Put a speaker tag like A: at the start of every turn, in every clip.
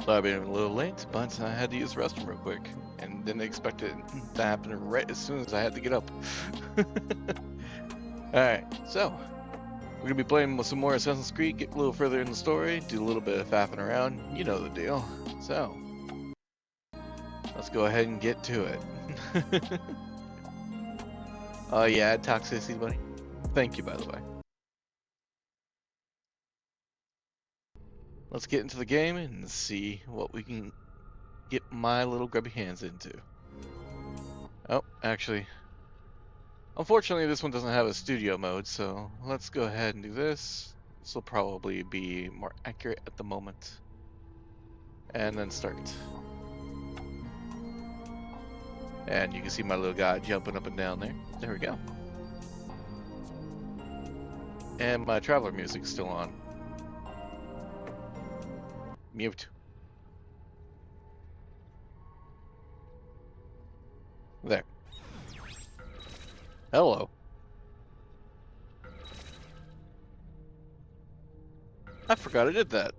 A: So I've been a little late, but I had to use the restroom real quick, and didn't expect it to happen right as soon as I had to get up. Alright, so we're gonna be playing with some more Assassin's Creed, get a little further in the story, do a little bit of faffing around, you know the deal. So, let's go ahead and get to it. Oh yeah, toxicity buddy. Thank you, by the way. Let's get into the game and see what we can get my little grubby hands into. Oh, actually, unfortunately this one doesn't have a studio mode, so let's go ahead and do this. This will probably be more accurate at the moment. And then start. And you can see my little guy jumping up and down there. There we go. And my traveler music's still on. Mute. There. Hello. I forgot I did that.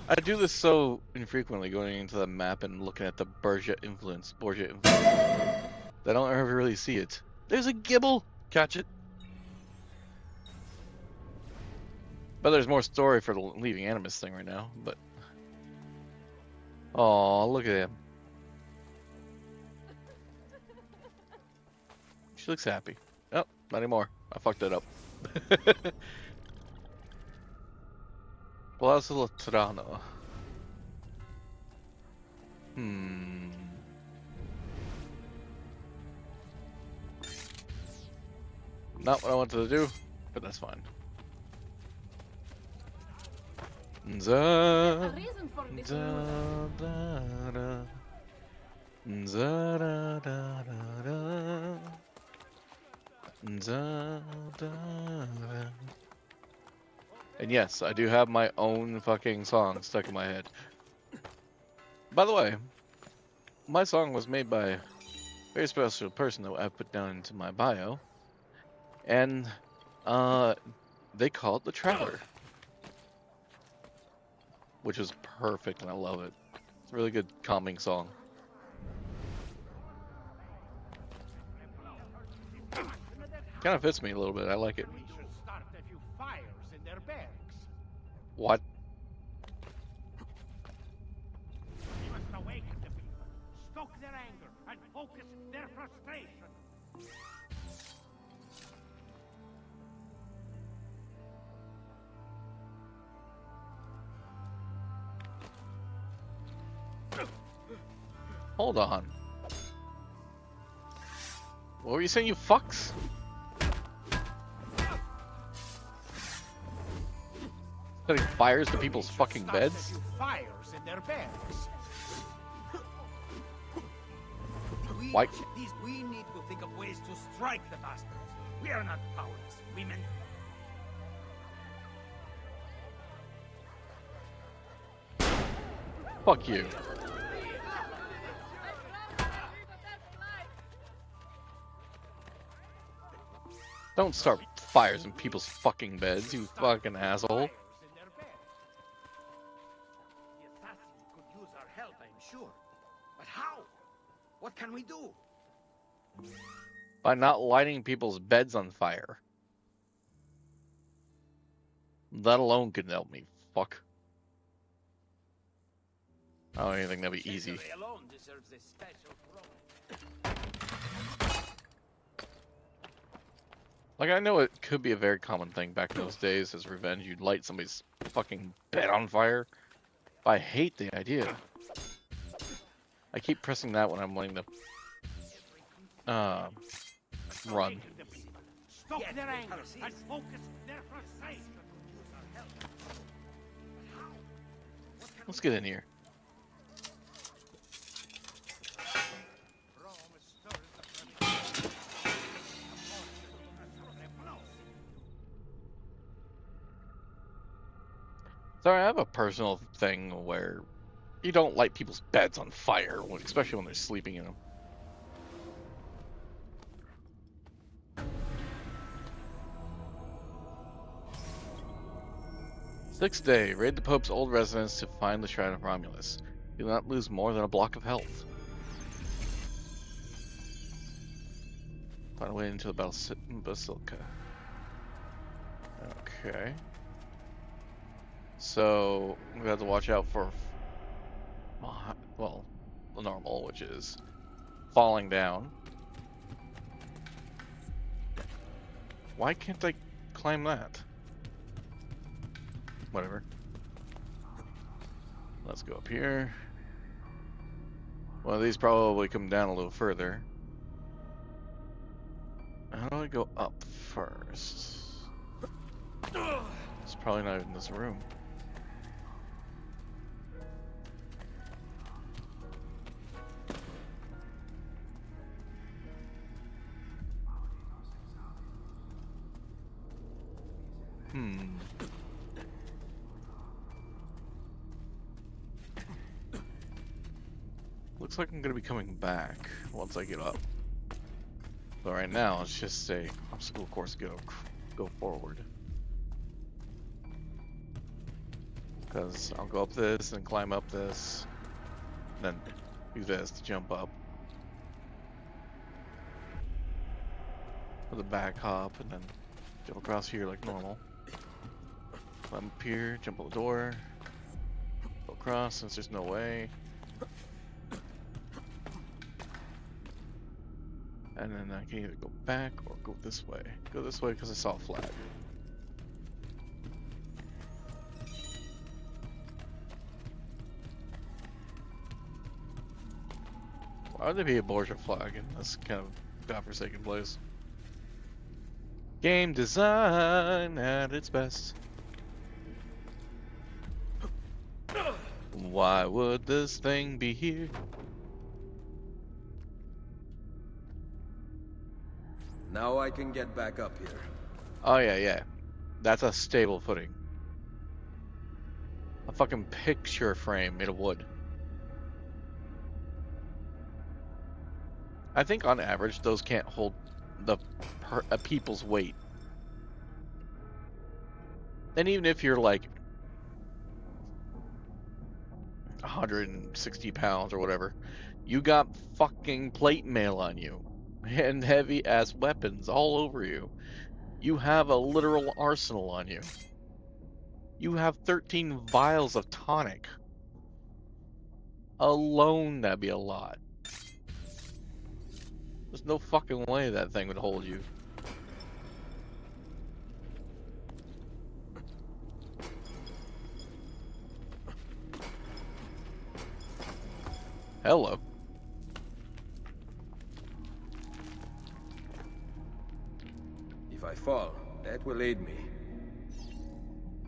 A: I do this so infrequently, going into the map and looking at the Borgia influence, that I don't ever really see it. There's a Gibble! Catch it. But there's more story for the leaving Animus thing right now, but... Aw, look at him. She looks happy. Oh, not anymore. I fucked it up. Plaza Laterano. Not what I wanted to do, but that's fine.
B: A reason for this
A: And yes, I do have my own fucking song stuck in my head. By the way, my song was made by a very special person that I put down into my bio. And they call it The Traveler. Which is perfect and I love it. It's a really good calming song. Kind of fits me a little bit. I like it.
C: We should start a few fires in their barracks.
A: What?
C: We must awaken the people, stoke their anger, and focus their frustration.
A: Hold on. What were you saying, you fucks? Setting fires to people's fucking beds?
C: A few fires in their barracks.
A: Why?
C: We need to think of ways to strike the bastards. We are not powerless women.
A: Fuck you. Don't start fires in people's fucking beds, you fucking asshole.
C: The assassin could use our help, I'm sure. But how? What can we do?
A: By not lighting people's beds on fire. That alone could help me, fuck. I don't even think that'd be easy.
C: Cesare alone deserves a special throne.
A: Like, I know it could be a very common thing back in those days as revenge. You'd light somebody's fucking bed on fire. But I hate the idea. I keep pressing that when I'm wanting to run.
C: Stop their anger and focus their frustration. Use our help. But how? What can
A: Let's get in here.
C: Rome stirs the
A: Sorry, I have a personal thing where you don't light people's beds on fire, especially when they're sleeping in them. Sixth day, raid the Pope's old residence to find the Shrine of Romulus. Do not lose more than a block of health. Find a way into the Basilica. Okay. So, we have to watch out for, well, the normal, which is falling down. Why can't I climb that? Whatever. Let's go up here. One of these probably come down a little further. How do I go up first? It's probably not in this room. Looks like I'm gonna be coming back once I get up. But right now, it's just a obstacle course. Go forward. Because I'll go up this and climb up this, then use this to jump up with a back hop, and then jump across here like normal. Climb up here, jump on the door, go across since there's no way. And then I can either go back or go this way. Go this way because I saw a flag. Why would there be a Borgia flag in this kind of godforsaken place? Game design at its best. Why would this thing be here?
B: Now I can get back up here.
A: Oh yeah. That's a stable footing. A fucking picture frame made of wood. I think on average those can't hold a people's weight. And even if you're like 160 pounds or whatever, you got fucking plate mail on you. And heavy ass weapons all over you. You have a literal arsenal on you. You have 13 vials of tonic. Alone, that'd be a lot. There's no fucking way that thing would hold you. Hello.
B: If I fall, that will aid me.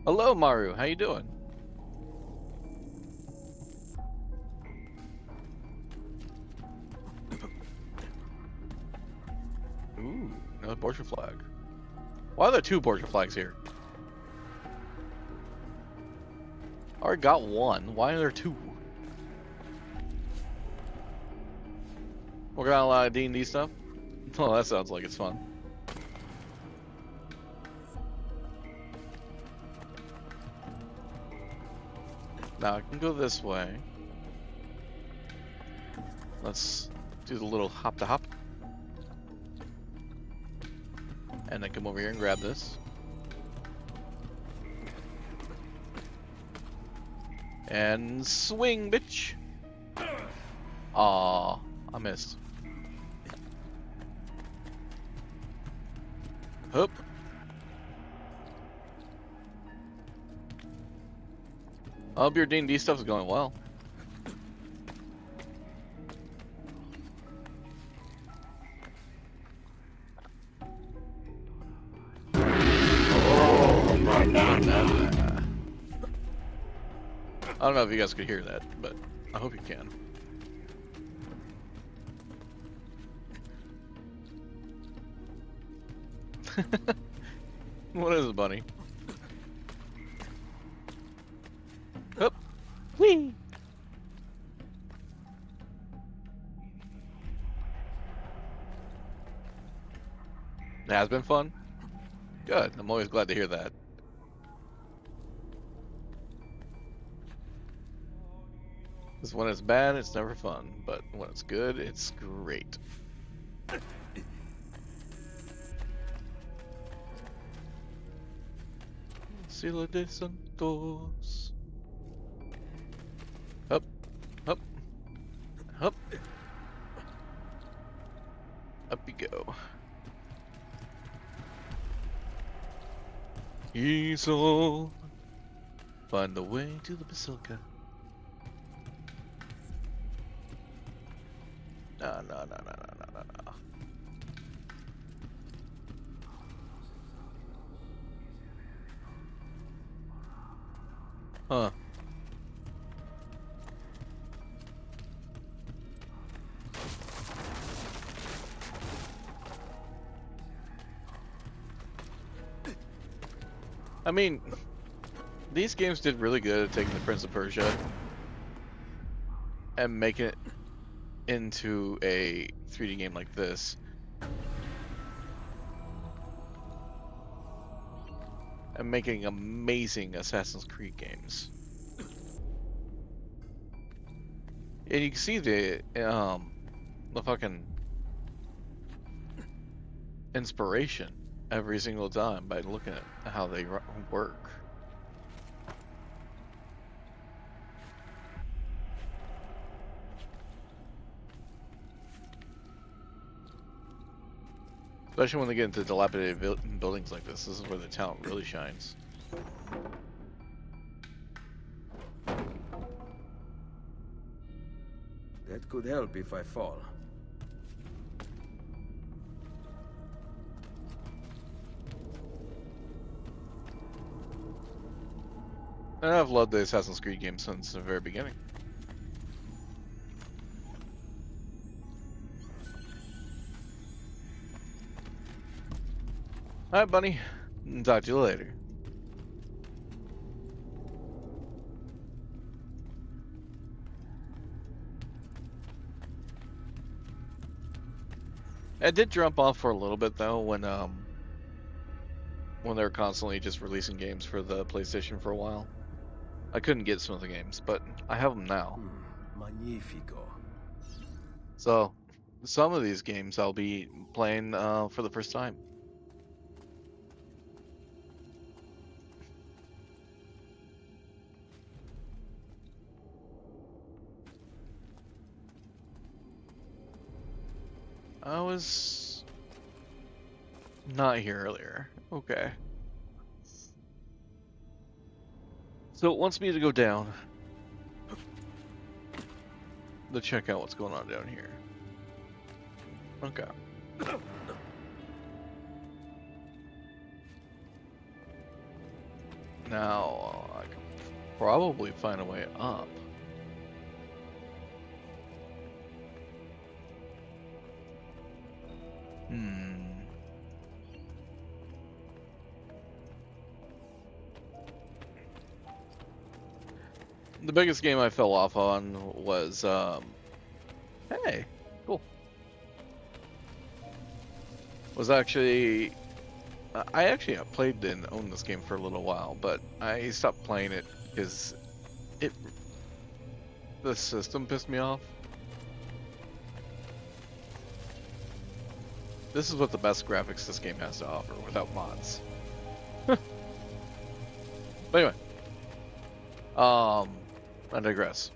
A: Hello, Maru. How you doing? Ooh, another Borgia flag. Why are there two Borgia flags here? I already got one. Why are there two? Working on a lot of D&D stuff? Oh, that sounds like it's fun. Now I can go this way. Let's do the little hop to hop. And then come over here and grab this. And swing, bitch! Aw, I missed. Hoop. I hope your D&D stuff is going well. I don't know if you guys could hear that, but I hope you can. What is it, bunny? Up. Whee! It has been fun? Good. I'm always glad to hear that. Because when it's bad, it's never fun. But when it's good, it's great. Sila de Santos. Up, up, up. Up you go. Easel. Find the way to the Basilica. No. Huh. I mean, these games did really good at taking the Prince of Persia and making it into a 3D game like this. And making amazing Assassin's Creed games. And you can see the fucking inspiration every single time by looking at how they work. Especially when they get into dilapidated buildings like this. This is where the talent really shines.
B: That could help if I fall.
A: And I've loved the Assassin's Creed games since the very beginning. Alright, buddy. Talk to you later. I did drop off for a little bit though when they were constantly just releasing games for the PlayStation for a while. I couldn't get some of the games, but I have them now.
B: Magnifico.
A: So some of these games I'll be playing for the first time. I was not here earlier. Okay. So it wants me to go down to check out what's going on down here. Okay. Now I can probably find a way up. The biggest game I fell off on was, hey, cool. Was actually, I actually have played and owned this game for a little while, but I stopped playing it because the system pissed me off. This is what the best graphics this game has to offer without mods. But anyway, I digress.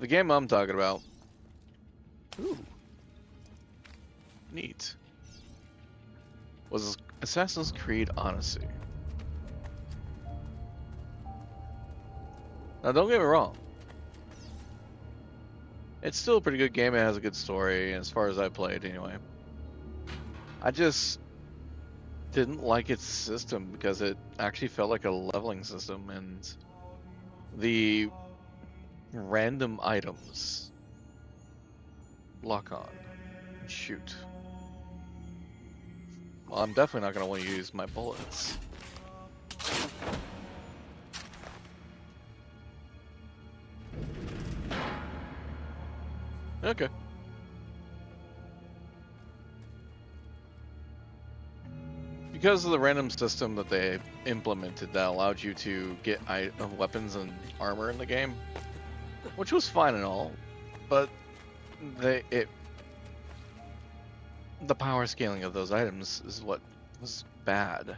A: The game I'm talking about, ooh, neat, was Assassin's Creed Odyssey. Now don't get me wrong, it's still a pretty good game. It has a good story, as far as I played anyway. I just didn't like its system because it actually felt like a leveling system, and the random items lock on and shoot. Well, I'm definitely not going to want to use my bullets. Okay. because of the random system that they implemented that allowed you to get weapons and armor in the game, which was fine and all, but the power scaling of those items is what was bad.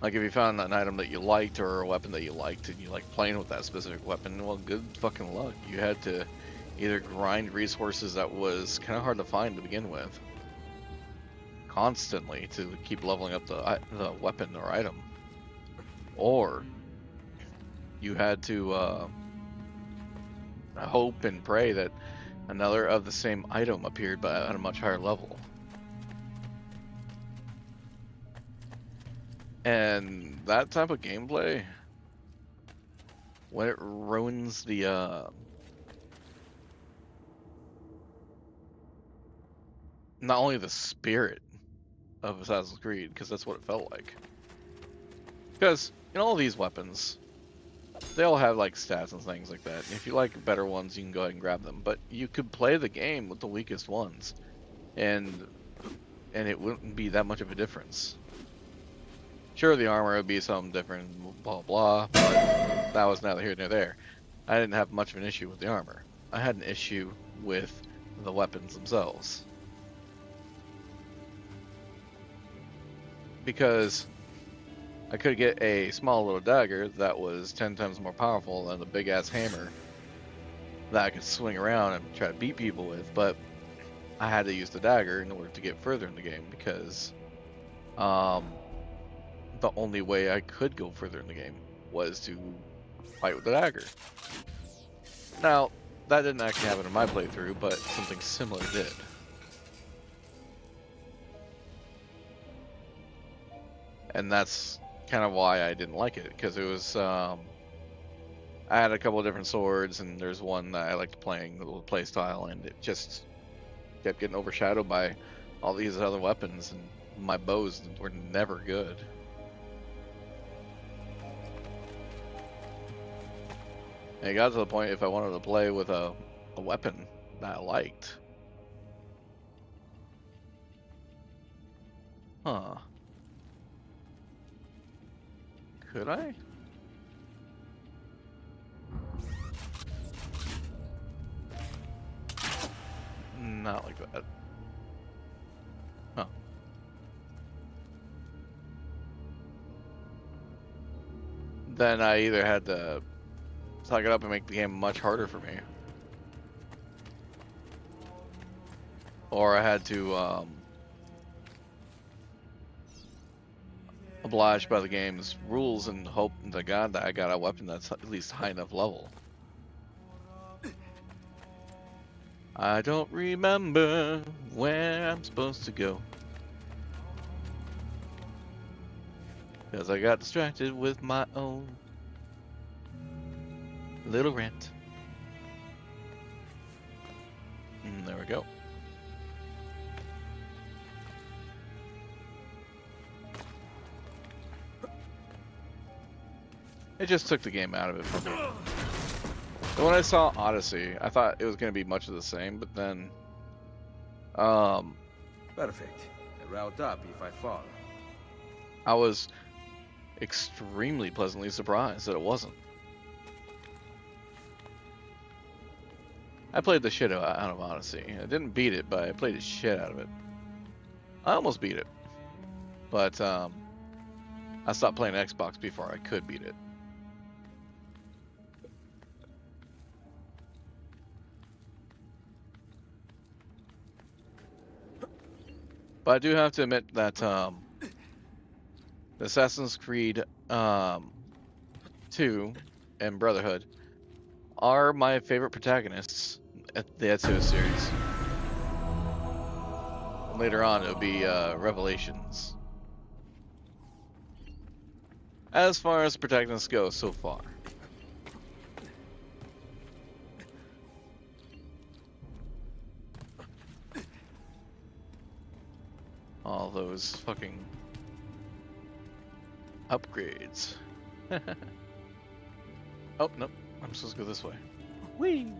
A: Like if you found an item that you liked or a weapon that you liked and you liked playing with that specific weapon, well, good fucking luck. You had to either grind resources that was kind of hard to find to begin with constantly to keep leveling up the weapon or item, or you had to hope and pray that another of the same item appeared but at a much higher level. And that type of gameplay, when it ruins the not only the spirit of Assassin's Creed, because that's what it felt like. Because in all these weapons, they all have like stats and things like that. And if you like better ones, you can go ahead and grab them. But you could play the game with the weakest ones, and it wouldn't be that much of a difference. Sure, the armor would be something different, blah blah, but that was neither here nor there. I didn't have much of an issue with the armor. I had an issue with the weapons themselves. Because I could get a small little dagger that was 10 times more powerful than the big ass hammer that I could swing around and try to beat people with, but I had to use the dagger in order to get further in the game because the only way I could go further in the game was to fight with the dagger. Now, that didn't actually happen in my playthrough, but something similar did. And that's kind of why I didn't like it, because it was, I had a couple of different swords, and there's one that I liked playing, the little play style, and it just kept getting overshadowed by all these other weapons, and my bows were never good. And it got to the point if I wanted to play with a weapon that I liked. Huh. Could I? Not like that. Huh. Then I either had to suck it up and make the game much harder for me, or I had to obliged by the game's rules and hope to God that I got a weapon that's at least high enough level. I don't remember where I'm supposed to go, because I got distracted with my own little rant. And there we go. It just took the game out of it for me. And when I saw Odyssey, I thought it was going to be much of the same, but then
B: Perfect. A route up if I fall.
A: I was extremely pleasantly surprised that it wasn't. I played the shit out of Odyssey. I didn't beat it, but I played the shit out of it. I almost beat it, but I stopped playing Xbox before I could beat it. But I do have to admit that Assassin's Creed 2 and Brotherhood are my favorite protagonists at the Ezio series. Later on, it'll be Revelations. As far as protagonists go so far. All those fucking upgrades. Oh, nope. I'm supposed to go this way. Whee!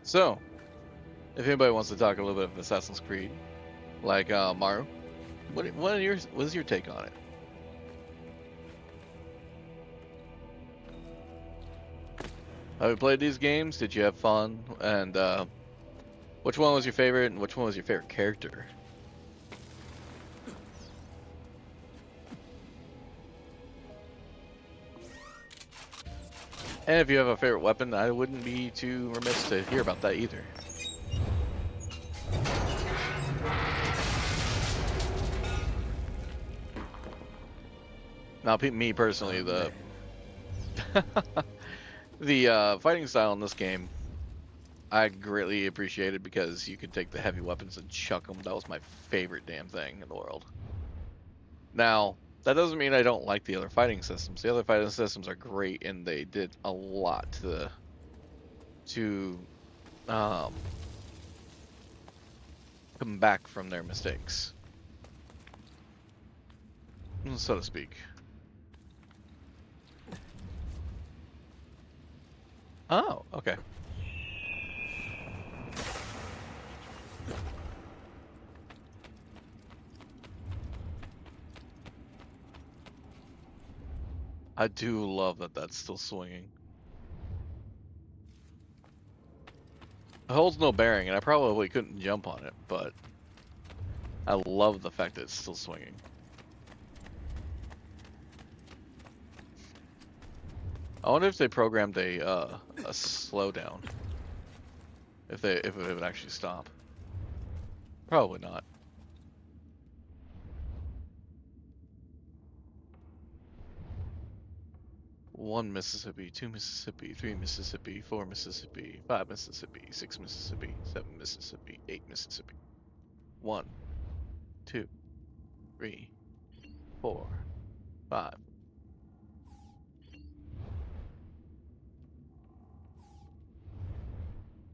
A: So, if anybody wants to talk a little bit of Assassin's Creed, like Maru, what is your take on it? Have you played these games? Did you have fun? And which one was your favorite, and which one was your favorite character? And if you have a favorite weapon, I wouldn't be too remiss to hear about that either. Now, me personally, the the fighting style in this game, I greatly appreciated because you could take the heavy weapons and chuck them. That was my favorite damn thing in the world. Now, that doesn't mean I don't like the other fighting systems. The other fighting systems are great, and they did a lot to come back from their mistakes, so to speak. Oh, okay. I do love that that's still swinging. It holds no bearing, and I probably couldn't jump on it, but I love the fact that it's still swinging. I wonder if they programmed a slowdown. If it would actually stop. Probably not. One Mississippi, 2 Mississippi, 3 Mississippi, 4 Mississippi, 5 Mississippi, 6 Mississippi, 7 Mississippi, 8 Mississippi. 1, 2, 3, 4, 5.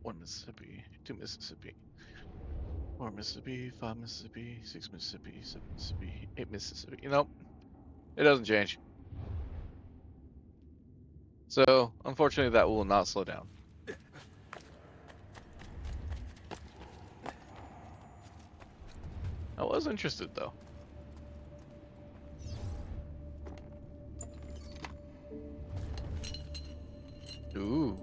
A: One Mississippi, 2 Mississippi, 4 Mississippi, 5 Mississippi, 6 Mississippi, 7 Mississippi, 8 Mississippi. You know, it doesn't change. So, unfortunately, that will not slow down. I was interested, though. Ooh.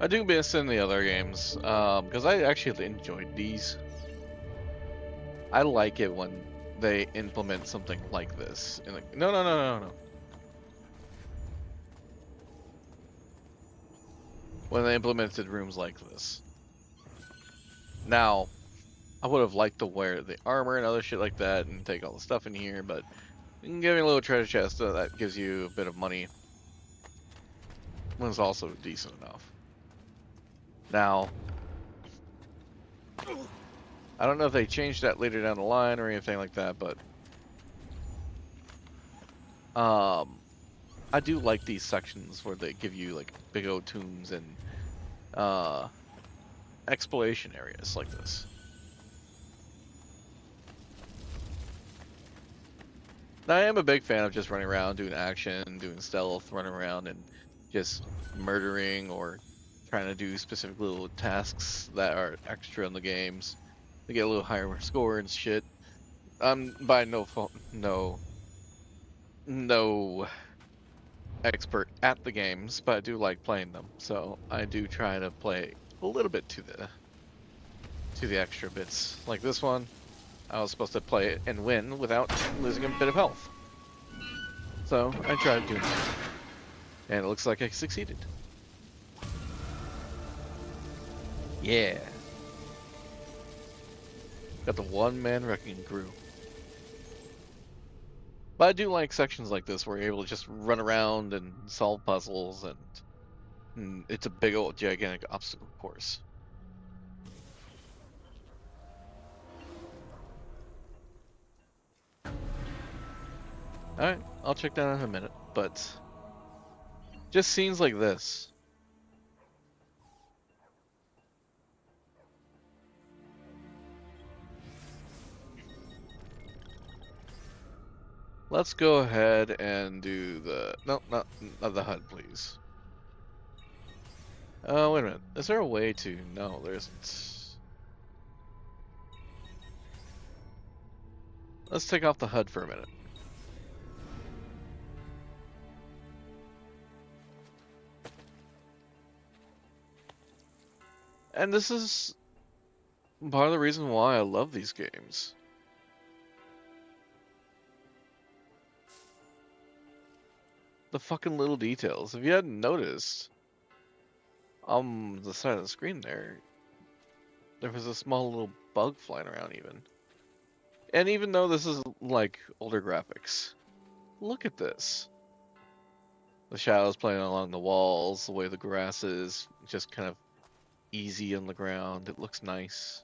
A: I do miss in the other games, because I actually enjoyed these. I like it when they implement something like this. And like, no. When they implemented rooms like this. Now, I would have liked to wear the armor and other shit like that and take all the stuff in here, but you can give me a little treasure chest that gives you a bit of money. When it's also decent enough. Now, I don't know if they changed that later down the line or anything like that, but I do like these sections where they give you like big old tombs and exploration areas like this. Now, I am a big fan of just running around, doing action, doing stealth, running around and just murdering or trying to do specific little tasks that are extra in the games to get a little higher score and shit. I'm by no expert at the games, but I do like playing them, so I do try to play a little bit to the extra bits. Like this one, I was supposed to play it and win without losing a bit of health, so I tried doing that, and it looks like I succeeded. Yeah. Got the one-man wrecking crew. But I do like sections like this where you're able to just run around and solve puzzles, and it's a big old gigantic obstacle course. Alright, I'll check that out in a minute, but just scenes like this. Let's go ahead and do the... No, not the HUD, please. Oh, wait a minute. Is there a way to... No, there isn't. Let's take off the HUD for a minute. And this is part of the reason why I love these games. The fucking little details. If you hadn't noticed, on the side of the screen there was a small little bug flying around even. And even though this is like older graphics, look at this. The shadows playing along the walls, the way the grass is just kind of easy on the ground. It looks nice.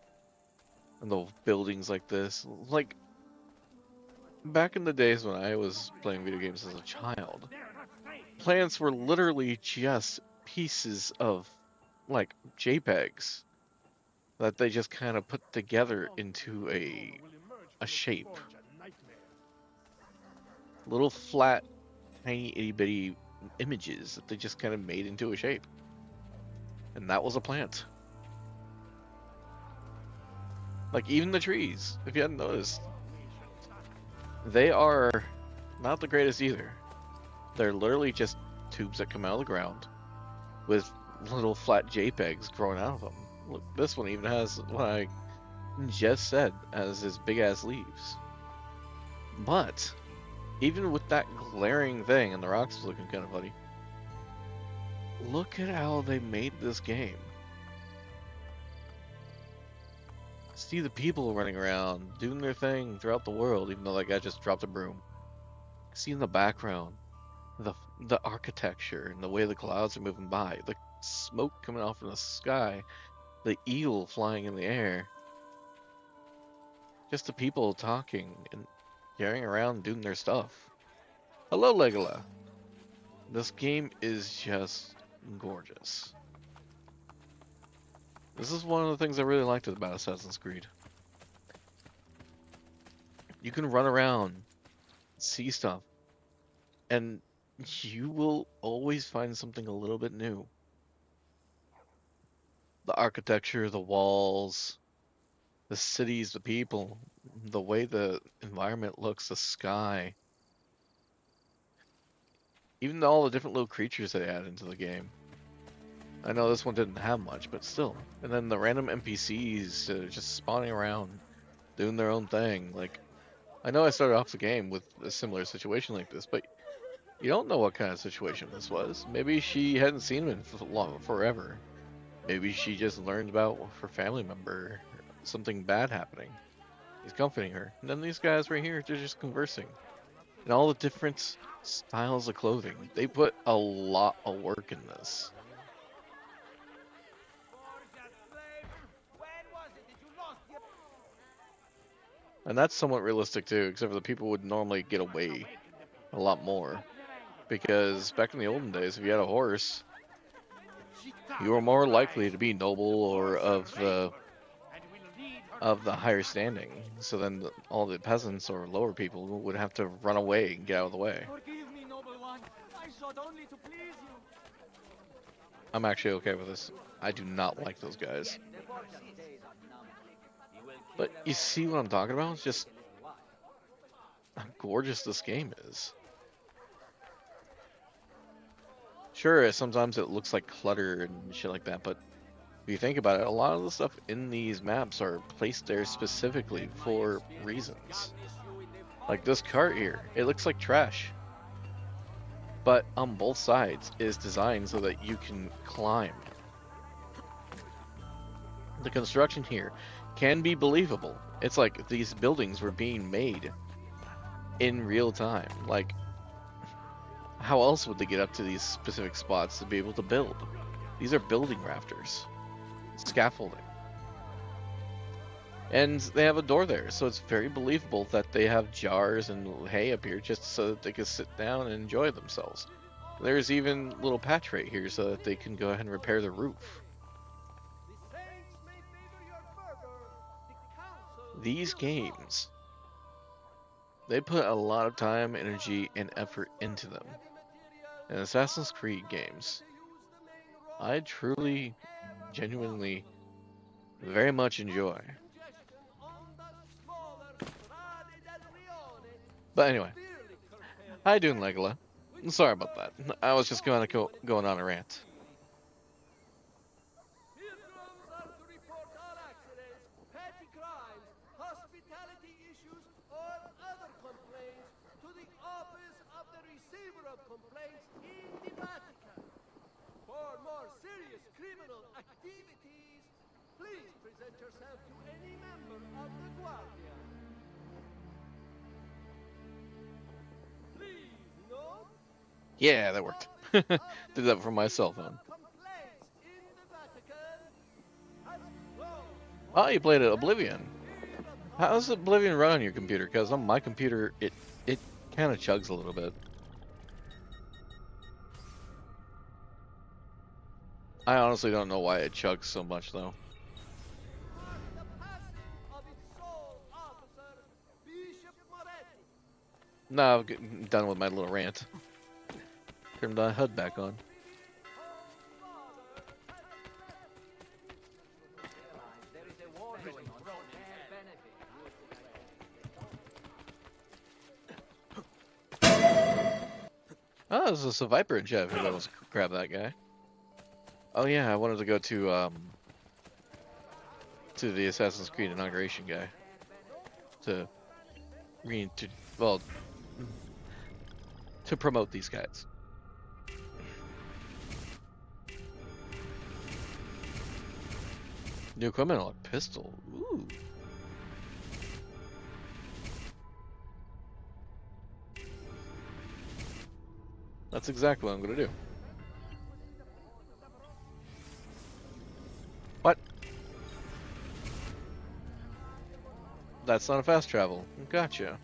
A: And the buildings like this. Like, back in the days when I was playing video games as a child, plants were literally just pieces of, like, JPEGs that they just kind of put together into a shape. Little flat, tiny, itty-bitty images that they just kind of made into a shape. And that was a plant. Like, even the trees, if you hadn't noticed, they are not the greatest either. They're literally just tubes that come out of the ground with little flat JPEGs growing out of them. Look, this one even has what I just said as his big ass leaves. But even with that glaring thing, and the rocks looking kind of funny, look at how they made this game. See the people running around, doing their thing throughout the world, even though that guy just dropped a broom. See in the background, the architecture and the way the clouds are moving by, the smoke coming off in the sky, the eagle flying in the air. Just the people talking and carrying around doing their stuff. Hello, Legola. This game is just gorgeous. This is one of the things I really liked about Assassin's Creed. You can run around, see stuff, and you will always find something a little bit new. The architecture, the walls, the cities, the people, the way the environment looks, the sky. Even all the different little creatures they add into the game. I know this one didn't have much, but still. And then the random NPCs just spawning around, doing their own thing. Like, I know I started off the game with a similar situation like this, but you don't know what kind of situation this was. Maybe she hadn't seen him in forever. Maybe she just learned about her family member, something bad happening. He's comforting her. And then these guys right here, they're just conversing. And all the different styles of clothing. They put a lot of work in this. And that's somewhat realistic too, except for the people would normally get away a lot more. Because back in the olden days, if you had a horse, you were more likely to be noble or of the higher standing. So then all the peasants or lower people would have to run away and get out of the way.
C: Forgive me, noble one. I sought only to please you.
A: I'm actually okay with this. I do not like those guys. But you see what I'm talking about? It's just how gorgeous this game is. Sure, sometimes it looks like clutter and shit like that, but if you think about it, a lot of the stuff in these maps are placed there specifically for reasons. Like this cart here, it looks like trash. But on both sides is designed so that you can climb. The construction here can be believable. It's like these buildings were being made in real time. Like, how else would they get up to these specific spots to be able to build? These are building rafters, scaffolding. And they have a door there, so it's very believable that they have jars and hay up here just so that they can sit down and enjoy themselves. There's even a little patch right here so that they can go ahead and repair the roof. These games, they put a lot of time, energy, and effort into them. And Assassin's Creed games, I truly, genuinely, very much enjoy. But anyway, how you doing, Legola? Sorry about that. I was just going on a rant.
D: Pilgrims are to report all accidents, petty crimes, hospitality issues, or other complaints to the Office of the Receiver of Complaints in the Vatican. For more serious criminal activities, please present yourself to any member of the Guardia. Please note,
A: Yeah, that worked. Did that from my cell phone.
D: complaints in the Vatican has closed.
A: Oh, you played it Oblivion. How does Oblivion run on your computer? Because on my computer, it kind of chugs a little bit. I honestly don't know why it chugs so much, though.
D: The passing of its sole officer, Bishop Moretti.
A: Now I'm done with my little rant. Turn the HUD back on. Oh, there's a Viper in chat. Who knows? Grab that guy. Oh yeah, I wanted to go to the Assassin's Creed inauguration guy to to promote these guys. New equipment on a pistol. Ooh. That's exactly what I'm gonna do. What? That's not a fast travel. Gotcha.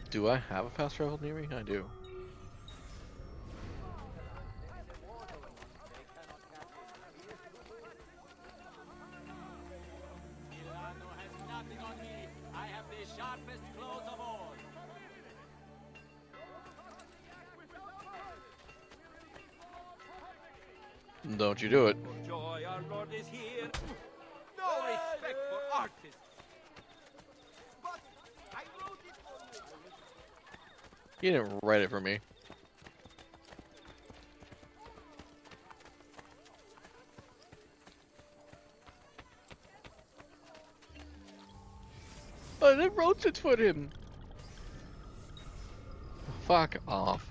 A: Do I have a fast travel near me? I do.
C: Milano has nothing on me. I have the sharpest claws of all.
A: Don't you do it.
C: For joy, our Lord is here. No respect for artists. But I wrote it for you.
A: You didn't write it for me. I wrote it for him. Fuck off.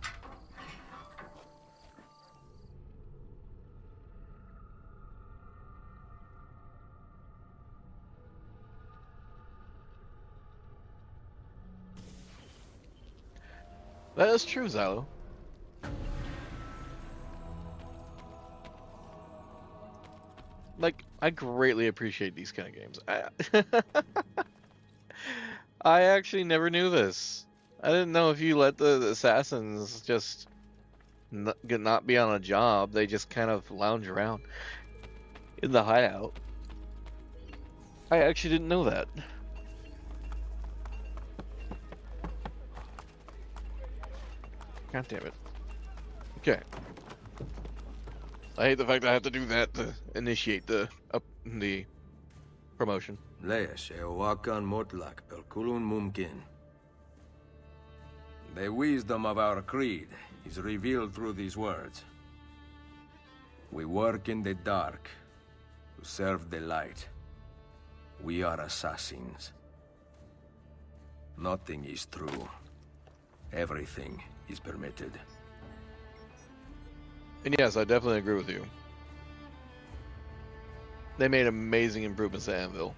A: That is true, Xylo. Like, I greatly appreciate these kind of games. I actually never knew this. I didn't know if you let the assassins just not be on a job, they just kind of lounge around in the hideout. I actually didn't know that. God damn it. Okay. I hate the fact I have to do that to initiate the promotion.
B: Lees eoakan motlak pelkulun mumkin. The wisdom of our creed is revealed through these words. We work in the dark to serve the light. We are assassins. Nothing is true. Everything is permitted.
A: And yes, I definitely agree with you. They made amazing improvements to Anvil.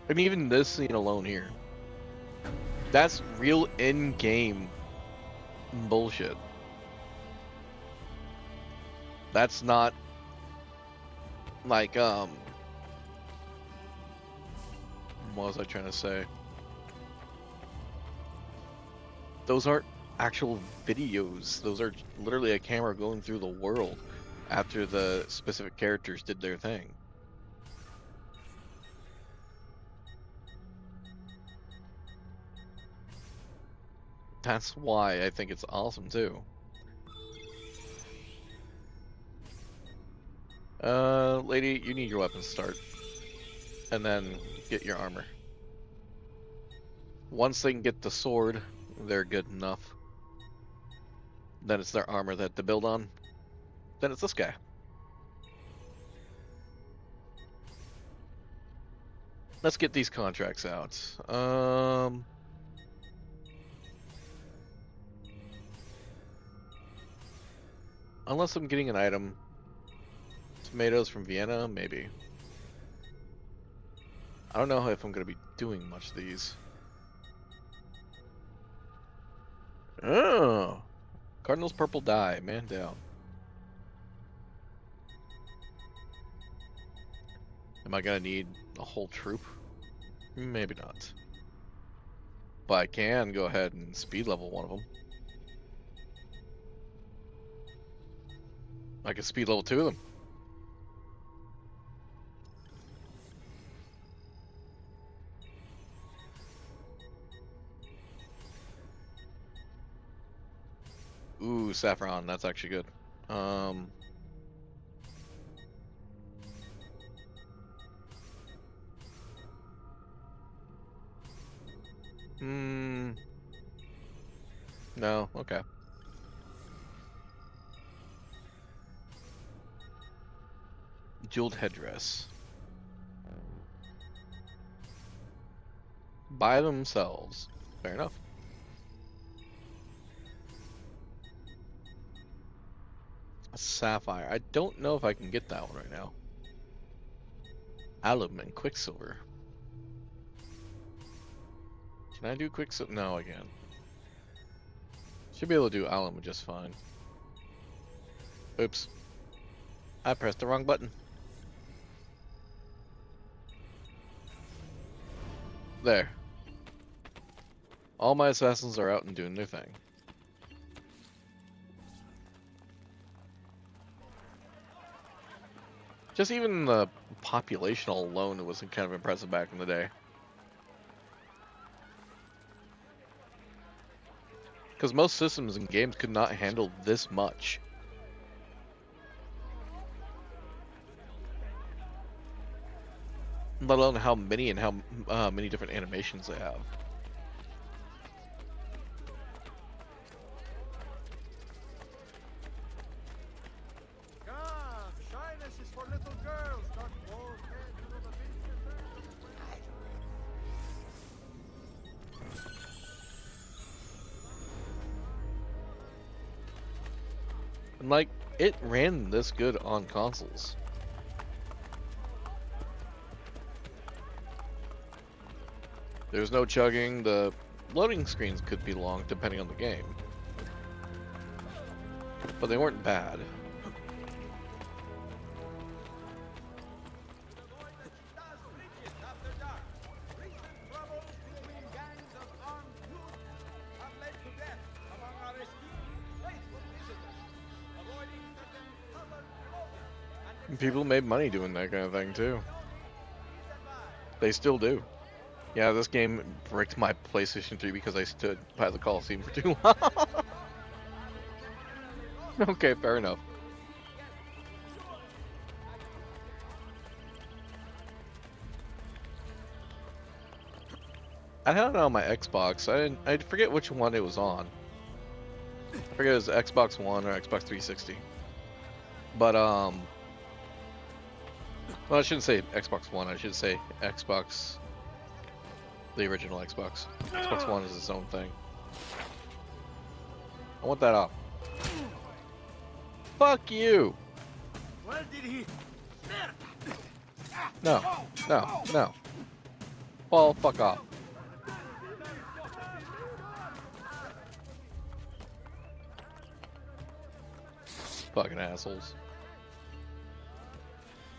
A: And even this scene alone here. That's real in-game bullshit. That's not like, what was I trying to say? Those aren't actual videos. Those are literally a camera going through the world after the specific characters did their thing. That's why I think it's awesome too. Lady, you need your weapons to start. And then get your armor. Once they can get the sword, they're good enough. Then it's their armor that to build on. Then it's this guy. Let's get these contracts out. Unless I'm getting an item. Tomatoes from Vienna, maybe. I don't know if I'm going to be doing much of these. Oh! Cardinal's purple dye, man down. Am I going to need a whole troop? Maybe not. But I can go ahead and speed level one of them. I can speed level two of them. Ooh, saffron, that's actually good. No, okay. Jeweled headdress. By themselves. Fair enough. A sapphire. I don't know if I can get that one right now. Alum and quicksilver. Can I do quicksilver? No, I can. Should be able to do alum just fine. Oops. I pressed the wrong button. There. All my assassins are out and doing their thing. Just even the population alone was kind of impressive back in the day. Because most systems and games could not handle this much. Let alone how many and how many different animations they have.
D: Come, shyness is for little girls, not bald heads of a
A: And like, it ran this good on consoles. There's no chugging. The loading screens could be long depending on the game. But they weren't bad. And people made money doing that kind of thing too. They still do. Yeah, this game bricked my PlayStation 3 because I stood by the Coliseum for too long. Okay, fair enough. I had it on my Xbox. I forget which one it was on. I forget it was Xbox One or Xbox 360. But well, I shouldn't say Xbox One. I should say Xbox. The original Xbox. Xbox One is its own thing. I want that off. Fuck you!
D: Well, did he?
A: No, no, no. Well, fuck off. Fucking assholes.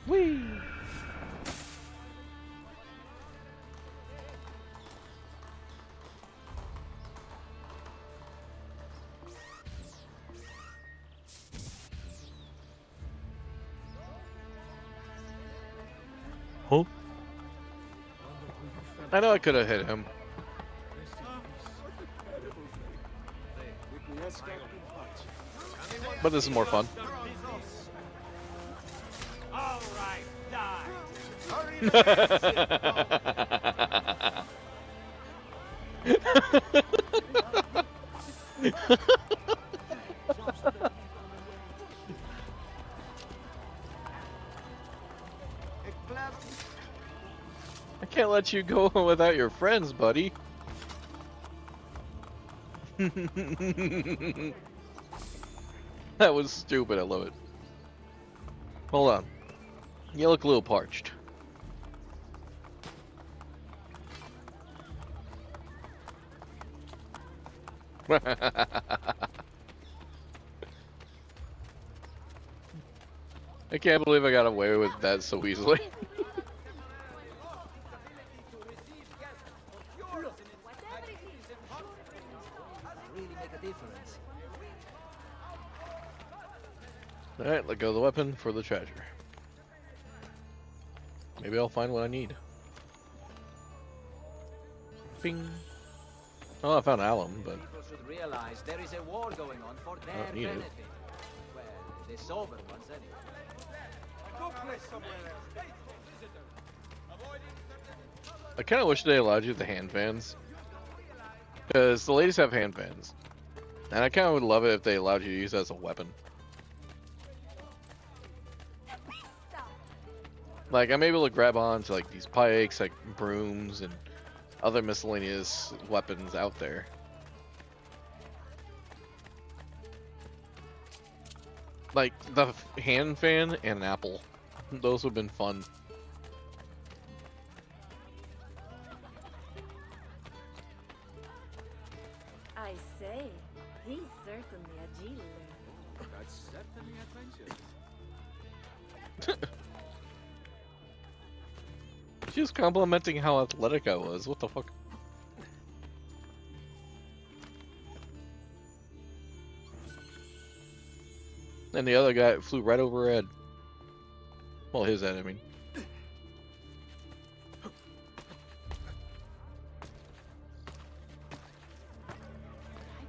A: Whee! Huh? I know I could have hit him. But this is more fun. I can't let you go without your friends, buddy. That was stupid. I love it. Hold on. You look a little parched. I can't believe I got away with that so easily.
D: Really make a difference.
A: Alright, let go of the weapon for the treasure. Maybe I'll find what I need. Bing. Oh, I found alum, but
E: People should realize there is a war going on for their
A: don't need it.
E: benefit. Well, the sober ones anyway.
C: Go play somewhere else. Faithful visitor. Avoiding certain...
A: I kind of wish they allowed you the hand fans. Because the ladies have hand fans. And I kind of would love it if they allowed you to use it as a weapon. Like, I'm able to grab on to, like, these pikes, like, brooms, and other miscellaneous weapons out there. Like, the hand fan and an apple. Those would have been fun.
F: I say, he's certainly a jewel.
C: That's certainly adventurous.
A: She was complimenting how athletic I was. What the fuck? And the other guy flew right over her head. Well, his head, I mean.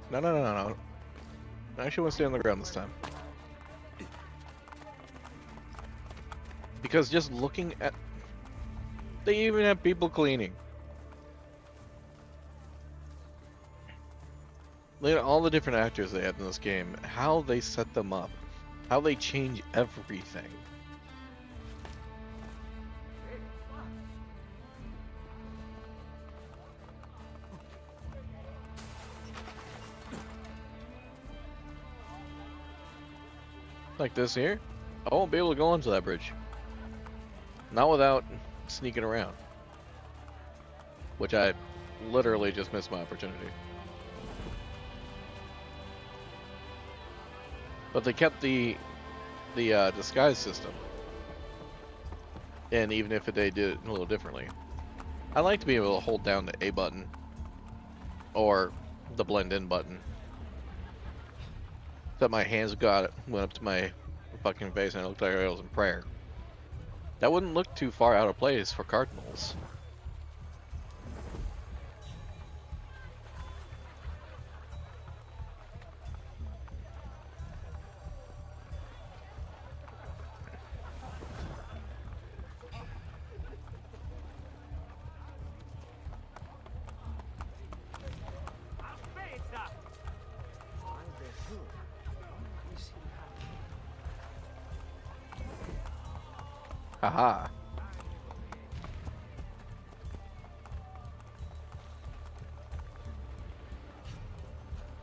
A: No. I actually want to stay on the ground this time. Because just looking at... They even have people cleaning. Look at all the different actors they have in this game. How they set them up. How they change everything. Like this here. I won't be able to go onto that bridge. Not without sneaking around. Which I literally just missed my opportunity. But they kept the disguise system. And even if they did it a little differently. I like to be able to hold down the A button. Or the blend in button. That my hands went up to my fucking face and it looked like I was in prayer. That wouldn't look too far out of place for Cardinals. Haha.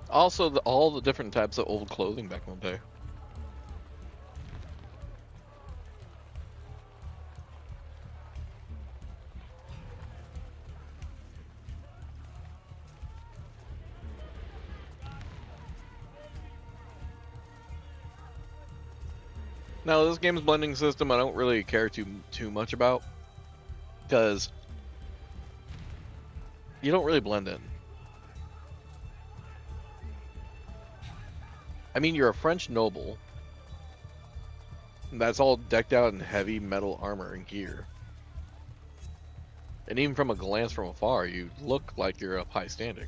A: Also, all the different types of old clothing back in the day. Now, this game's blending system I don't really care too much about, because you don't really blend in. I mean, you're a French noble that's all decked out in heavy metal armor and gear. And even from a glance from afar, you look like you're of high standing.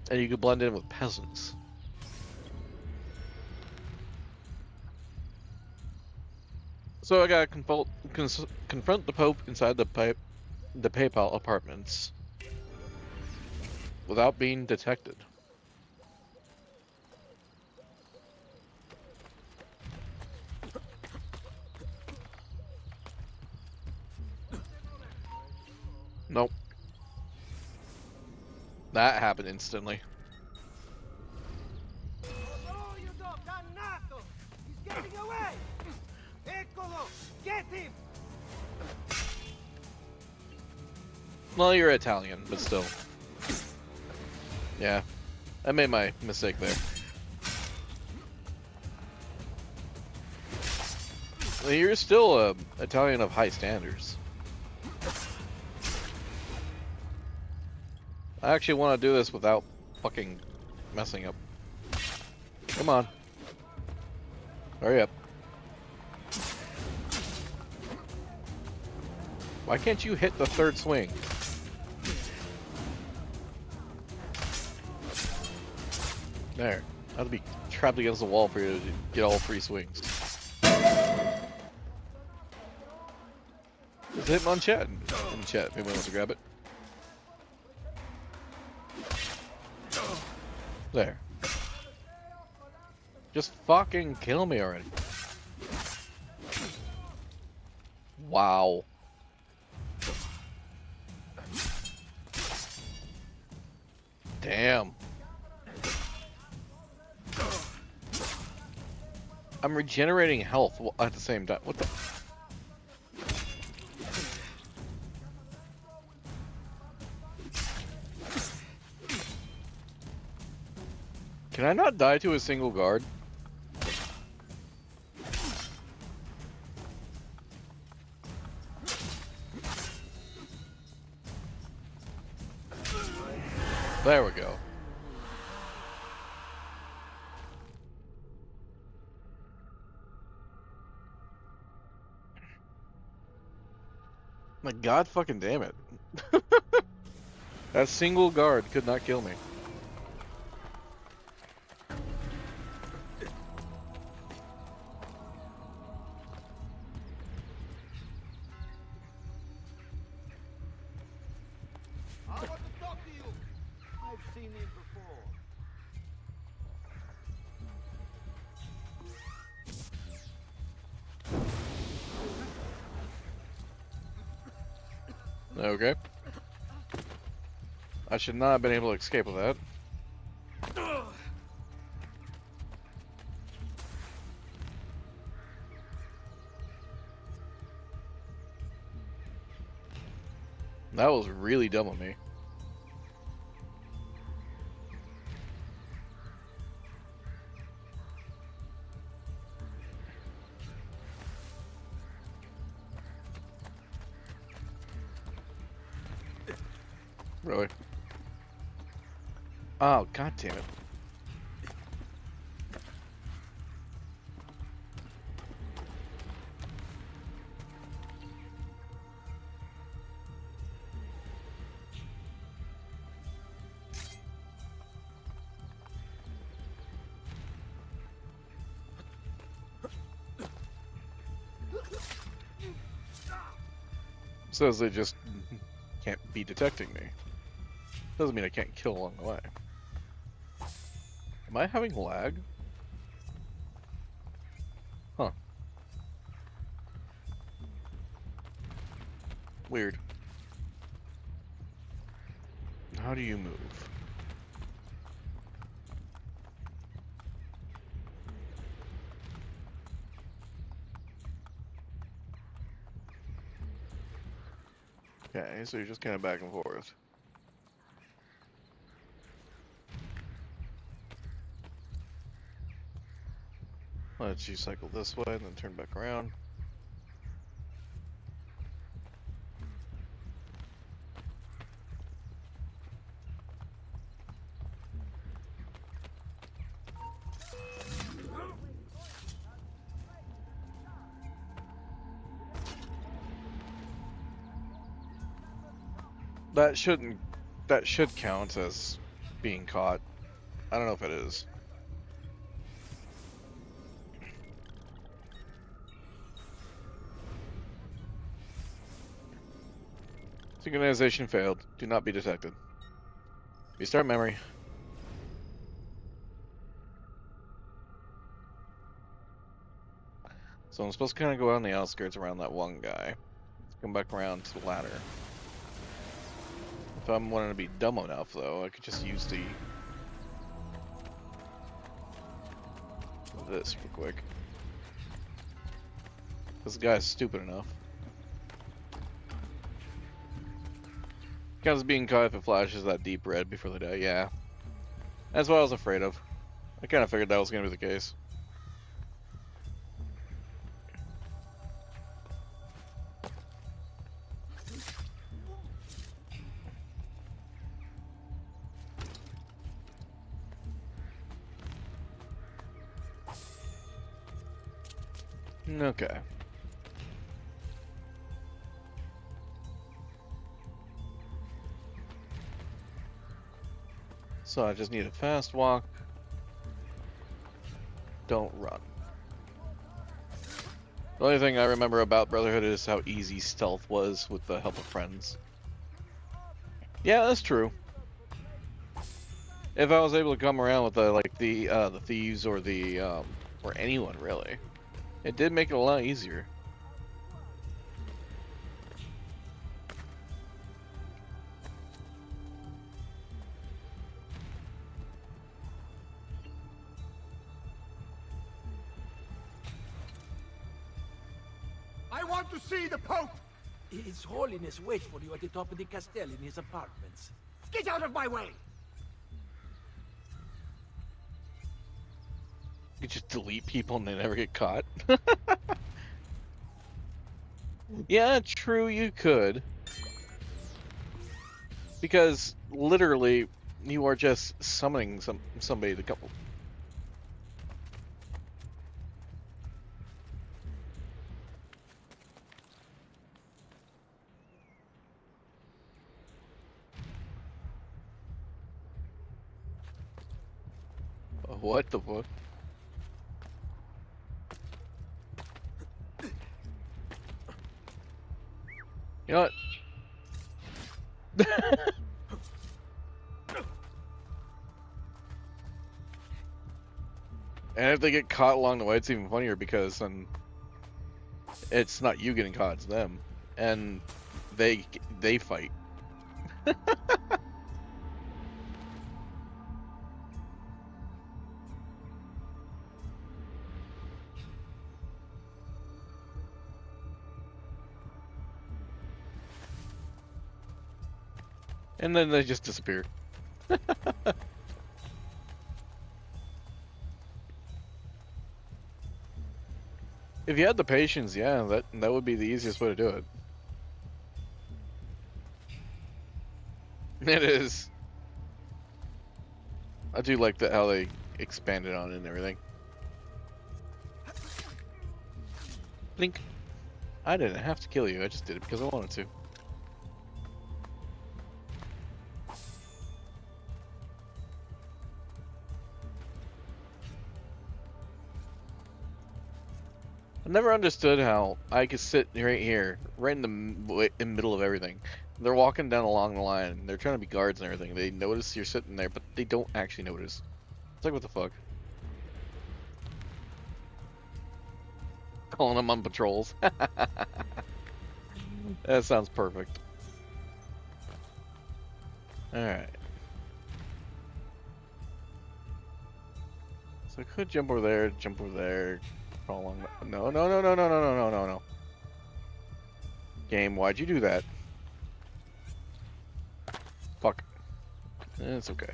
A: And you could blend in with peasants. So I gotta confront the Pope inside the PayPal apartments without being detected. Nope. That happened instantly.
D: Oh, you dog, dannato! He's getting away! Eccolo! Get him!
A: Well, you're Italian, but still. Yeah, I made my mistake there. Well, you're still a Italian of high standards. I actually want to do this without fucking messing up. Come on. Hurry up. Why can't you hit the third swing? There. I have to be trapped against the wall for you to get all 3 swings. Just hit Monchet in chat if anyone wants to grab it. There. Just fucking kill me already. Wow. Damn. I'm regenerating health at the same time. What the? Can I not die to a single guard? There we go. My god fucking damn it. That single guard could not kill me.
D: I want to talk to you! I've seen him before.
A: Okay. I should not have been able to escape with that. That was really dumb of me. Really? Oh, god damn it. Says they just can't be detecting me. Doesn't mean I can't kill along the way. Am I having lag? Huh. Weird. How do you move? Okay, so you're just kind of back and forth. Let's you cycle this way and then turn back around. That should count as being caught. I don't know if it is. Synchronization failed. Do not be detected. Restart memory. So I'm supposed to kind of go on the outskirts around that one guy. Come back around to the ladder. If I'm wanting to be dumb enough, though, I could just use this real quick. This guy's stupid enough. Counts as being caught if it flashes that deep red before they die. Yeah. That's what I was afraid of. I kind of figured that was going to be the case. Okay. So I just need a fast walk. Don't run. The only thing I remember about Brotherhood is how easy stealth was with the help of friends. Yeah, that's true. If I was able to come around with the thieves or or anyone really, it did make it a lot easier.
D: I want to see the Pope!
C: His Holiness waits for you at the top of the castle in his apartments.
D: Get out of my way!
A: You just delete people and they never get caught. Yeah, true, you could. Because literally, you are just summoning somebody to come. What the fuck? You know what? And if they get caught along the way, it's even funnier because then it's not you getting caught, it's them. And they fight. And then they just disappear. If you had the patience, yeah, that would be the easiest way to do it. It is. I do like how they expanded on it and everything. Blink. I didn't have to kill you, I just did it because I wanted to. I never understood how I could sit right here, right in the middle of everything. They're walking down along the line. They're trying to be guards and everything. They notice you're sitting there, but they don't actually notice. It's like, what the fuck? Calling them on patrols. That sounds perfect. Alright. So I could jump over there, crawl along. No. Game, why'd you do that? Fuck. It's okay.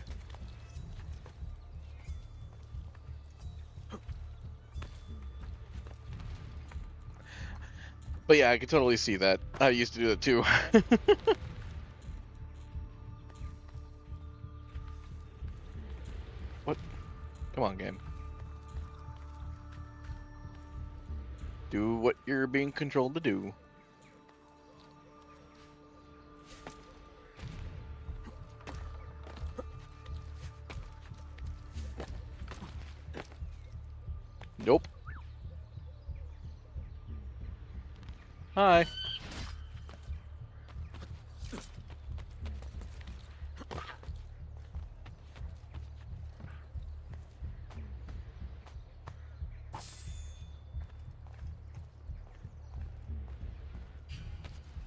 A: But yeah, I could totally see that. I used to do that too. What? Come on, game. Do what you're being controlled to do. Nope.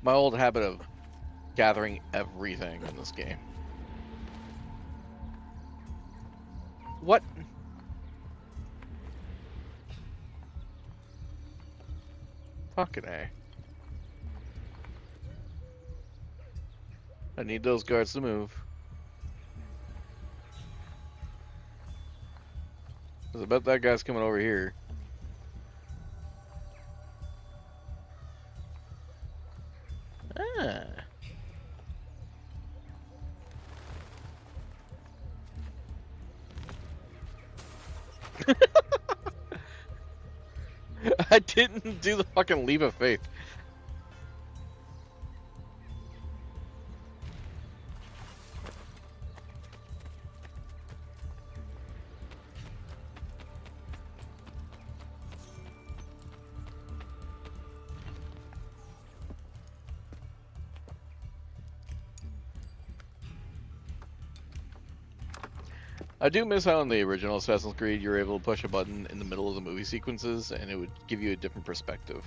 A: My old habit of gathering everything in this game. What? Fucking A. I need those guards to move. 'Cause I bet that guy's coming over here. Ah. I didn't do the fucking leap of faith. I do miss how in the original Assassin's Creed you were able to push a button in the middle of the movie sequences and it would give you a different perspective.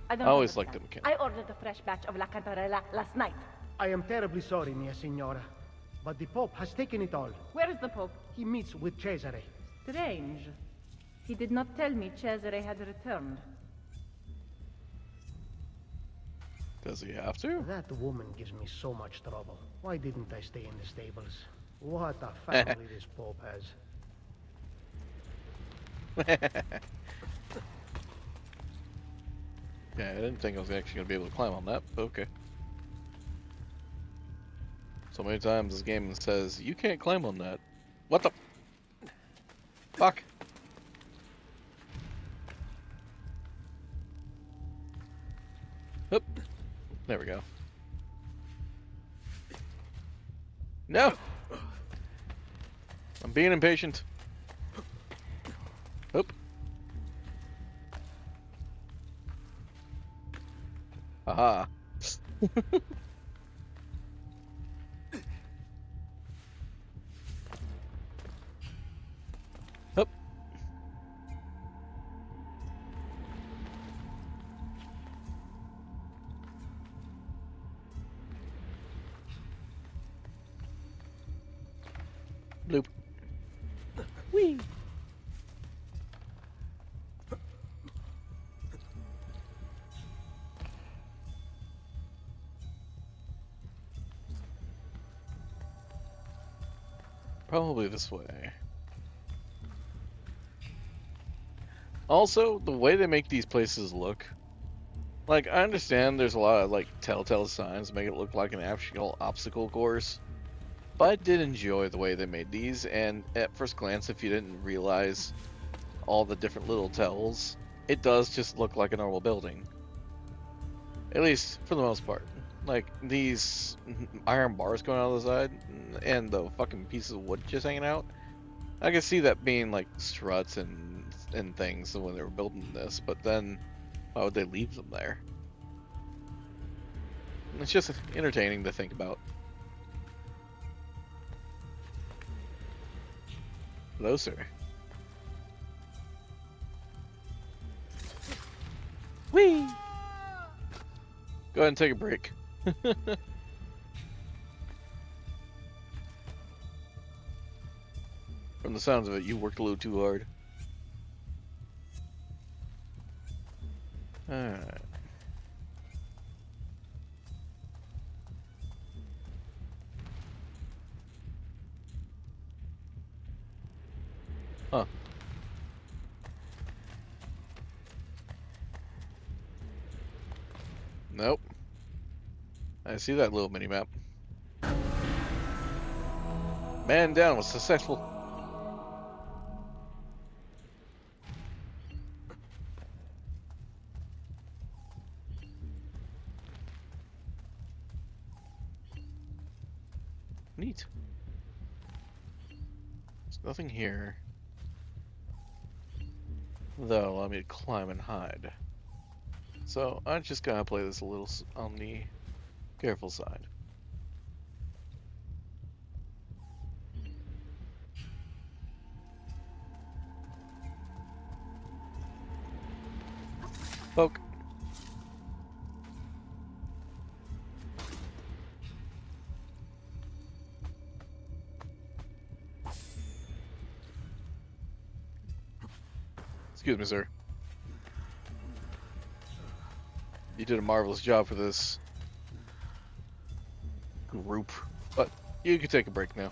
G: I don't
A: always liked
G: understand.
A: the mechanic.
G: I ordered a fresh batch of La Cantarella last night.
H: I am terribly sorry, mia signora, but the Pope has taken it all.
G: Where is the Pope?
H: He meets with Cesare.
G: Strange. He did not tell me Cesare had returned.
A: Does he have to?
H: That woman gives me so much trouble. Why didn't I stay in the stables? What a family this Pope has.
A: Yeah, I didn't think I was actually going to be able to climb on that, but okay. So many times this game says, you can't climb on that. What the? Fuck. Oop. There we go. No! I'm being impatient. Oop. Aha. Hup. Bloop. Whee. Probably this way. Also, the way they make these places look, like, I understand there's a lot of, like, telltale signs to make it look like an actual obstacle course, but I did enjoy the way they made these, and at first glance, if you didn't realize all the different little tells, it does just look like a normal building. At least, for the most part. Like, these iron bars going out of the side, and the fucking pieces of wood just hanging out, I could see that being, like, struts and things when they were building this, but then why would they leave them there? It's just entertaining to think about. Hello, sir. Whee! Go ahead and take a break. From the sounds of it, you worked a little too hard. Alright. Huh. Nope. I see that little mini-map. Man down was successful. Neat. There's nothing here. That'll allow me to climb and hide. So I just gotta play this a little on the careful side. Poke. Excuse me, sir. You did a marvelous job for this group, but you can take a break now.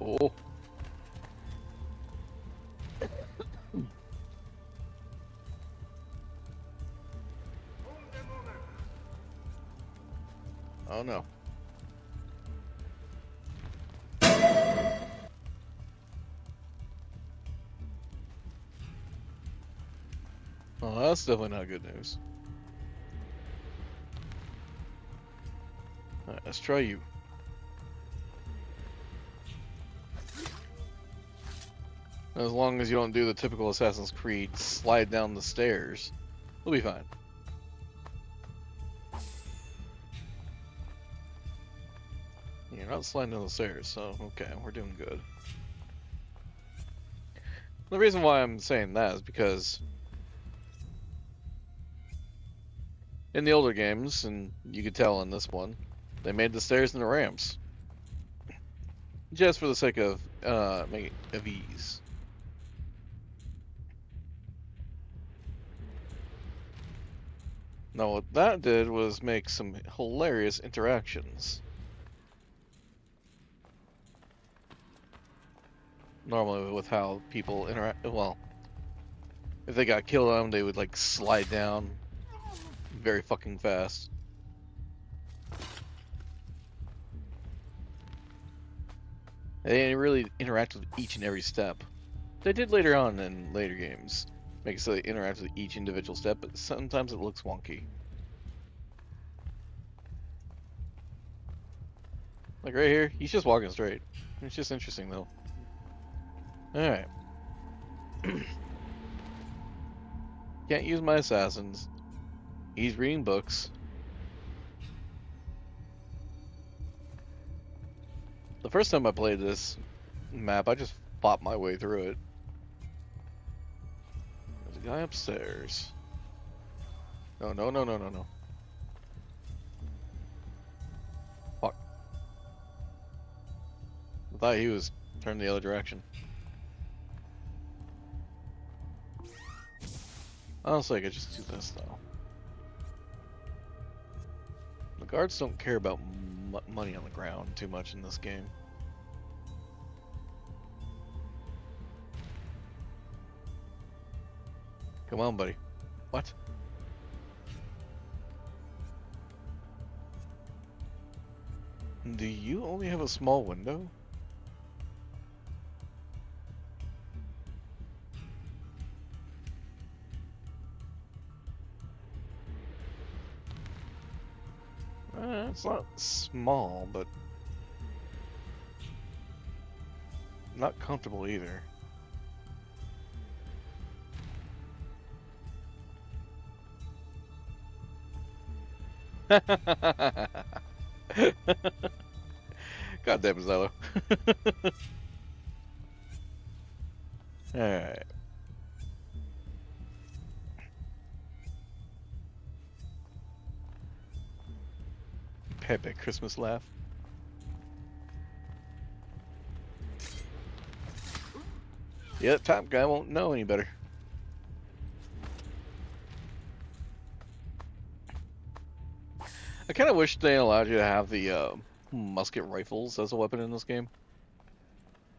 A: Oh. Oh no. Oh, that's definitely not good news. Alright, let's try you. As long as you don't do the typical Assassin's Creed slide down the stairs, we'll be fine. You're not sliding down the stairs, so okay, we're doing good. The reason why I'm saying that is because in the older games, and you could tell in this one, they made the stairs into ramps. Just for the sake of making it of ease. Now what that did was make some hilarious interactions. Normally with how people interact, well, if they got killed on them, they would like slide down very fucking fast. They didn't really interact with each and every step. They did later on in later games. Make it so they interact with each individual step, but sometimes it looks wonky. Like right here, he's just walking straight. It's just interesting though. Alright. Can't use my assassins. He's reading books. The first time I played this map, I just fought my way through it. There's a guy upstairs. No, no, no, no, no, no. Fuck. I thought he was turned the other direction. Honestly, I could just do this though. The guards don't care about money on the ground too much in this game. Come on, buddy. What? Do you only have a small window? It's not small, but not comfortable either. God damn it, Zello. Alright. Pepe Christmas laugh. Yeah, top guy won't know any better. I kind of wish they allowed you to have the musket rifles as a weapon in this game.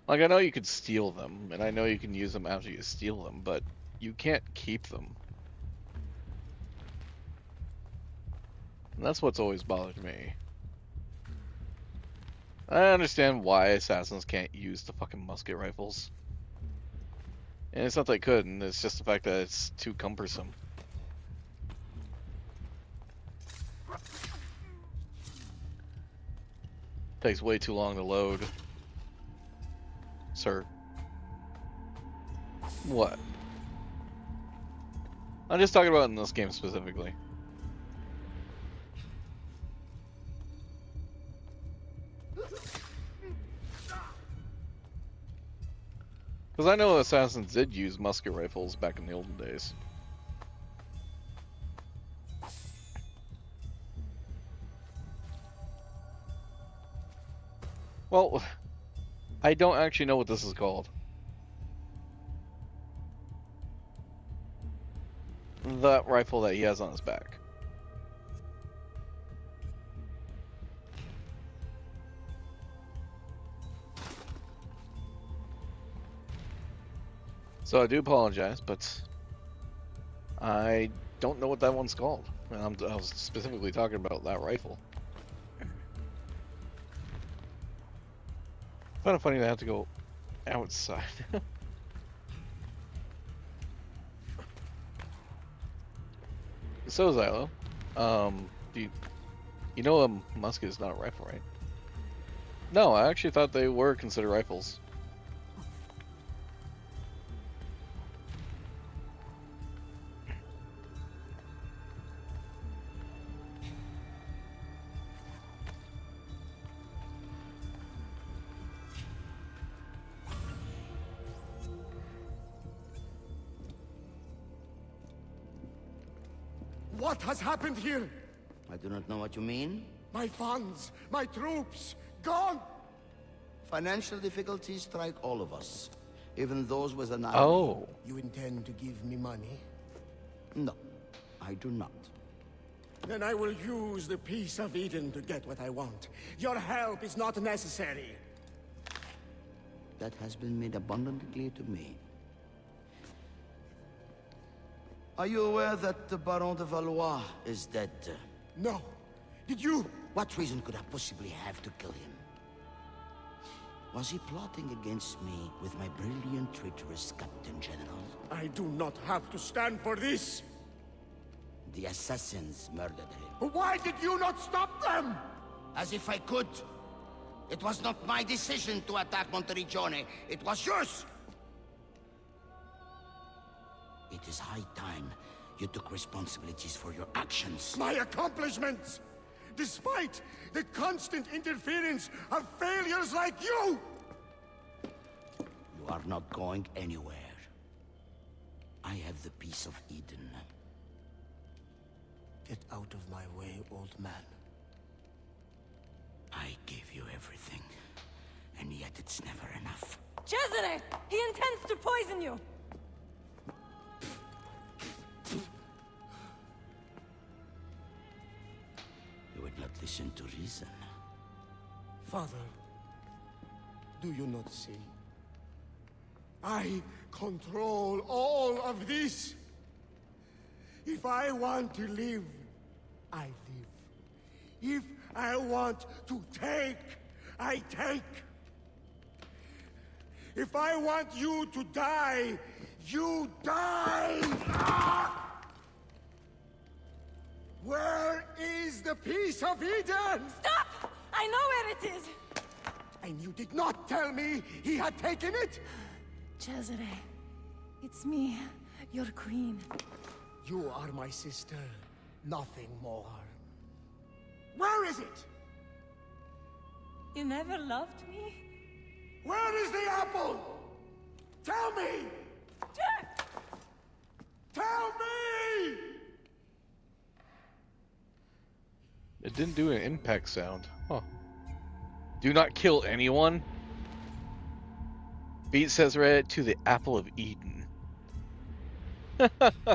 A: Like, I know you could steal them, and I know you can use them after you steal them, but you can't keep them. And that's what's always bothered me. I understand why assassins can't use the fucking musket rifles. And it's not they couldn't, it's just the fact that it's too cumbersome. Takes way too long to load. Sir. What? I'm just talking about in this game specifically. Because I know assassins did use musket rifles back in the olden days. Well, I don't actually know what this is called. That rifle that he has on his back. So I do apologize, but I don't know what that one's called. And I was specifically talking about that rifle. Kind of funny to have to go outside. So Xylo, you know a musket is not a rifle, right? No, I actually thought they were considered rifles.
I: What has happened here?
J: I do not know what you mean.
I: My funds, my troops, gone!
J: Financial difficulties strike all of us, even those with an army.
A: Oh.
I: You intend to give me money?
J: No, I do not.
I: Then I will use the Peace of Eden to get what I want. Your help is not necessary.
J: That has been made abundantly clear to me. Are you aware that the Baron de Valois is dead?
I: No. Did you?
J: What reason could I possibly have to kill him? Was he plotting against me with my brilliant, traitorous Captain General?
I: I do not have to stand for this.
J: The assassins murdered him.
I: Why did you not stop them?
J: As if I could. It was not my decision to attack Monteriggione. It was yours! It is high time you took responsibilities for your actions.
I: My accomplishments! Despite the constant interference of failures like you!
J: You are not going anywhere. I have the Peace of Eden.
I: Get out of my way, old man.
J: I gave you everything, and yet it's never enough.
F: Cesare! He intends to poison you!
J: You would not listen to reason.
I: Father, do you not see? I control all of this. If I want to live, I live. If I want to take, I take. If I want you to die, you die! Ah! Where is the Peace of Eden?
F: Stop! I know where it is!
I: And you did not tell me he had taken it?
F: Cesare, it's me, your queen.
I: You are my sister, nothing more. Where is it?
F: You never loved me?
I: Where is the apple? Tell me! Tell me!
A: It didn't do an impact sound. Huh. Do not kill anyone. Beat Cesare to the Apple of Eden. But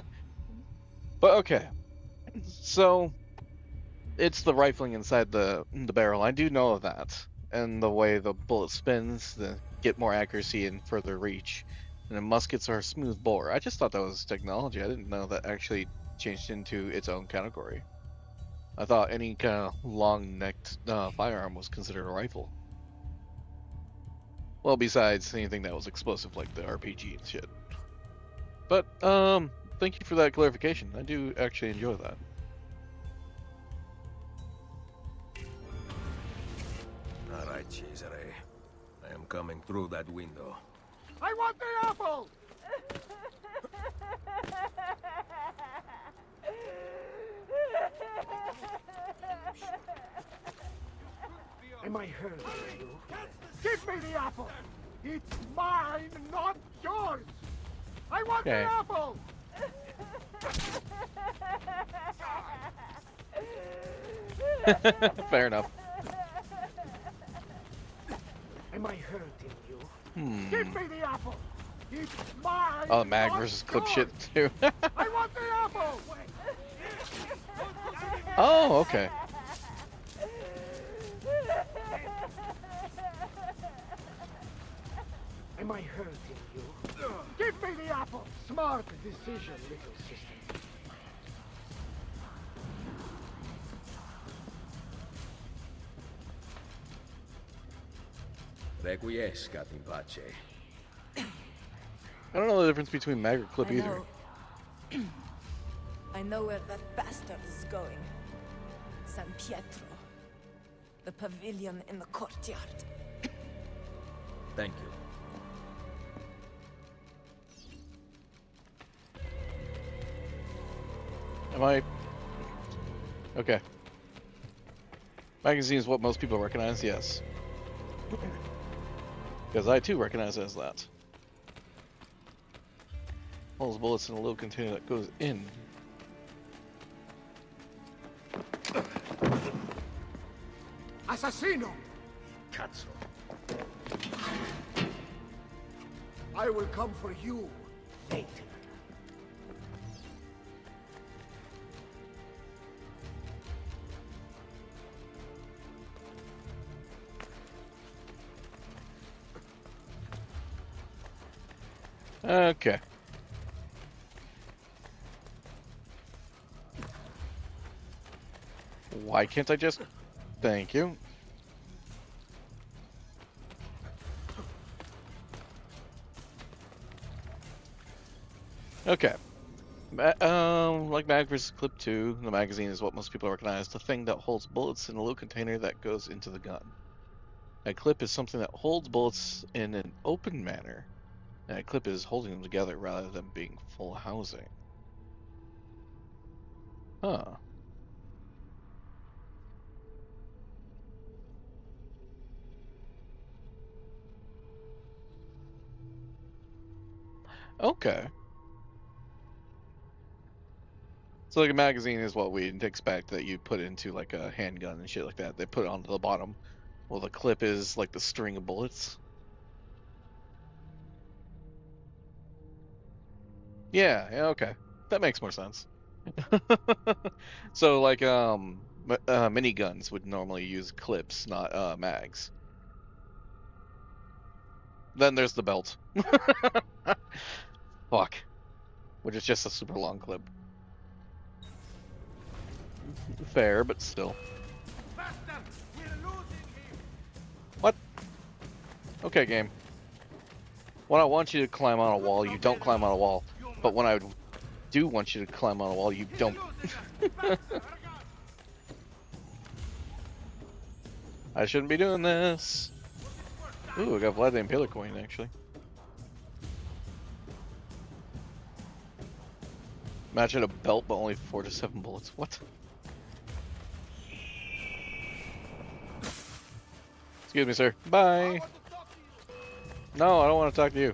A: okay. So it's the rifling inside the barrel. I do know of that. And the way the bullet spins to get more accuracy and further reach. And the muskets are smooth bore. I just thought that was technology. I didn't know that actually changed into its own category. I thought any kind of long-necked firearm was considered a rifle. Well, besides anything that was explosive like the RPG and shit. But, thank you for that clarification. I do actually enjoy that.
B: Alright, Cesare. I am coming through that window.
I: I want the apple!
D: Am I hurting you? Give me the apple! It's mine, not yours! I want
A: Okay.
D: the apple!
A: Fair enough.
D: Am I hurting you?
A: Hmm.
D: Give me the apple! It's mine!
A: Oh, the mag
D: not
A: versus clip
D: yours.
A: shit too.
D: I want the apple!
A: Oh, okay.
D: Am I hurting you? Give me the apple! Smart decision, little sister.
B: Requiescat in pace.
A: I don't know the difference between mag or clip
F: I
A: either.
F: know. I know where that bastard is going. San Pietro. The pavilion in the courtyard.
B: Thank you.
A: Am I? Okay. Magazine is what most people recognize, yes. Because I too recognize it as that. All those bullets in a little container that goes in.
I: Assassino!
B: Cazzo.
I: I will come for you later.
A: Okay. Why can't I just... Thank you. Okay. Like Mag vs. Clip 2, the magazine is what most people recognize. The thing that holds bullets in a little container that goes into the gun. A clip is something that holds bullets in an open manner. And a clip is holding them together rather than being full housing. Huh. Okay. So like a magazine is what we'd expect that you put into like a handgun and shit like that. They put it onto the bottom. Well, the clip is like the string of bullets. Yeah, okay. That makes more sense. So like miniguns would normally use clips, not mags. Then there's the belt. Fuck. Which is just a super long clip. Fair, but still. What? Okay, game. When I want you to climb on a wall, you don't climb on a wall. But when I do want you to climb on a wall, you don't. I shouldn't be doing this. Ooh, I got Vlad the Impaler coin, actually. Imagine a belt, but only 4 to 7 bullets. What? Excuse me, sir. Bye. No, I don't want to talk to you.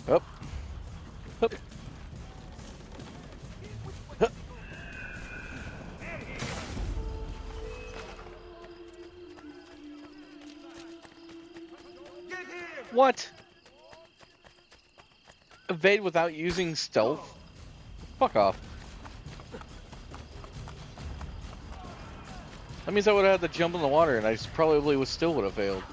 A: Up. Up. Up. What? Evade without using stealth? Fuck off. That means I would have had to jump in the water and I probably still would have failed.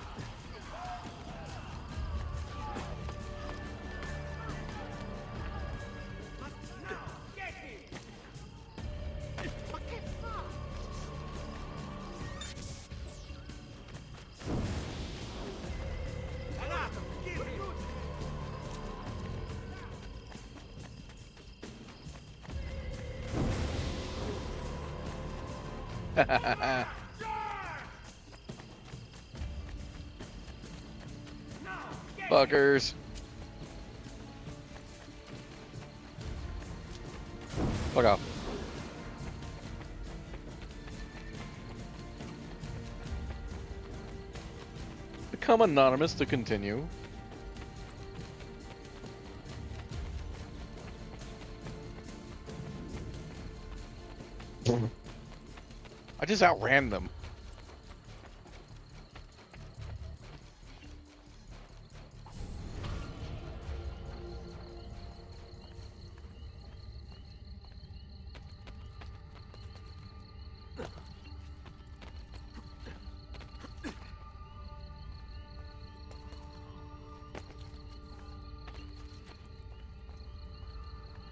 A: Fuckers. Fuck off. Become anonymous to continue. I just outran them.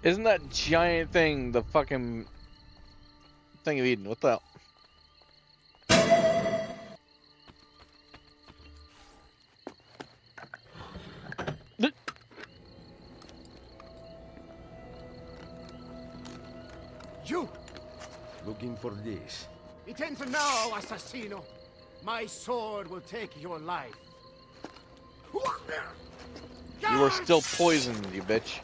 A: Isn't that giant thing the fucking thing of Eden? What the hell?
I: You!
B: Looking for this.
I: It ends now, assassino. My sword will take your life.
A: You are still poisoned, you bitch.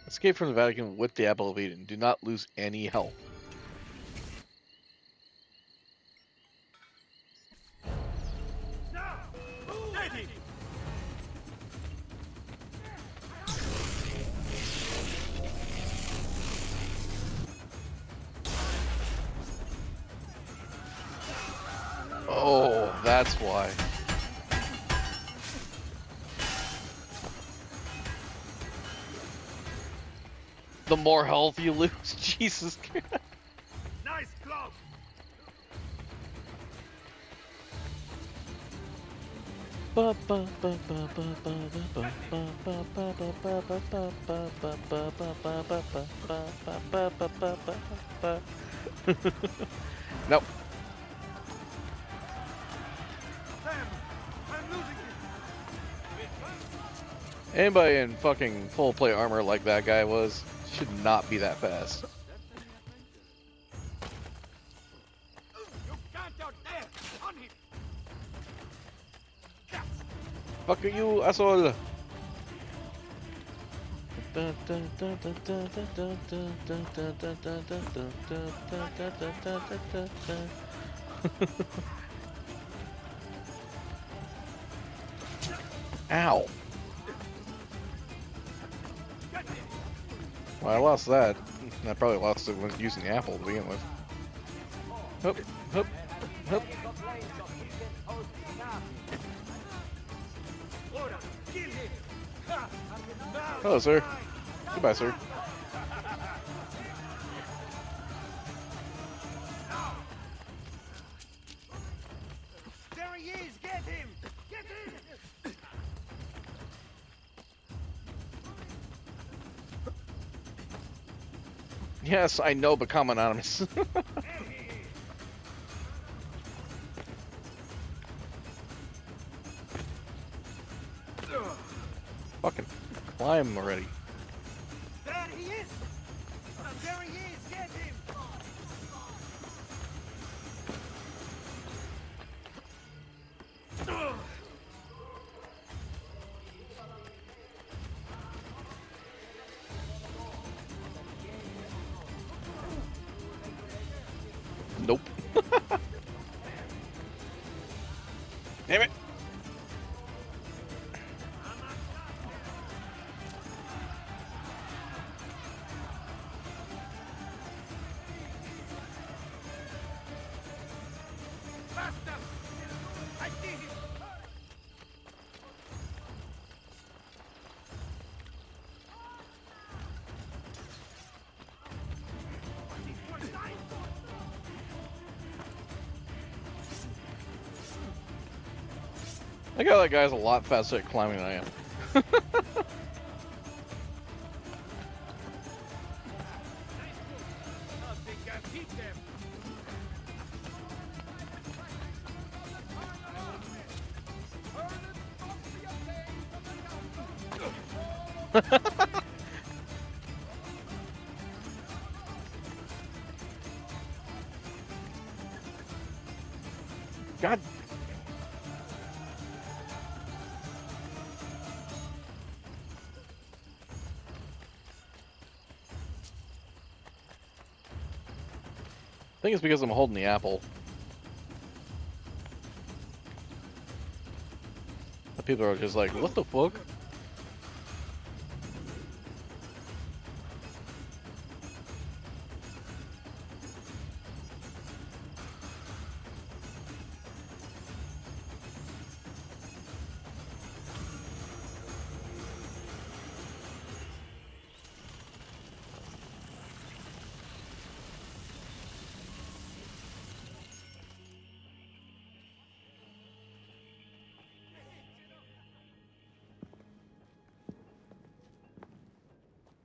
A: Escape from the Vatican with the Apple of Eden. Do not lose any health. Oh, that's why. The more health you lose, Jesus Christ.
C: Nice glove.
A: Nope. Anybody in fucking full plate armor like that guy was should not be that fast.
C: You can't out there. On him.
A: Fuck you, asshole! Ow! Well, I lost that. I probably lost it when using the apple to begin with. Hup, hup, hup. Hello, sir. Goodbye, sir.
C: There he is. Get him. Get him.
A: Yes, I know, become anonymous. Fucking climb already.
C: There he is. There he is. Get him.
A: Nope. Damn it.
C: Faster. I see him.
A: I got that guy's a lot faster at climbing than I am.
C: Nothing can beat them.
A: God. I think it's because I'm holding the apple. The people are just like, what the fuck?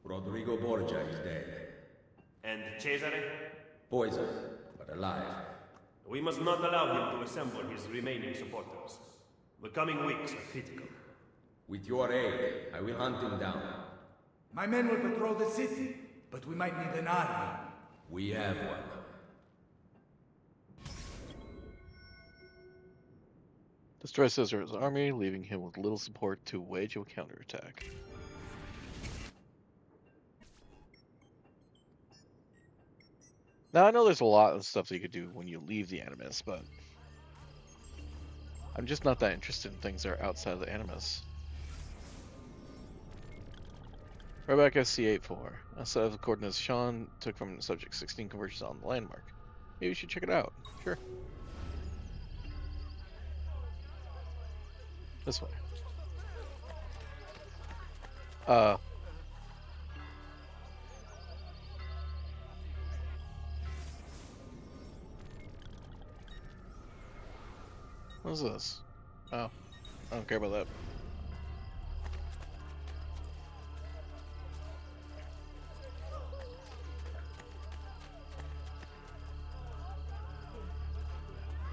B: Rodrigo Borgia is dead.
K: And Cesare?
B: Poisoned, but alive.
K: We must not allow him to assemble his remaining supporters. The coming weeks are critical.
B: With your aid, I will hunt him down.
L: My men will patrol the city, but we might need an army.
B: We have one.
A: Destroy Caesar's army, leaving him with little support to wage a counterattack. Now, I know there's a lot of stuff that you could do when you leave the Animus, but I'm just not that interested in things that are outside of the Animus. Rebecca C84. A set of coordinates Sean took from Subject 16 converges on the landmark. Maybe you should check it out. Sure. This way. What is this? Oh, I don't care about that.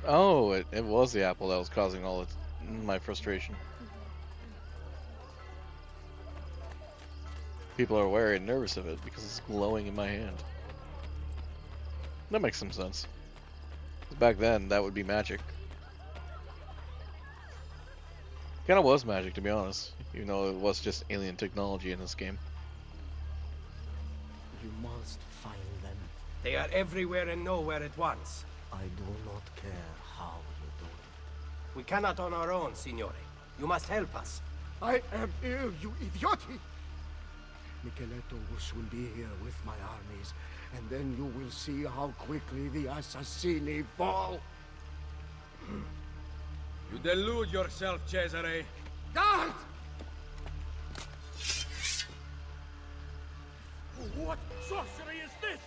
A: Oh, it was the apple that was causing all my frustration. People are wary and nervous of it because it's glowing in my hand. That makes some sense. 'Cause back then, that would be magic. Kinda was magic, to be honest, even though it was just alien technology in this game.
J: You must find them.
C: They are everywhere and nowhere at once.
J: I do not care how you do it.
C: We cannot on our own, Signore. You must help us.
I: I am ill, you idioti! Micheletto will soon be here with my armies, and then you will see how quickly the Assassini fall.
B: You delude yourself, Cesare.
I: Guard! What sorcery is this?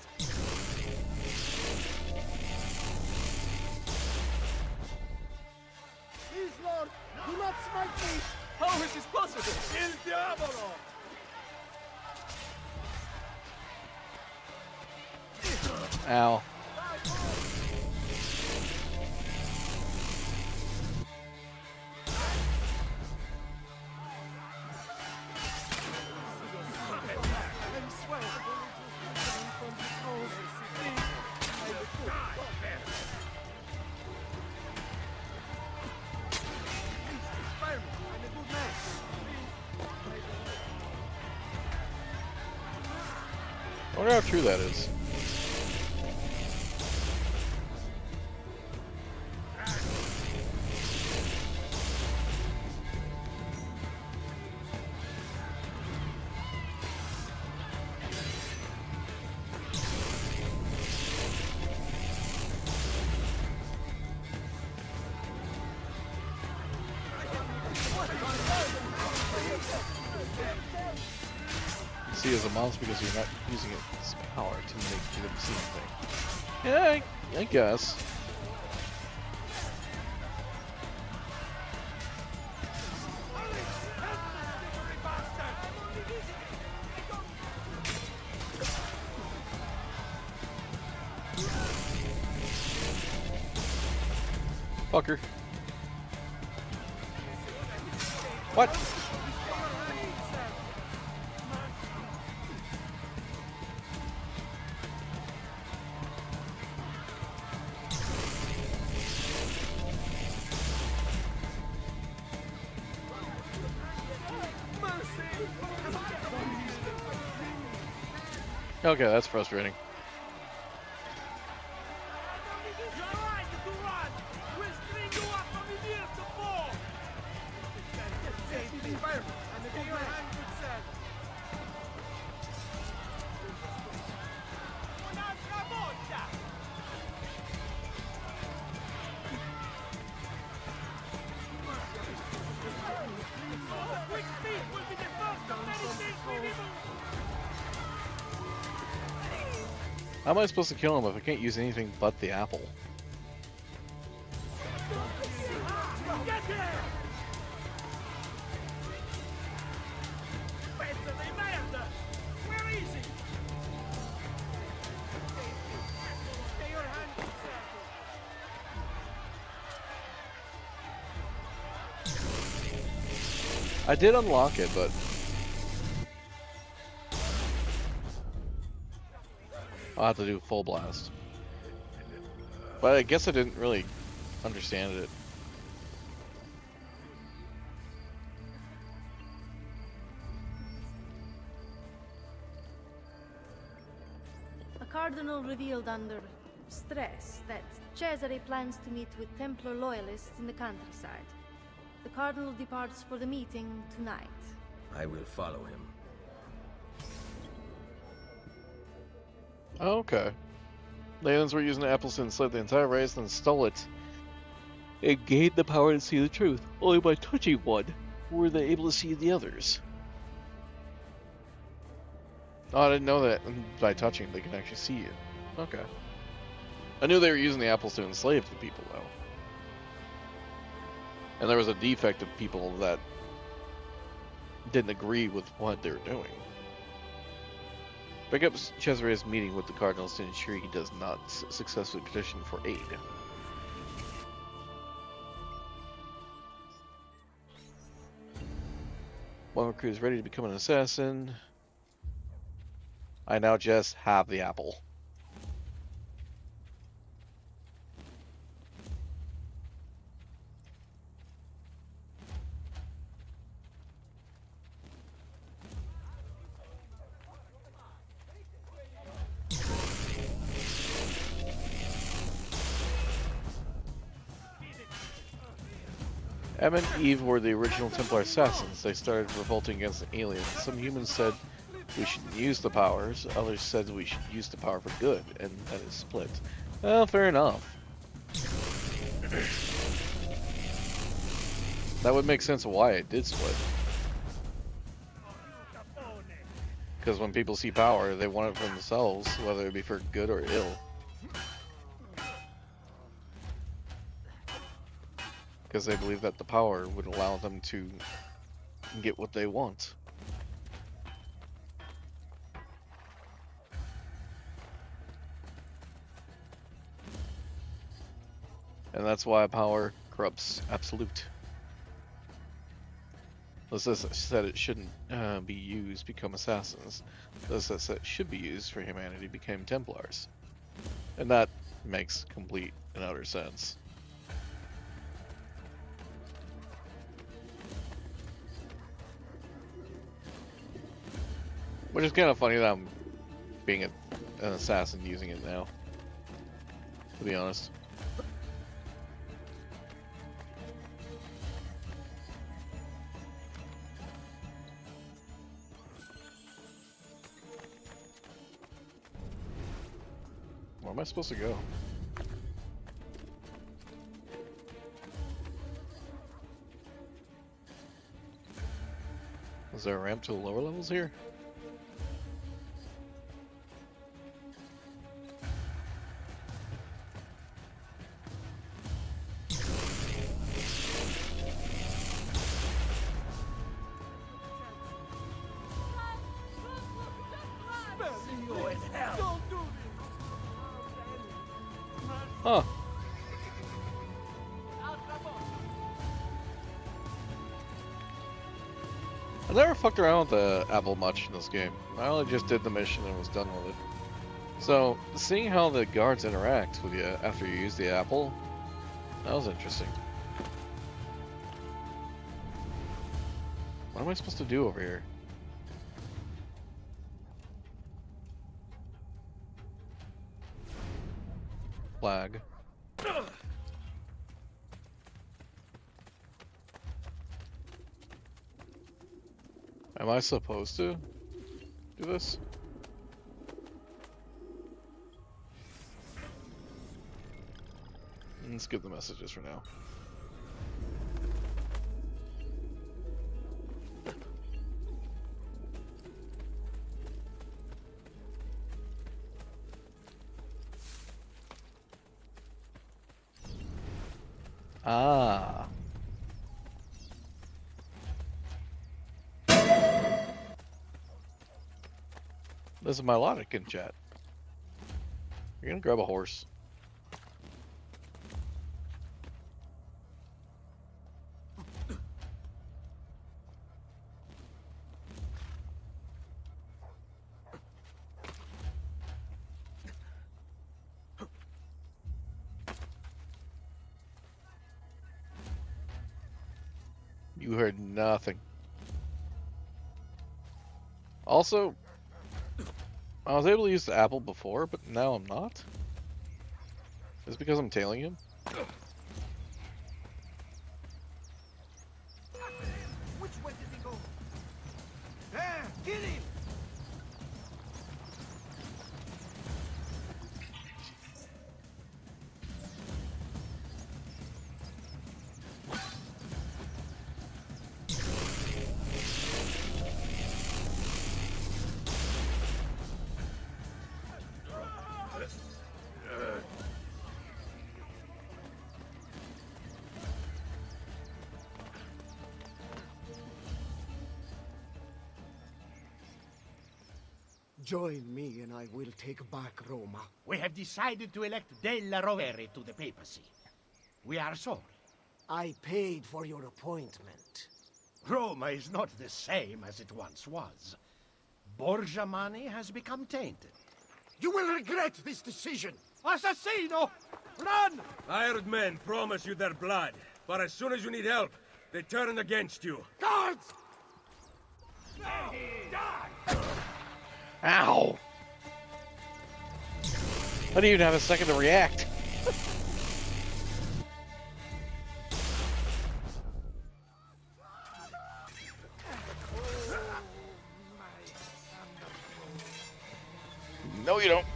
I: Please, Lord, do not smite me!
C: How is this possible?
I: Il Diavolo!
A: Ow. I wonder how true that is. See as a monster because you're not using its power to make you see anything. Yeah, I guess. Fucker. What? Okay, that's frustrating. How am I supposed to kill him if I can't use anything but the apple? I did unlock it, but I'll have to do full blast. But I guess I didn't really understand it.
M: A cardinal revealed under stress that Cesare plans to meet with Templar loyalists in the countryside. The cardinal departs for the meeting tonight.
B: I will follow him.
A: Oh, okay. The aliens were using the apples to enslave the entire race and stole it. It gained the power to see the truth. Only by touching one were they able to see the others. Oh, I didn't know that by touching they can actually see it. Okay. I knew they were using the apples to enslave the people, though. And there was a defect of people that didn't agree with what they were doing. Break up Cesare's meeting with the cardinals to ensure he does not successfully petition for aid. One recruit is ready to become an assassin. I now just have the apple. Em and Eve were the original Templar assassins. They started revolting against the aliens. Some humans said we shouldn't use the powers, others said we should use the power for good, and that is split. Well, fair enough. That would make sense of why it did split. Because when people see power, they want it for themselves, whether it be for good or ill. Because they believe that the power would allow them to get what they want. And that's why power corrupts absolute. Those that said it shouldn't be used become assassins. Those that said it should be used for humanity became Templars. And that makes complete and utter sense. Which is kind of funny that I'm being an assassin using it now, to be honest. Where am I supposed to go? Is there a ramp to the lower levels here? Huh. I never fucked around with the apple much in this game. I only just did the mission and was done with it. So, seeing how the guards interact with you after you use the apple, that was interesting. What am I supposed to do over here? flag. Am I supposed to do this? Let's skip the messages for now. Ah. This is my logic in chat. You're gonna grab a horse. You heard nothing. Also, I was able to use the apple before, but now I'm not. Is it because I'm tailing him?
C: Which way did he go? There! Get him!
I: Join me and I will take back Roma.
L: We have decided to elect Della Rovere to the papacy. We are sorry.
I: I paid for your appointment.
L: Roma is not the same as it once was. Borgia money has become tainted.
I: You will regret this decision!
L: Assassino! Run!
B: Hired men promise you their blood, but as soon as you need help, they turn against you.
I: Guards!
A: Ow! I didn't even have a second to react. No, you don't.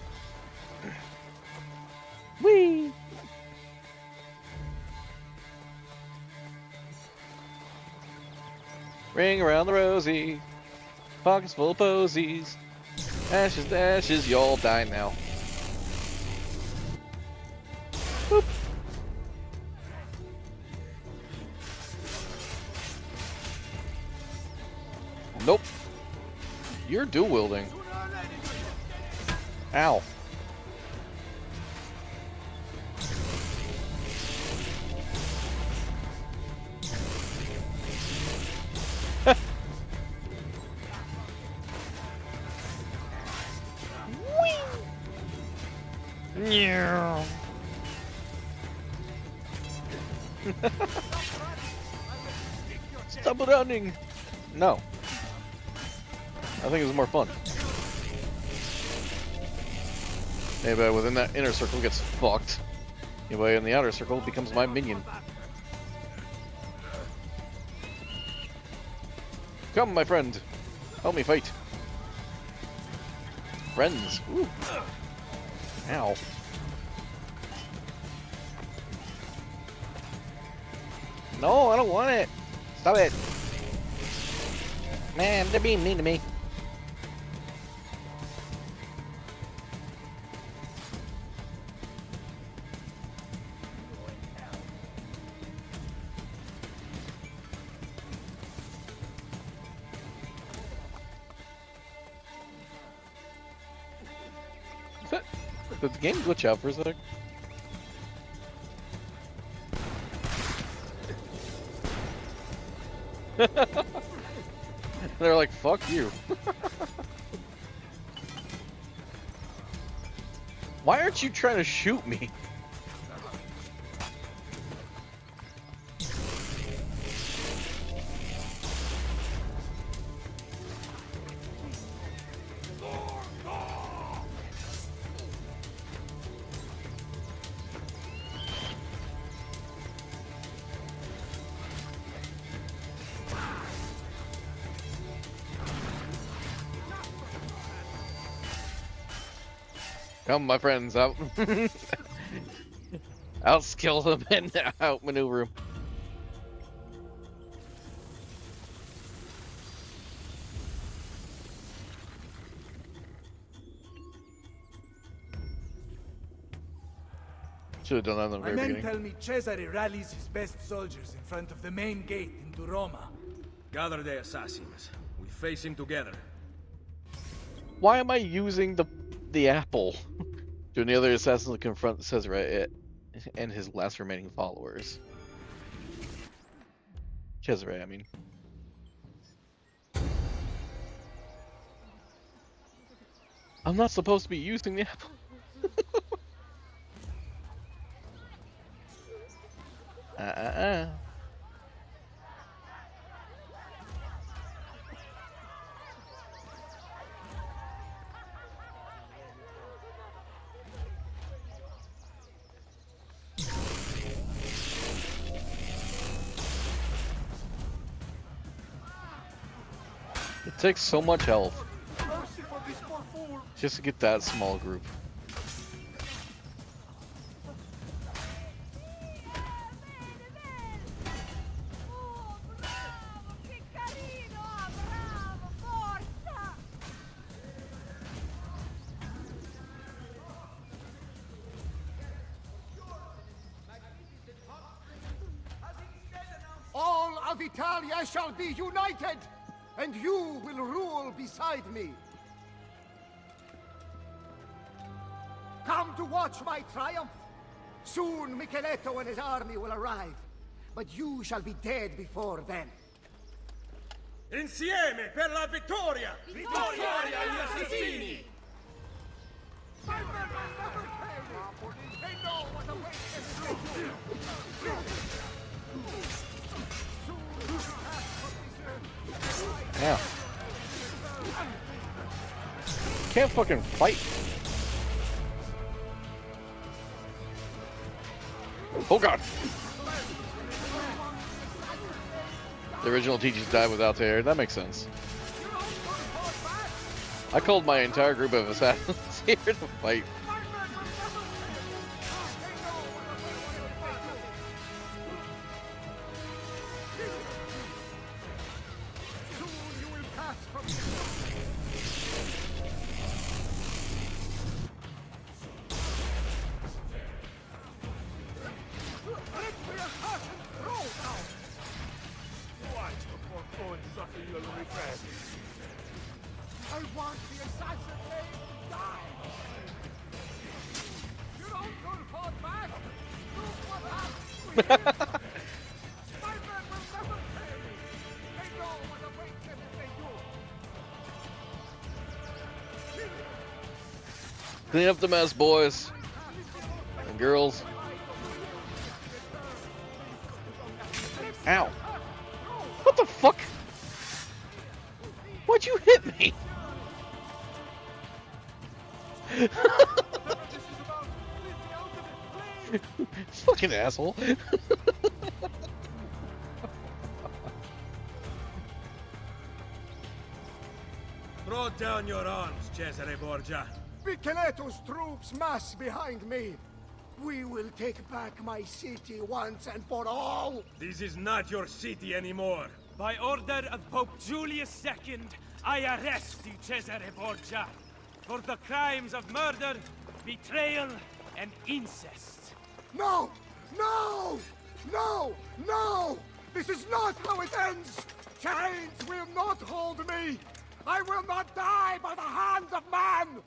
A: Whee! Ring around the rosy, pockets full of posies. Ashes to ashes, you all die now. Boop. Nope. You're dual wielding. Ow. Yeah. Stop running. No. I think it was more fun. Anybody within that inner circle gets fucked. Anybody in the outer circle becomes my minion. Come, my friend. Help me fight. Friends. Ooh. Ow. No, I don't want it. Stop it. Man, they're being mean to me. Did the game glitch out for a sec? They're like, fuck you. Why aren't you trying to shoot me? Come, my friends, out. Outskill them and outmaneuver them. Should have done that in the
N: My
A: very
N: men
A: beginning.
N: tell me Cesare rallies his best soldiers in front of the main gate into Roma.
B: Gather the assassins. We face him together.
A: Why am I using the apple? Join the other assassins to confront Cesare and his last remaining followers. Cesare, I mean. I'm not supposed to be using the apple. It takes so much health just to get that small group.
I: All of Italia shall be united, and you will rule beside me. Come to watch my triumph. Soon Micheletto and his army will arrive, but you shall be dead before then.
B: Insieme per la vittoria!
C: Vittoria agli assassini!
A: Yeah. Can't fucking fight. Oh god. The original teachers died without the air. That makes sense. I called my entire group of assassins here to fight.
I: I want the assassin to die! You don't turn fought back! Look what happened to you! My men will never fail me! They know what awaits them if they do!
A: Clean up the mess, boys and girls. Ow. What the fuck? Why'd you hit me? Fucking asshole.
B: Throw down your arms, Cesare Borgia.
I: Micheletto's troops mass behind me. We will take back my city once and for all.
B: This is not your city anymore.
C: By order of Pope Julius II, I arrest you, Cesare Borgia, for the crimes of murder, betrayal, and incest.
I: No! No! No! No! This is not how it ends! Chains will not hold me! I will not die by the hands of man!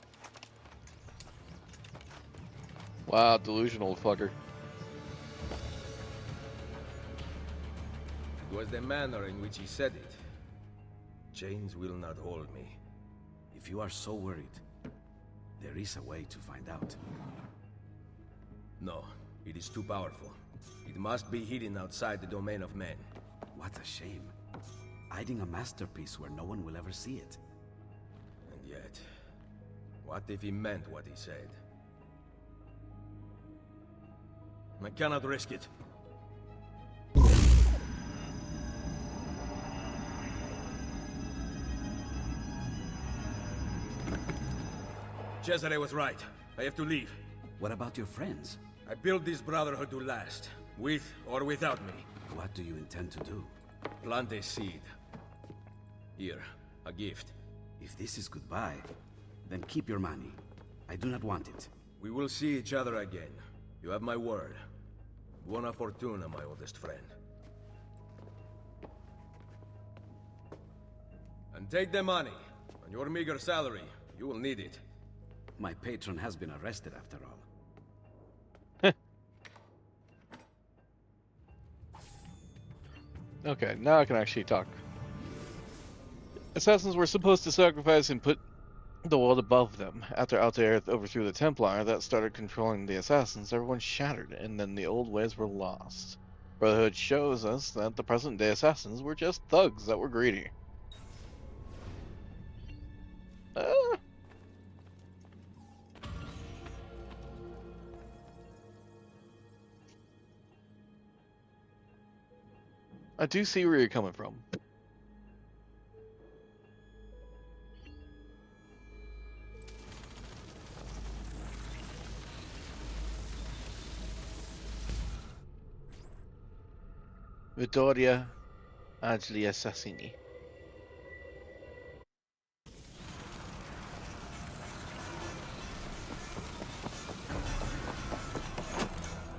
A: Wow, delusional fucker.
B: It was the manner in which he said it. Chains will not hold me.
J: If you are so worried, there is a way to find out.
B: No, it is too powerful. It must be hidden outside the domain of men.
J: What a shame. Hiding a masterpiece where no one will ever see it.
B: And yet, what if he meant what he said? I cannot risk it. Cesare was right. I have to leave.
O: What about your friends?
B: I built this brotherhood to last, with or without me.
O: What do you intend to do?
B: Plant a seed. Here, a gift.
O: If this is goodbye, then keep your money. I do not want it.
B: We will see each other again. You have my word. Buona fortuna, my oldest friend. And take the money. On your meager salary, you will need it.
O: My patron has been arrested after all.
A: Okay, now I can actually talk. Assassins were supposed to sacrifice and put the world above them. After Altair overthrew the Templar that started controlling the assassins, everyone shattered, and then the old ways were lost. Brotherhood shows us that the present-day assassins were just thugs that were greedy. I do see where you're coming from. Vittoria agli assassini.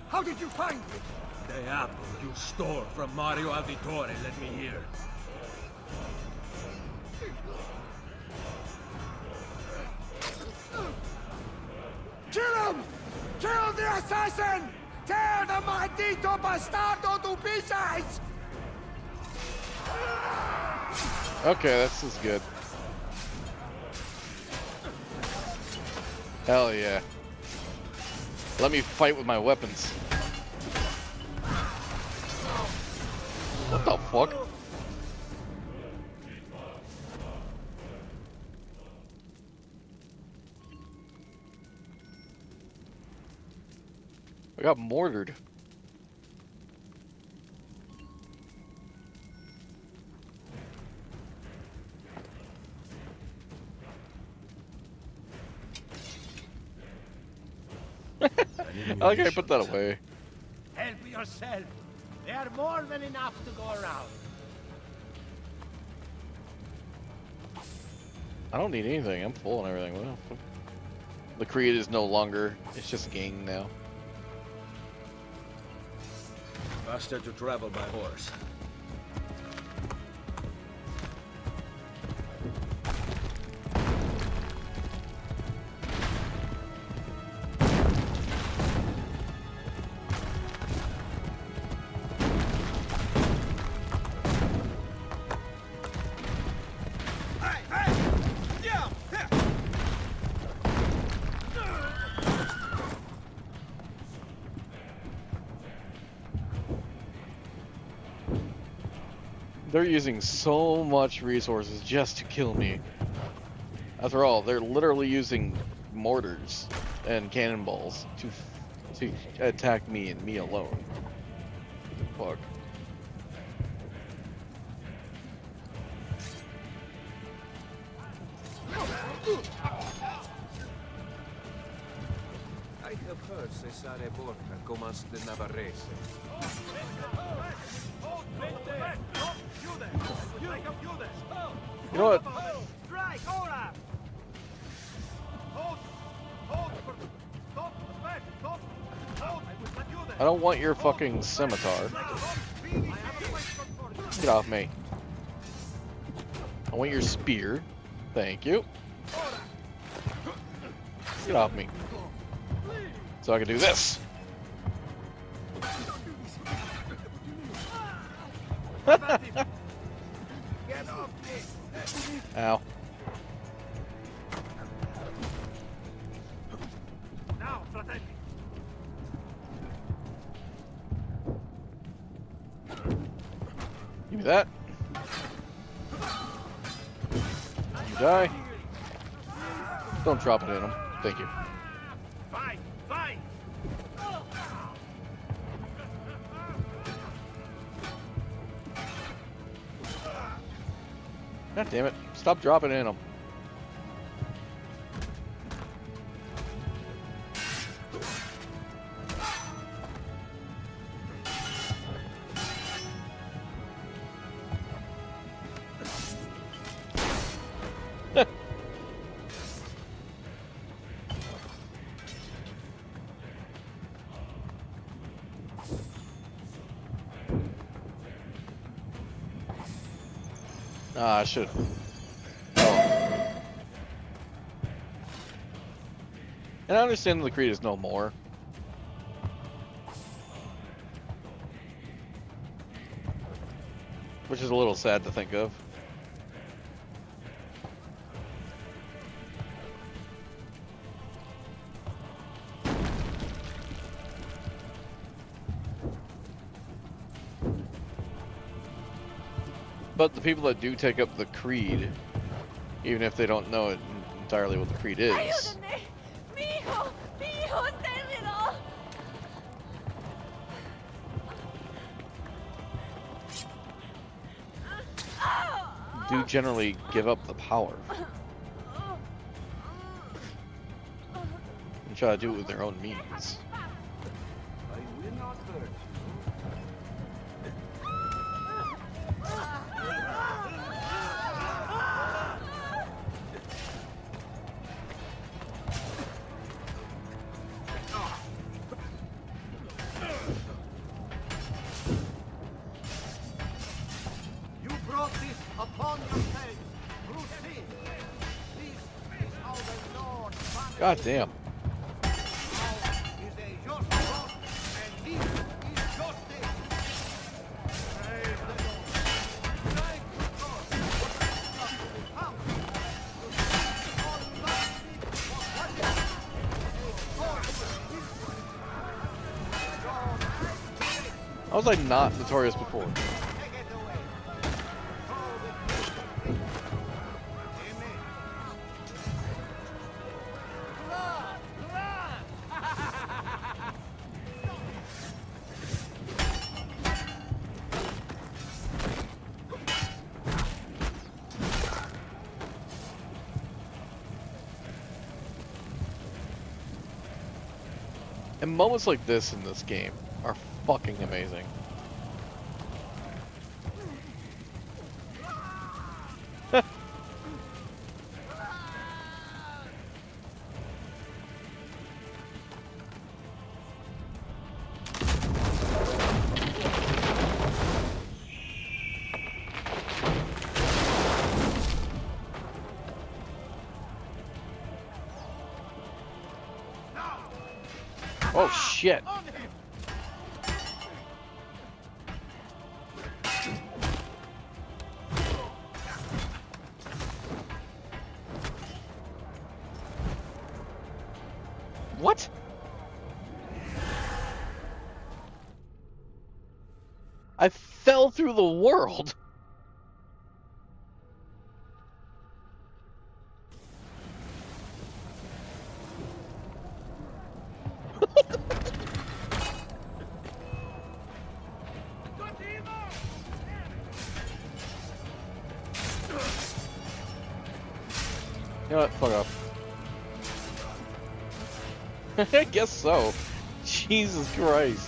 I: How did you find it?
B: The apple you stole from Mario Auditore, let me hear.
I: Kill him! Kill the assassin! Tear the maldito bastardo to pieces!
A: Okay, this is good. Hell yeah. Let me fight with my weapons. What the fuck? I got mortared. Okay, I put that away.
L: Help yourself. There are more than enough to go around.
A: I don't need anything. I'm full and everything. Well, the Creed is no longer. It's just a gang now.
B: Faster to travel by horse.
A: They're using so much resources just to kill me. After all, they're literally using mortars and cannonballs to attack me and me alone. Fuck.
C: I have heard Cesare Borgia commands the Navarrese.
A: You know what?
C: Strike, ora!
A: I don't want your fucking scimitar. Get off me. I want your spear. Thank you. Get off me. So I can do this. Ow.
L: Now, fratelli.
A: Give me that. You die. Don't drop it in him. Thank you.
L: Fight! Fight!
A: God damn it. Stop dropping in him. Ah, I should. Oh. And I understand the creed is no more. Which is a little sad to think of. But the people that do take up the creed, even if they don't know it entirely what the creed is,
F: Ayúdenme. Mi hijo está herido.
A: do generally give up the power and try to do it with their own means.
C: I will not hurt you.
D: You brought this upon yourselves through sin. This is how the Lord punishes
A: God damn.
D: Now is a just God, and this is justice. Praise the Lord. Thank you, God, for bringing us to this house. Almighty for punishing a God.
A: How was I not notorious before? And moments like this in this game are fucking amazing. Oh shit. What? I fell through the world. You know what? Fuck off. I guess so. Jesus Christ.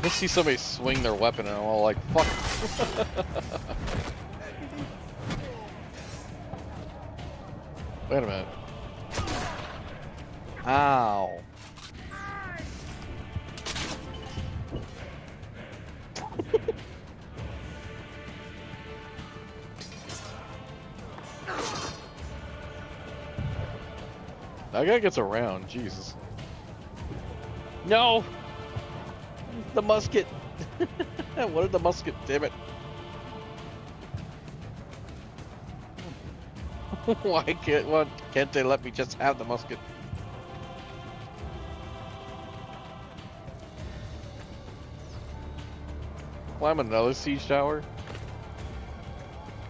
A: I see somebody swing their weapon and I'm all like, fuck. Wait a minute. Ow. That guy gets around, Jesus. No! The musket! What did the musket? Damn it! Why can't they let me just have the musket? Climb another siege tower?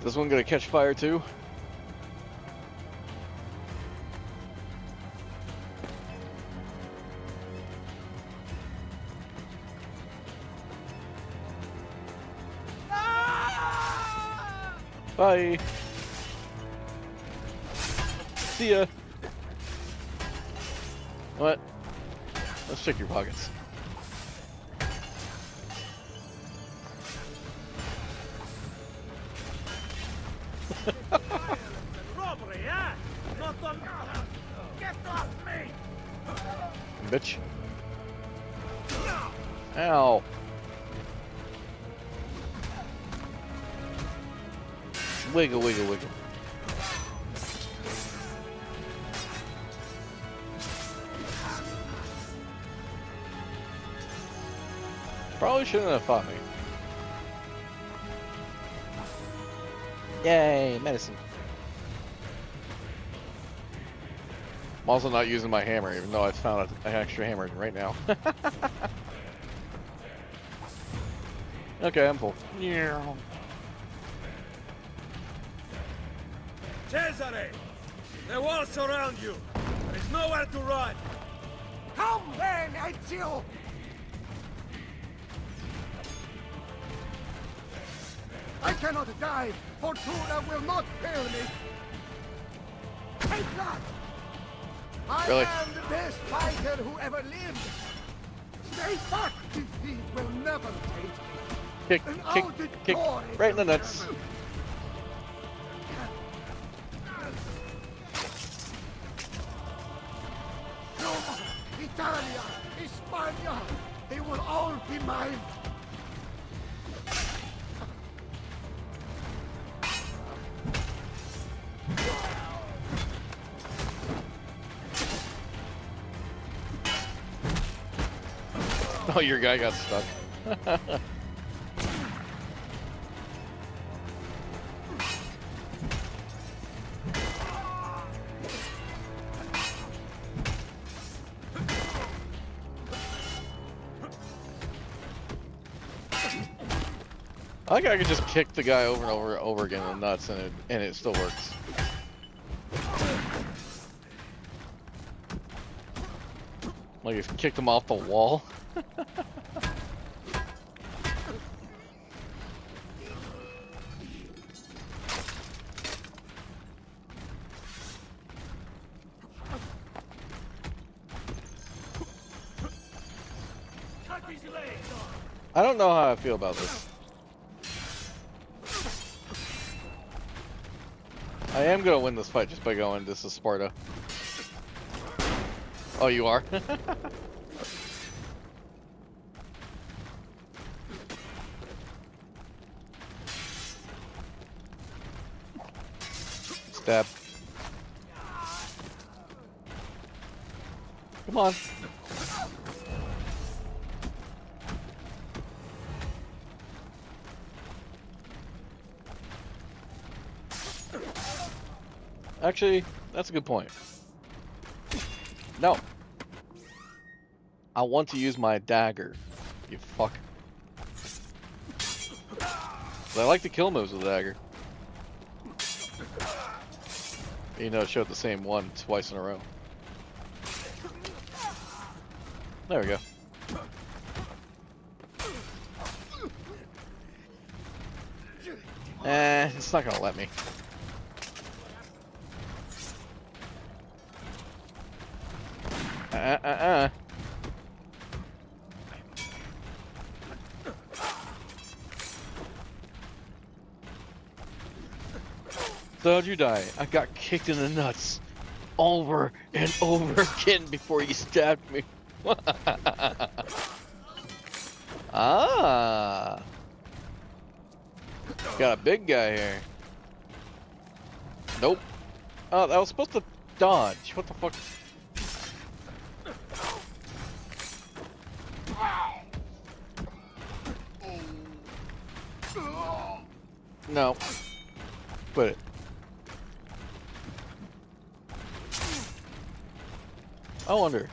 A: This one gonna catch fire too? Bye. See ya. What? Let's check your pockets.
C: Robbery, eh? Not on... Get off me!
A: Bitch. Ow. Wiggle, wiggle, wiggle. Probably shouldn't have fought me. Yay, medicine. I'm also not using my hammer, even though I found an extra hammer right now. Okay, I'm full. Yeah.
C: Cesare! The walls surround you! There is nowhere to run!
I: Come then, Ezio! I cannot die! Fortuna will not fail me! Take that! I
A: Really?
I: am the best fighter who ever lived! Stay back! Defeat will never take me!
A: Kick,
I: And
A: kick,
I: I'll
A: kick.
I: destroy
A: Right in the nuts.
I: Roma, Italia, Hispania, they will all be mine!
A: Oh, your guy got stuck. I think I could just kick the guy over and over again in the nuts, and it still works. Like you've kicked him off the wall. I don't know how I feel about this. I am gonna win this fight just by going, this is Sparta. Oh, you are? Stab. Come on. Actually, that's a good point. No. I want to use my dagger. You fuck. I like to kill moves with the dagger. You know, it showed the same one twice in a row. There we go. It's not gonna let me. So how'd you die? I got kicked in the nuts over and over again before you stabbed me. Ah. Got a big guy here. Nope. Oh, that was supposed to dodge. What the fuck? No. Quit it. I wonder.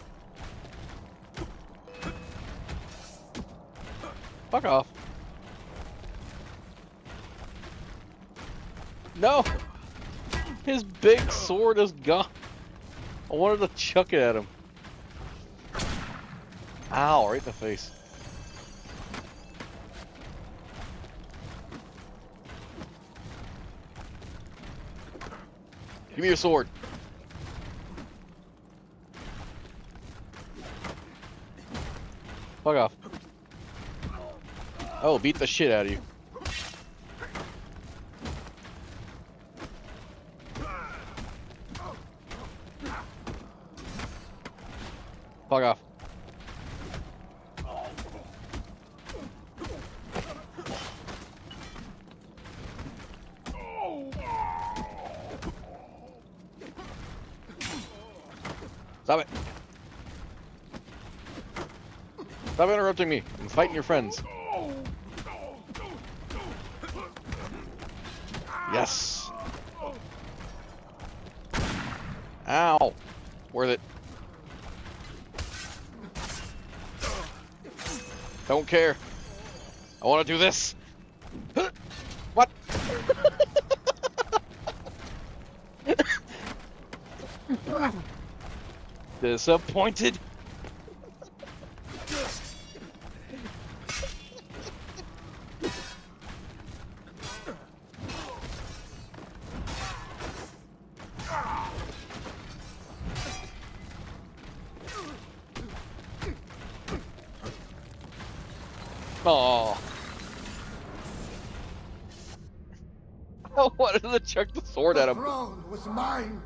A: Fuck off. No! His big sword is gone. I wanted to chuck it at him. Ow, right in the face. Give me your sword. Fuck off. Oh, beat the shit out of you. Fuck off. Stop it. Stop interrupting me. I'm fighting your friends. Yes. Ow. Worth it. Don't care. I want to do this. What? Disappointed. Oh. I wanted to chuck the sword at him.
I: The throne was mine.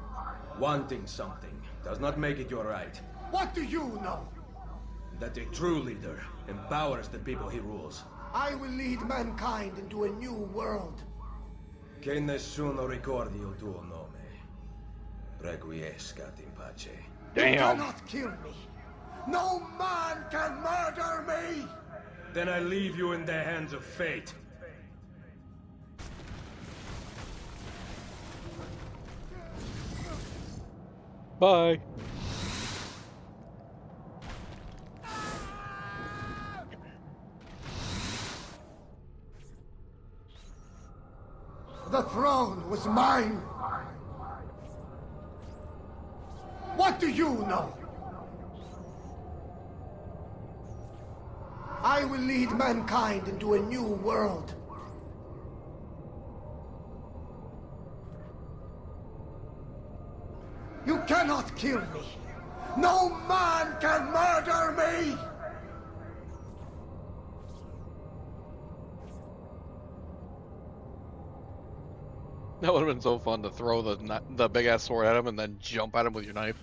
B: Wanting something does not make it your right.
I: What do you know?
B: That a true leader empowers the people he rules.
I: I will lead mankind into a new world.
B: Che nessuno ricordi il tuo nome. Requiescat in pace.
I: You cannot kill me. No man can murder me.
B: Then I leave you in the hands of fate.
A: Bye.
I: The throne was mine. What do you know? I will lead mankind into a new world. You cannot kill me. No man can murder me.
A: That would have been so fun to throw the big ass sword at him and then jump at him with your knife.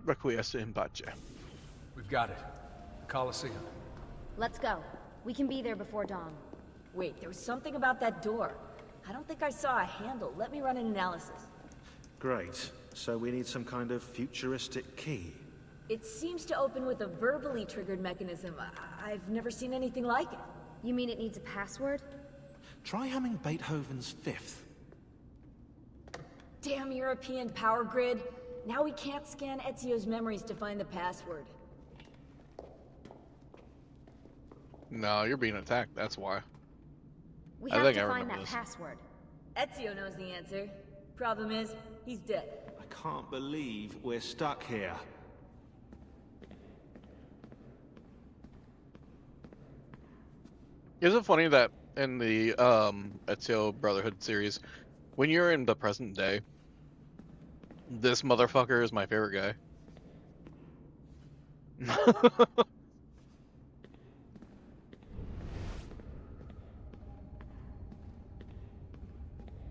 A: Requiescat in pace.
P: We've got it. The Colosseum.
Q: Let's go. We can be there before dawn.
R: Wait, there was something about that door. I don't think I saw a handle. Let me run an analysis.
S: Great. So we need some kind of futuristic key.
R: It seems to open with a verbally triggered mechanism. I've never seen anything like it.
Q: You mean it needs a password?
S: Try humming Beethoven's Fifth.
R: Damn European power grid. Now we can't scan Ezio's memories to find the password.
A: No, you're being attacked, that's why.
Q: We have to find that password.
R: Ezio knows the answer. Problem is, he's dead.
S: I can't believe we're stuck here.
A: Is it funny that in the Ezio Brotherhood series, when you're in the present day, this motherfucker is my favorite guy.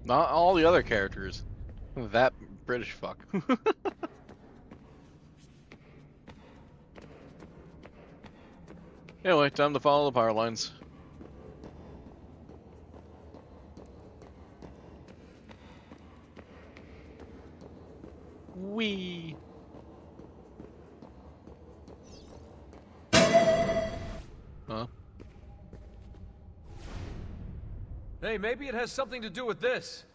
A: Not all the other characters. That British fuck. Anyway, time to follow the power lines. Wee. Huh?
P: Hey, maybe it has something to do with this.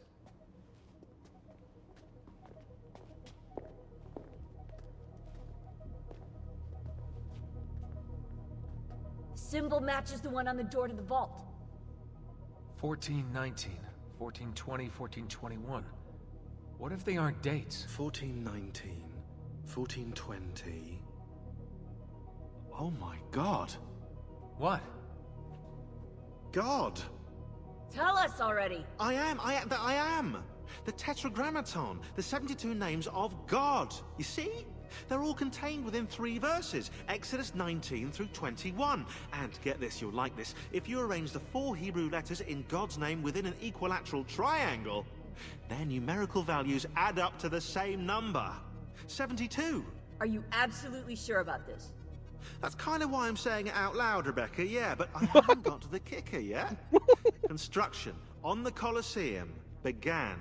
R: Symbol matches the one on the door to the vault.
P: 1419, 1420, 1421. What if they aren't dates?
S: 1419, 1420. Oh my god.
P: What?
S: God.
R: Tell us already.
S: I am. The Tetragrammaton, the 72 names of God. You see? They're all contained within 3 verses, Exodus 19 through 21. And get this, you'll like this, if you arrange the 4 Hebrew letters in God's name within an equilateral triangle, their numerical values add up to the same number, 72.
R: Are you absolutely sure about this?
S: That's kind of why I'm saying it out loud, Rebecca, yeah, but I haven't got to the kicker yet. Construction on the Colosseum began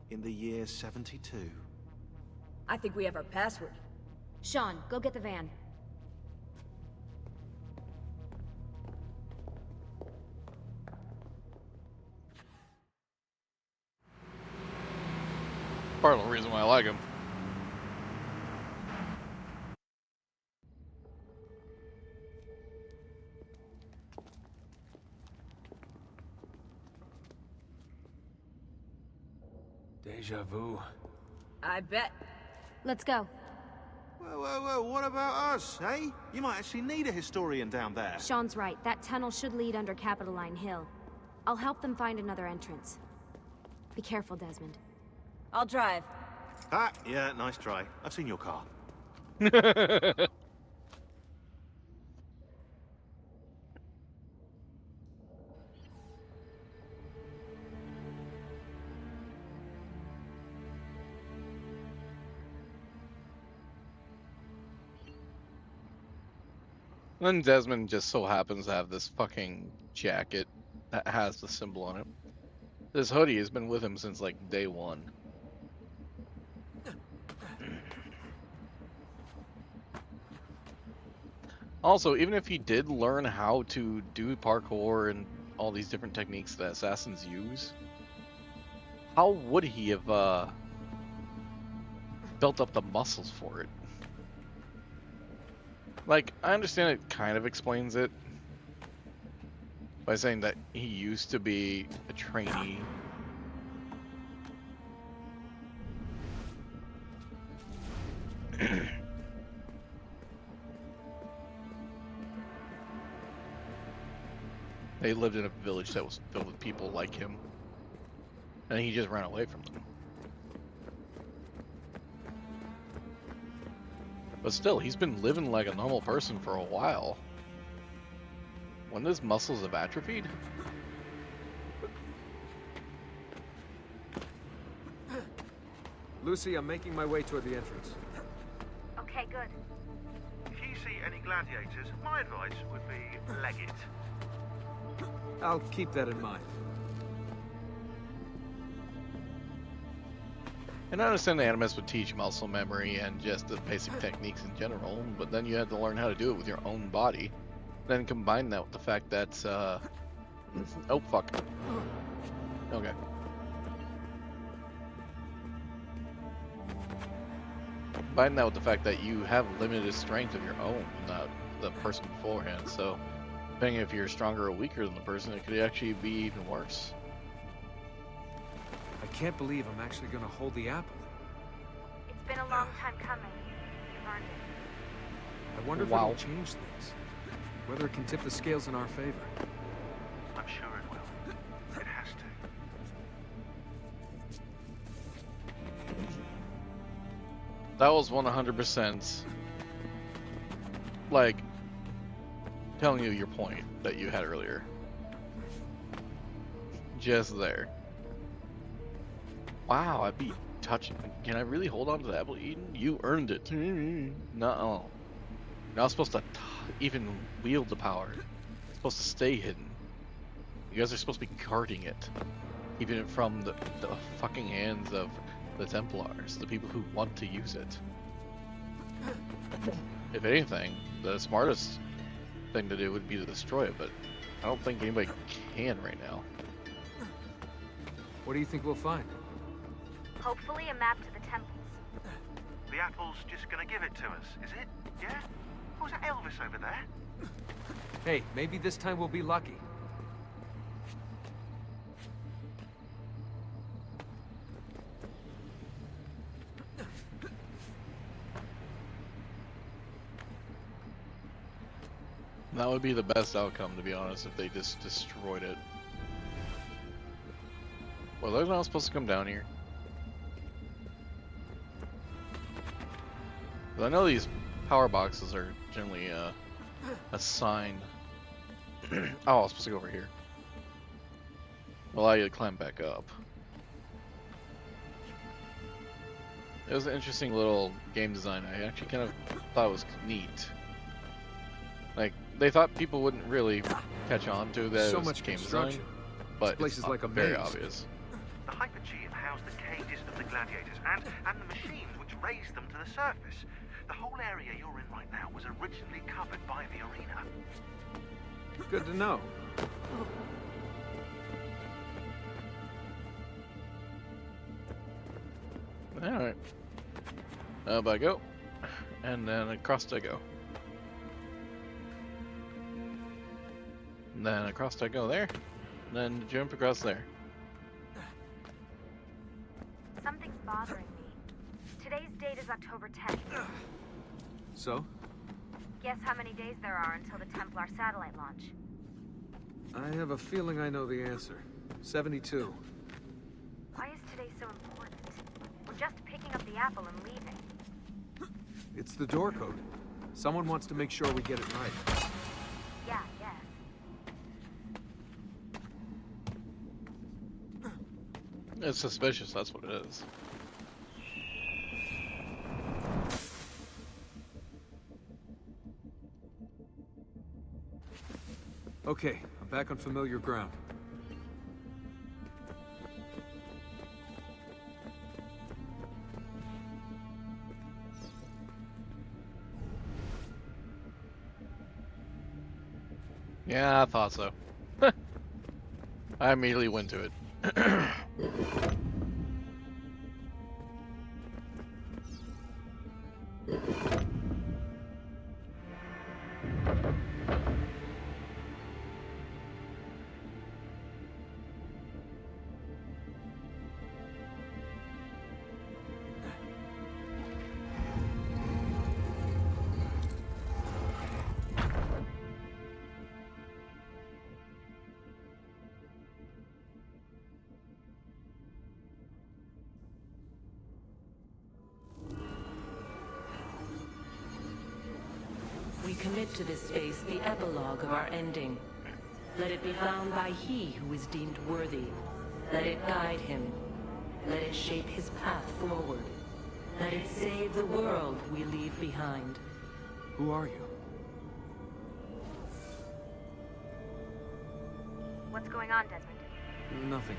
S: in the year 72.
R: I think we have our password.
Q: Sean, go get the van.
A: Part of the reason why I like him.
P: Deja vu.
R: I bet.
Q: Let's go.
S: Whoa, what about us, eh? You might actually need a historian down there.
Q: Sean's right. That tunnel should lead under Capitoline Hill. I'll help them find another entrance. Be careful, Desmond.
R: I'll drive.
S: Ah, yeah, nice try. I've seen your car.
A: Then Desmond just so happens to have this fucking jacket that has the symbol on it. This hoodie has been with him since like day 1. Also, even if he did learn how to do parkour and all these different techniques that assassins use, how would he have built up the muscles for it? Like, I understand it kind of explains it by saying that he used to be a trainee. They lived in a village that was filled with people like him, and he just ran away from them. But still, he's been living like a normal person for a while. When his muscles have atrophied?
P: Lucy, I'm making my way toward the entrance.
Q: Okay, good.
S: If you see any gladiators, my advice would be leg it.
P: I'll keep that in mind.
A: And I understand the Animus would teach muscle memory and just the basic techniques in general, but then you had to learn how to do it with your own body. Then combine that with the fact that, oh fuck. Okay. Combine that with the fact that you have limited strength of your own, not the person beforehand, so depending if you're stronger or weaker than the person, it could actually be even worse.
P: I can't believe I'm actually gonna hold the apple.
Q: It's been a long time coming. You've earned it.
P: I wonder if it'll change things. Whether it can tip the scales in our favor.
S: I'm sure it will. It has to.
A: That was 100% like telling you your point that you had earlier. Just there. Wow, I'd be touching. Can I really hold on to the apple, Eden? You earned it. No. You're not supposed to even wield the power. It's supposed to stay hidden. You guys are supposed to be guarding it. Keeping it from the fucking hands of the Templars, the people who want to use it. If anything, the smartest thing to do would be to destroy it, but I don't think anybody can right now.
P: What do you think we'll find?
Q: Hopefully a map to the temples.
S: The apple's just gonna give it to us, is it? Yeah? Or is that Elvis over there?
P: Hey, maybe this time we'll be lucky.
A: That would be the best outcome, to be honest, if they just destroyed it. Well, they're not supposed to come down here. But I know these power boxes are generally assigned. Oh, I was supposed to go over here. Allow you to climb back up. It was an interesting little game design. I actually kind of thought it was neat. Like, they thought people wouldn't really catch on to that
P: So
A: it was
P: much
A: game
P: construction.
A: design, but
P: This place
A: it's
P: is like a
A: very
P: maze.
A: obvious.
S: The Hypergeum housed the cages of the gladiators and the machines which raised them to the surface. The whole area you're in right now was originally covered by the arena.
P: Good to know.
A: Alright. Up I go. And then across I go. And then across I go there. And then jump across there.
Q: Something's bothering me. Today's date is October 10th.
P: So?
Q: Guess how many days there are until the Templar satellite launch?
P: I have a feeling I know the answer. 72.
Q: Why is today so important? We're just picking up the apple and leaving.
P: It's the door code. Someone wants to make sure we get it right.
Q: Yeah, yes.
A: It's suspicious, that's what it is.
P: Okay, I'm back on familiar ground.
A: Yeah, I thought so. I immediately went to it.
T: We commit to this space the epilogue of our ending. Let it be found by he who is deemed worthy. Let it guide him. Let it shape his path forward. Let it save the world we leave behind.
P: Who are you?
Q: What's going on, Desmond?
P: Nothing.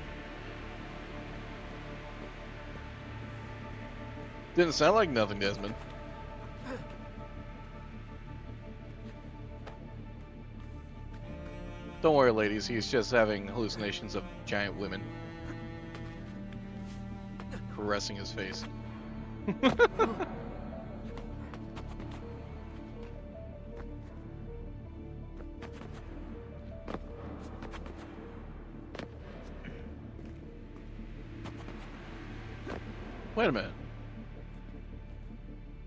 A: Didn't sound like nothing, Desmond. Don't worry, ladies, he's just having hallucinations of giant women caressing his face. Wait a minute.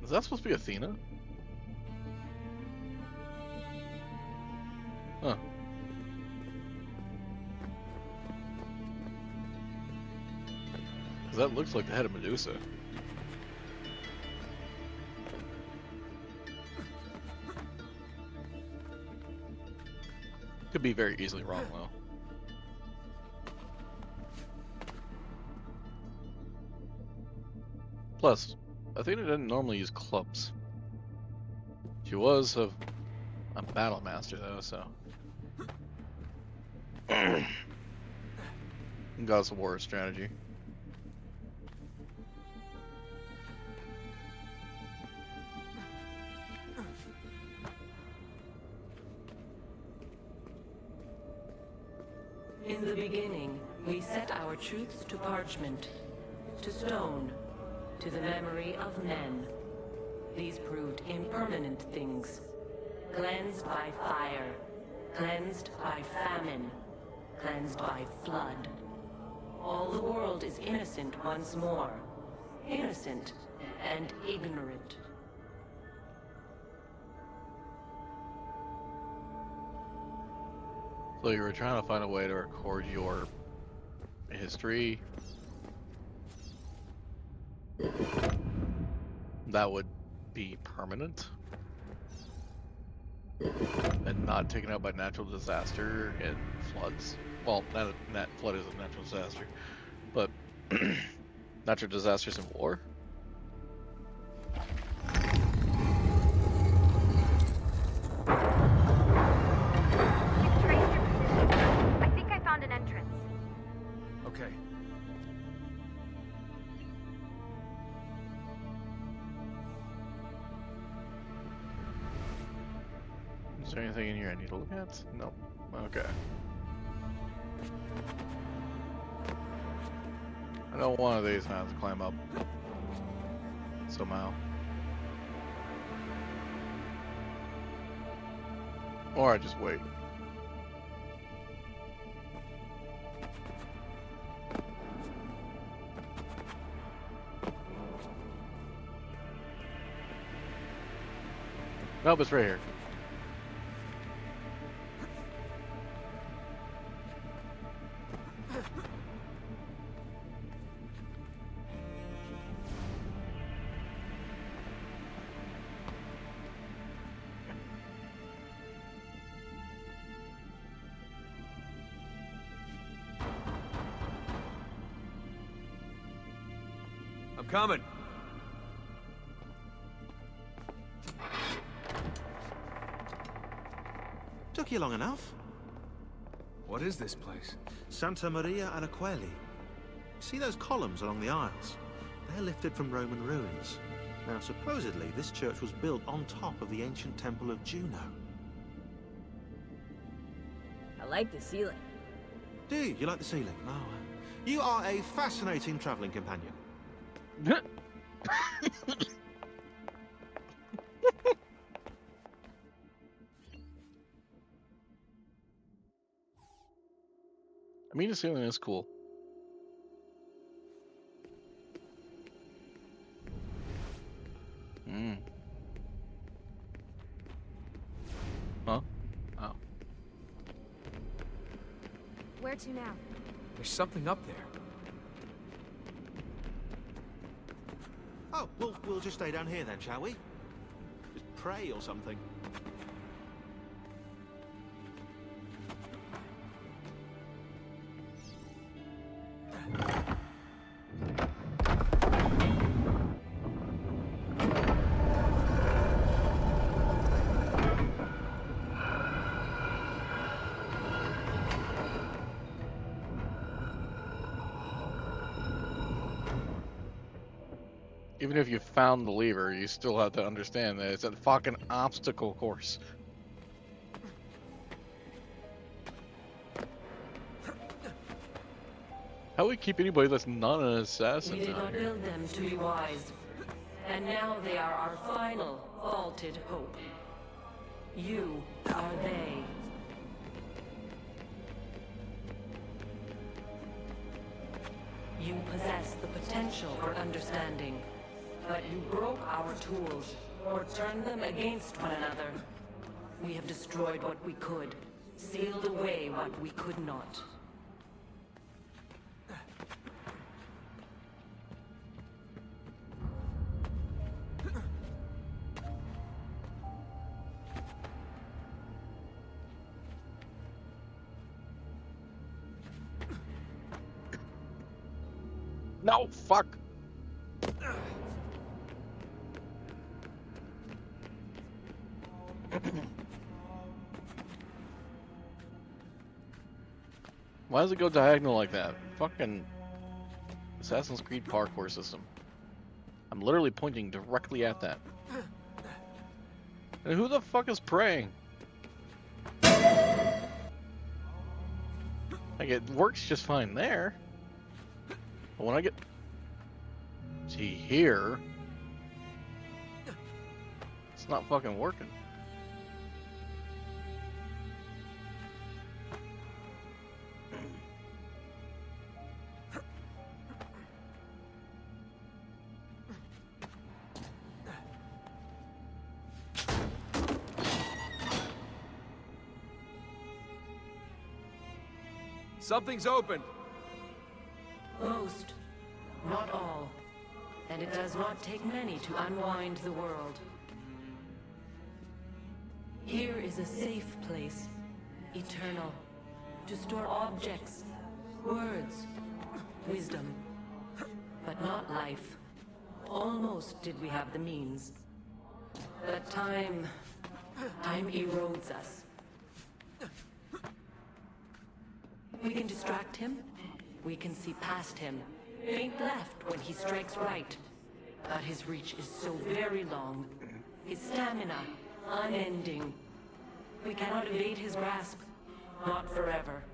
A: Is that supposed to be Athena? Huh. That looks like the head of Medusa. Could be very easily wrong, though. Plus, Athena didn't normally use clubs. She was a battle master, though, so. Goddess of War strategy.
T: In the beginning, We set our truths to parchment, to stone, to the memory of men. These proved impermanent things. Cleansed by fire, cleansed by famine, cleansed by flood. All the world is innocent once more. Innocent and ignorant.
A: So you were trying to find a way to record your history that would be permanent and not taken out by natural disaster and floods. Well, flood is a natural disaster, but natural disasters and war.
Q: I think I found an entrance.
P: Okay.
A: Is there anything in here I need to look at? Nope. Okay. I know one of these I have to climb up somehow. Or I just wait. Nope, it's right here.
P: I'm coming.
S: Took you long enough.
P: What is this place?
S: Santa Maria Araqueli. See those columns along the aisles? They're lifted from Roman ruins. Now, supposedly, this church was built on top of the ancient temple of Juno.
R: I like the ceiling.
S: Do you? You like the ceiling? Oh, you are a fascinating traveling companion.
A: I mean, the ceiling is cool. Huh? Oh.
Q: Where to now?
P: There's something up there.
S: Oh, we'll just stay down here then, shall we? Just pray or something.
A: Even if you found the lever, you still have to understand that it's a fucking obstacle course. How do we keep anybody that's not an assassin?
T: We did not build them to be wise. And now they are our final, vaulted hope. You are they. You possess the potential for understanding, but you broke our tools, or turned them against one another. We have destroyed what we could, sealed away what we could not.
A: No, fuck. Why does it go diagonal like that? Fucking Assassin's Creed parkour system. I'm literally pointing directly at that. And who the fuck is praying? Like, it works just fine there. But when I get to here, it's not fucking working.
P: Something's open.
T: Most, not all. And it does not take many to unwind the world. Here is a safe place, eternal, to store objects, words, wisdom, but not life. Almost did we have the means. But time erodes us. We can distract him. We can see past him. Faint left when he strikes right. But his reach is so very long. His stamina, unending. We cannot evade his grasp. Not forever.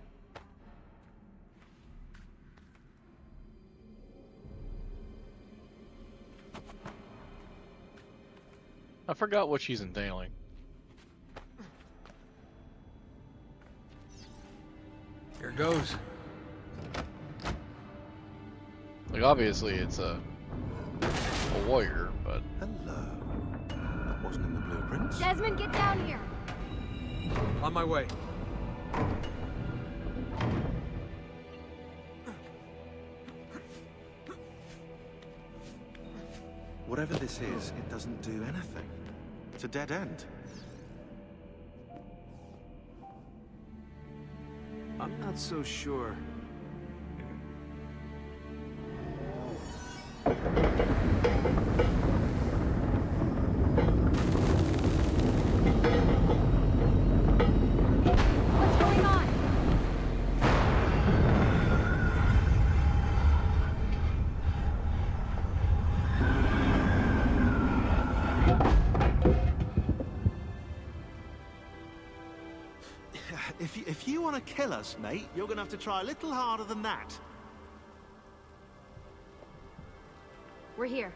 A: I forgot what she's entailing.
P: Here goes.
A: Like, obviously it's a warrior, but...
S: Hello. That wasn't in the blueprints.
Q: Desmond, get down here!
P: On my way.
S: Whatever this is, it doesn't do anything. It's a dead end.
P: I'm not so sure.
Q: What's going on?
S: If you want to kill us, mate, you're going to have to try a little harder than that.
Q: We're here.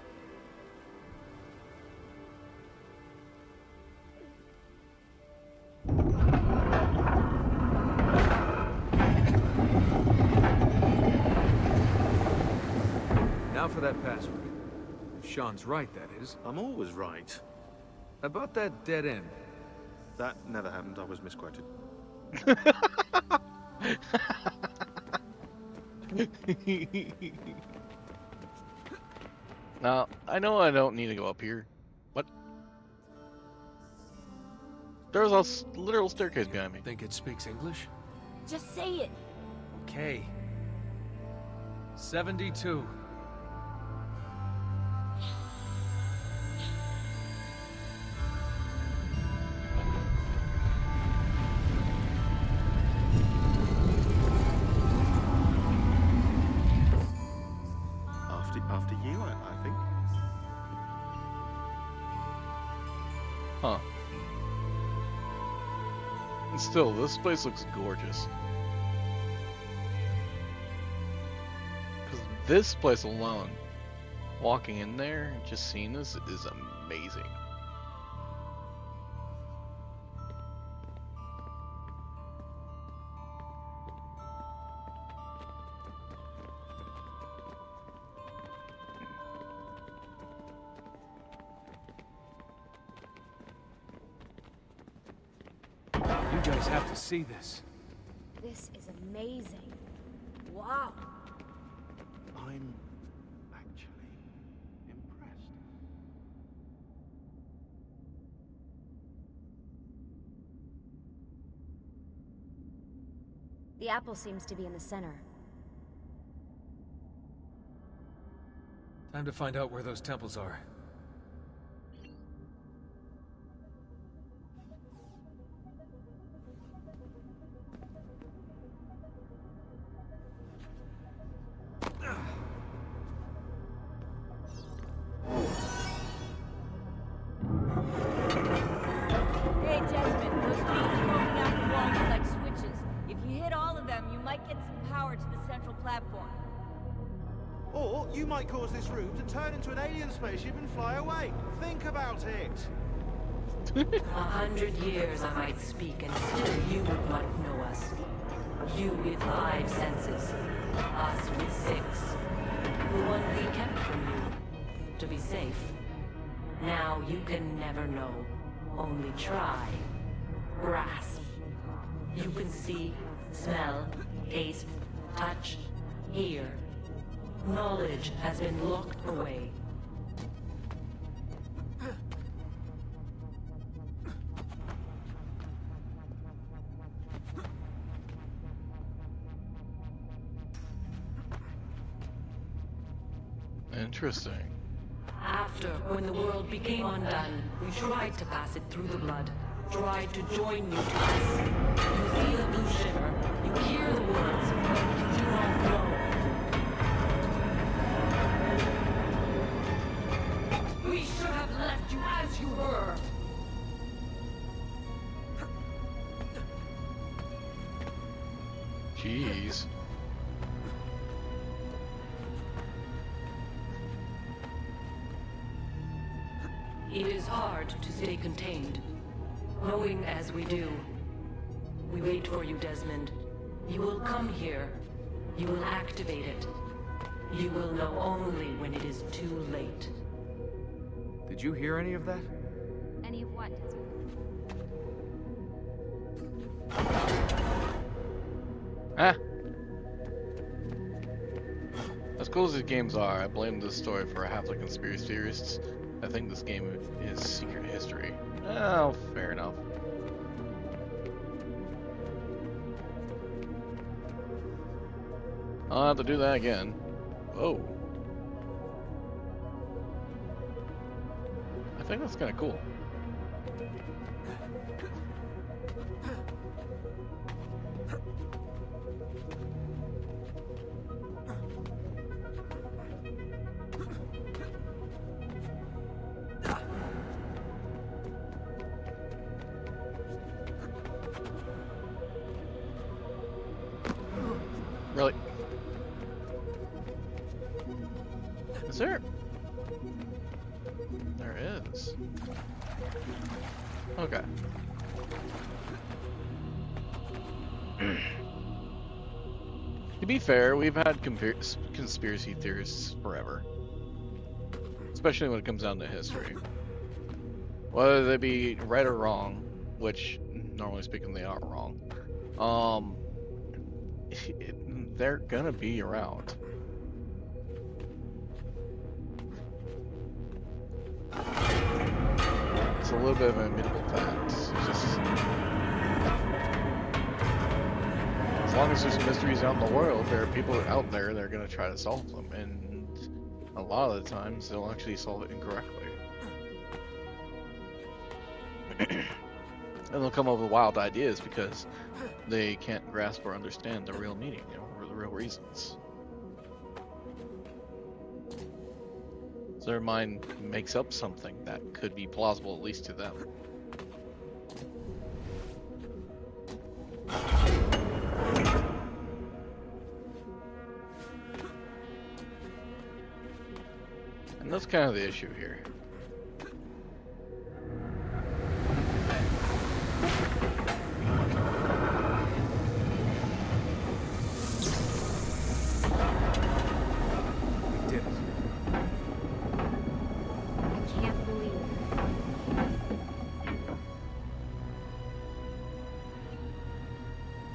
P: Now for that password. If Sean's right, that is.
S: I'm always right.
P: About that dead end.
S: That never happened. I was misquoted.
A: Now, I know I don't need to go up here. What? There's a literal staircase behind me.
P: Think it speaks English?
Q: Just say it.
P: Okay. 72.
S: After you, I think.
A: Huh. And still, this place looks gorgeous. Because this place alone, walking in there, just seeing this is amazing.
P: You guys have to see this.
Q: This is amazing. Wow.
S: I'm actually impressed.
Q: The apple seems to be in the center.
P: Time to find out where those temples are.
R: Hey, Desmond, those beams poking out the wall look like switches. If you hit all of them, you might get
S: You might cause this room to turn into an alien spaceship and fly away. Think about it.
T: 100 years I might speak, and still you would not know us. You with 5 senses, us with 6. The one we kept from you, to be safe. Now you can never know, only try. Grasp. You can see, smell, taste, touch, hear. Knowledge has been locked away.
A: Interesting.
T: After, when the world became undone, we tried to pass it through the blood. Tried to join you to us. You see the blue shimmer. You hear the words. You do not know. We should have left you as you were.
A: Jeez.
T: It is hard to stay contained, knowing as we do. We wait for you, Desmond. You will come here. You will activate it. You will know only when it is too late.
U: Did you hear any of that?
Q: Any of what, Desmond?
A: Ah. As cool as these games are, I blame this story for half the conspiracy theorists. I think this game is secret history. Oh, fair enough. I'll have to do that again. Oh. I think that's kind of cool. Really? Is there? There is. Okay. To be fair, we've had conspiracy theorists forever. Especially when it comes down to history. Whether they be right or wrong, which, normally speaking, they are wrong. They're gonna be around. It's a little bit of an immutable fact. It's just, as long as there's mysteries out in the world, there are people out there that are gonna try to solve them, and a lot of the times they'll actually solve it incorrectly. And they'll come up with wild ideas because they can't grasp or understand the real meaning or the real reasons. So their mind makes up something that could be plausible, at least to them. And that's kind of the issue here.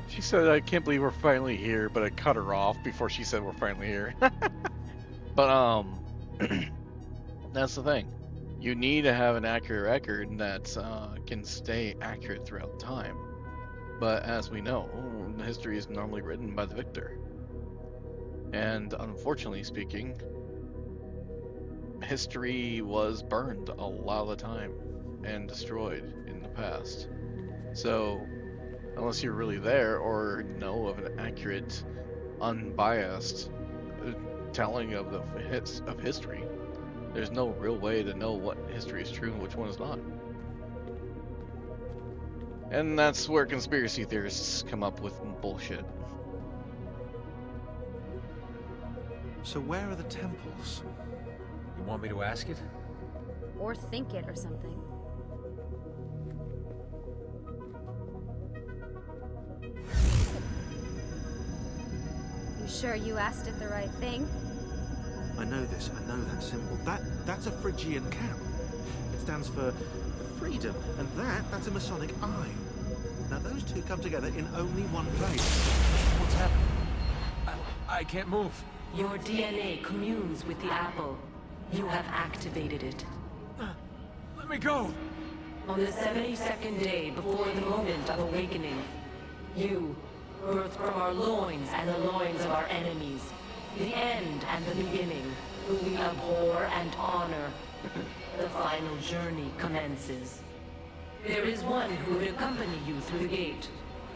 A: She said, I can't believe we're finally here, but I cut her off before she said we're finally here. But, that's the thing. You need to have an accurate record that can stay accurate throughout time. But as we know, history is normally written by the victor. And unfortunately speaking, history was burned a lot of the time and destroyed in the past. So, unless you're really there or know of an accurate, unbiased telling of history, there's no real way to know what history is true and which one is not. And that's where conspiracy theorists come up with bullshit.
S: So where are the temples?
P: You want me to ask it?
Q: Or think it or something. You sure you asked it the right thing?
S: I know this, I know that symbol. That's a Phrygian cap. It stands for freedom, and that's a Masonic eye. Now those two come together in only one place.
P: What's happening? I can't move.
T: Your DNA communes with the apple. You have activated it.
P: Let me go!
T: On the 72nd day before the moment of awakening, you, birthed from our loins and the loins of our enemies, the end and the beginning, who we abhor and honor, the final journey commences. There is one who would accompany you through the gate.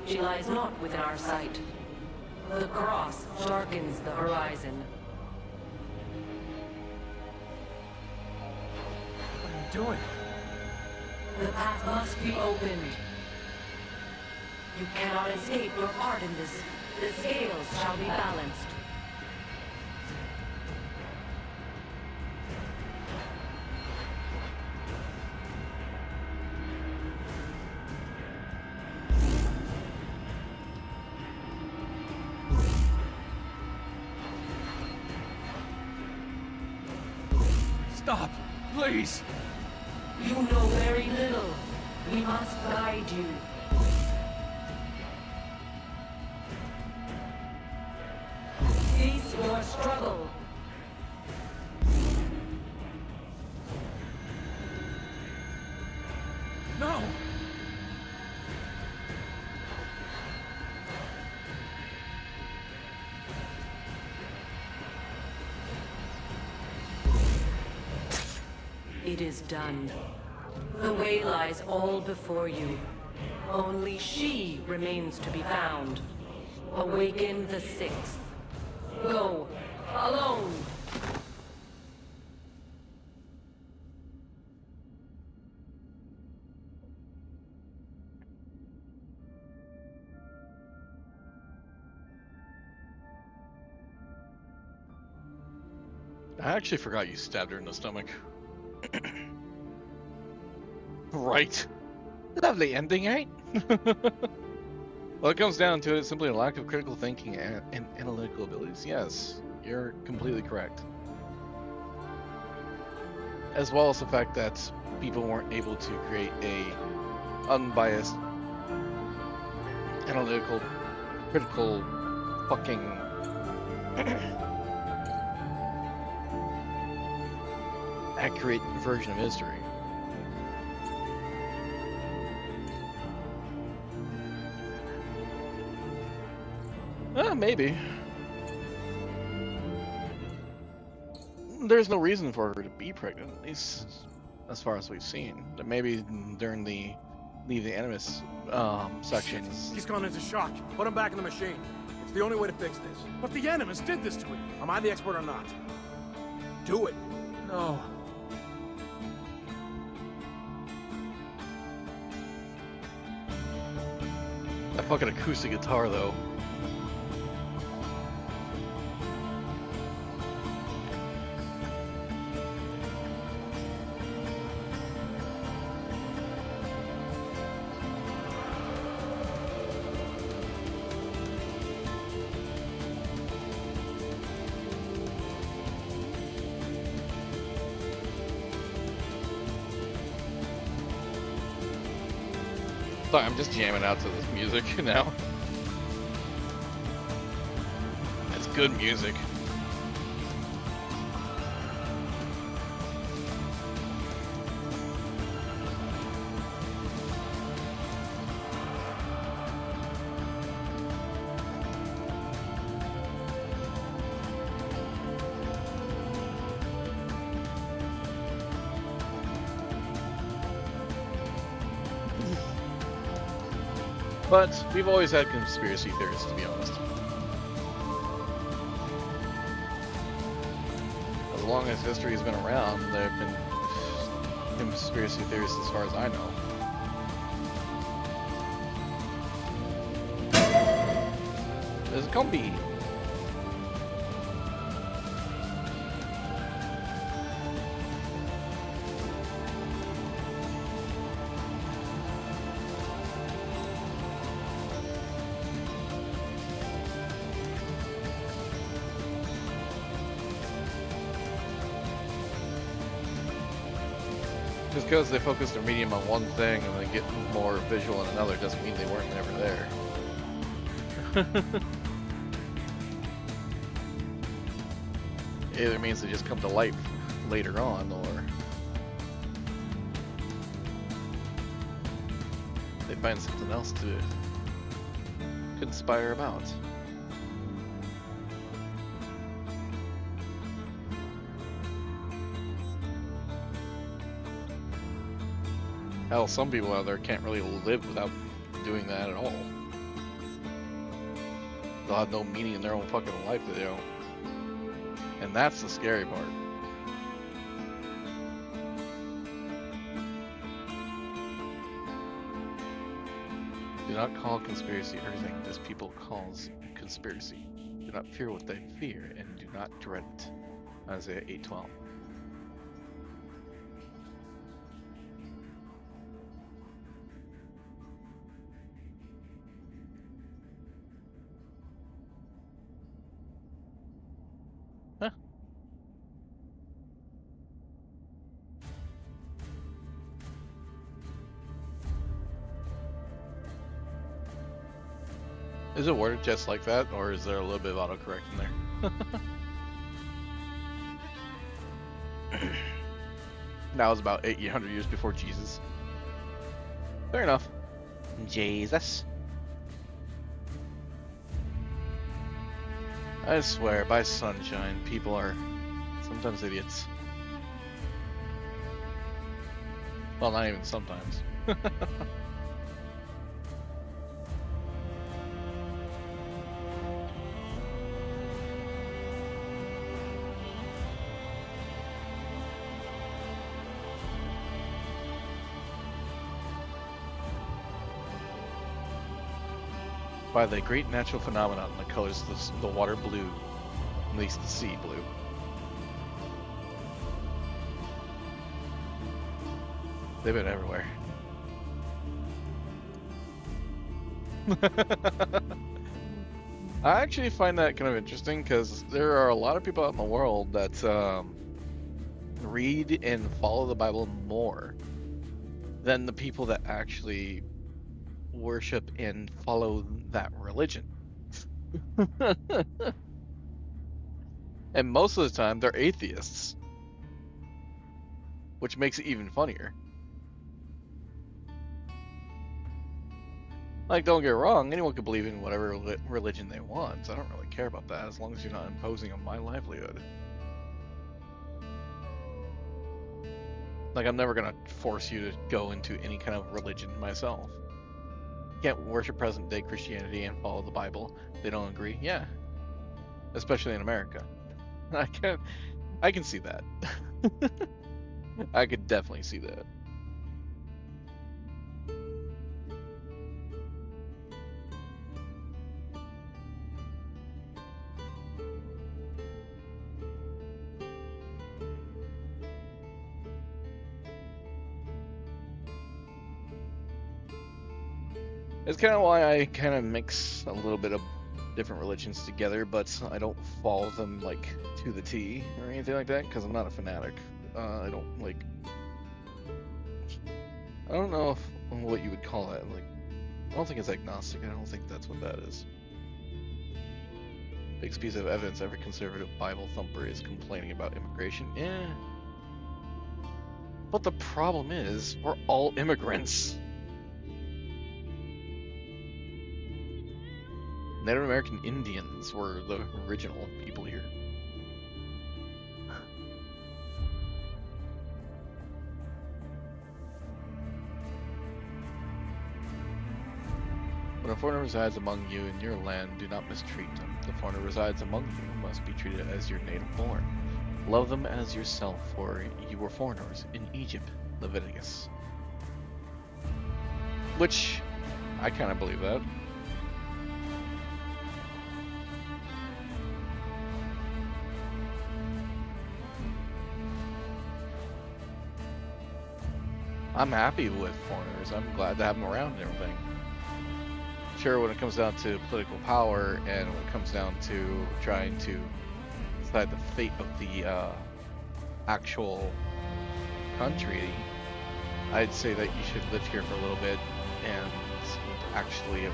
T: She lies not within our sight. The cross darkens the horizon.
P: What are you doing?
T: The path must be opened. You cannot escape your part in this. The scales shall be balanced.
P: Stop! Please!
T: You know very little. We must guide you. Cease your struggle.
P: No!
T: It is done. The way lies all before you. Only she remains to be found. Awaken the 6th. Go, alone!
A: I actually forgot you stabbed her in the stomach. Right. Lovely ending, right? Well, it comes down to it, simply a lack of critical thinking and analytical abilities. Yes, you're completely correct. As well as the fact that people weren't able to create a unbiased, analytical, critical, fucking accurate version of history. Maybe. There's no reason for her to be pregnant, at least as far as we've seen. Maybe during the Leave the Animus sections.
E: He's gone into shock. Put him back in the machine. It's the only way to fix this. But the Animus did this to him. Am I the expert or not? Do it.
P: No.
A: That fucking acoustic guitar, though. Sorry, I'm just jamming out to this music now. It's good music. But we've always had conspiracy theorists, to be honest. As long as history has been around, there have been conspiracy theorists as far as I know. There's a combi. Just because they focus their medium on one thing and they get more visual on another doesn't mean they weren't never there. It either means they just come to light later on, or they find something else to conspire about. Hell, some people out there can't really live without doing that at all. They'll have no meaning in their own fucking life that they don't. And that's the scary part. Do not call conspiracy everything this people calls conspiracy. Do not fear what they fear, and do not dread it. Isaiah 8:12. Is it worded just like that, or is there a little bit of autocorrect in there? That was about 800 years before Jesus. Fair enough. Jesus. I swear, by sunshine, people are sometimes idiots. Well, not even sometimes. By the great natural phenomenon that colors the water blue, at least the sea blue. They've been everywhere. I actually find that kind of interesting because there are a lot of people out in the world that read and follow the Bible more than the people that actually worship and follow that religion. And most of the time they're atheists, which makes it even funnier. Like, don't get wrong, anyone can believe in whatever religion they want. I don't really care about that as long as you're not imposing on my livelihood. Like, I'm never gonna force you to go into any kind of religion myself. You can't worship present day Christianity and follow the Bible. They don't agree. Yeah. Especially in America. I can see that. I could definitely see that. It's kind of why I kind of mix a little bit of different religions together, but I don't follow them like to the T or anything like that because I'm not a fanatic. I don't like. I don't know what you would call that. Like, I don't think it's agnostic. I don't think that's what that is. Biggest piece of evidence: every conservative Bible thumper is complaining about immigration. Yeah. But the problem is, we're all immigrants. Native American Indians were the original people here. When a foreigner resides among you in your land, do not mistreat them. The foreigner resides among you must be treated as your native born. Love them as yourself, for you were foreigners in Egypt. Leviticus. Which, I kind of believe that. I'm happy with foreigners. I'm glad to have them around and everything. Sure, when it comes down to political power and when it comes down to trying to decide the fate of the actual country, I'd say that you should live here for a little bit and actually have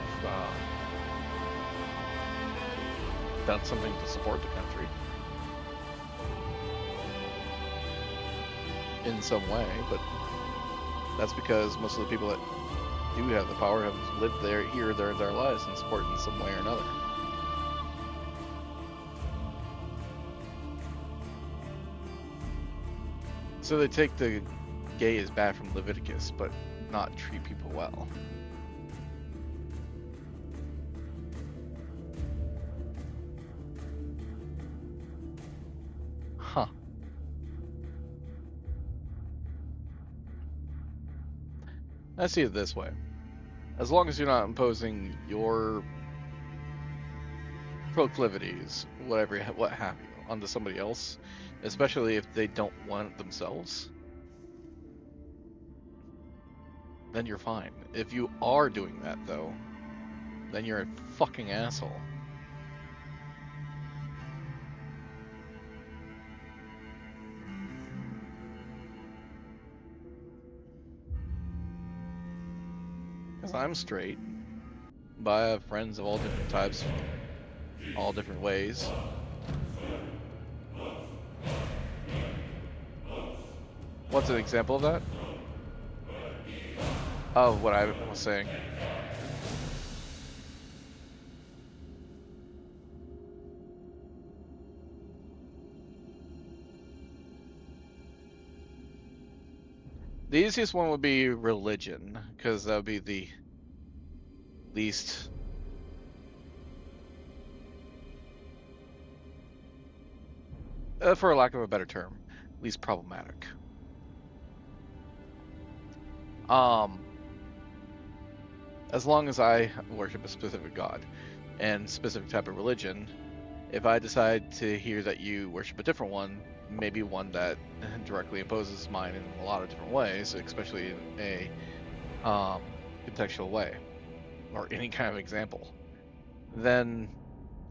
A: done something to support the country in some way, but that's because most of the people that do have the power have lived here their entire lives and support in some way or another. So they take the gay as bad from Leviticus, but not treat people well. Huh. I see it this way. As long as you're not imposing your proclivities, what have you, onto somebody else, especially if they don't want it themselves, then you're fine. If you are doing that, though, then you're a fucking asshole. Because I'm straight, but I have friends of all different types, all different ways. What's an example of that? Of what I was saying. The easiest one would be religion, because that would be the least for lack of a better term, least problematic. As long as I worship a specific god and specific type of religion, if I decide to hear that you worship a different one, maybe one that directly opposes mine in a lot of different ways, especially in a contextual way, or any kind of example, then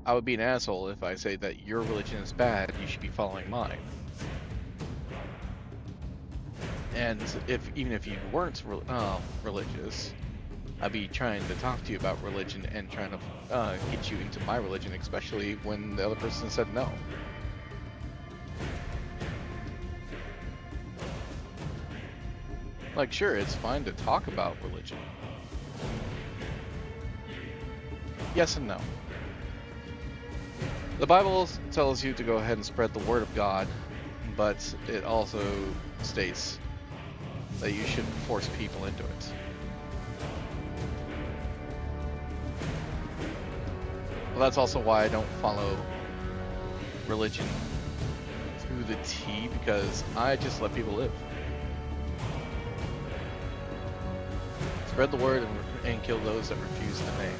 A: I would be an asshole if I say that your religion is bad, you should be following mine. And even if you weren't religious, I'd be trying to talk to you about religion and trying to get you into my religion, especially when the other person said no. Like, sure, it's fine to talk about religion. Yes and no. The Bible tells you to go ahead and spread the word of God, but it also states that you shouldn't force people into it. Well, that's also why I don't follow religion through the T, because I just let people live. Spread the word and kill those that refuse the name.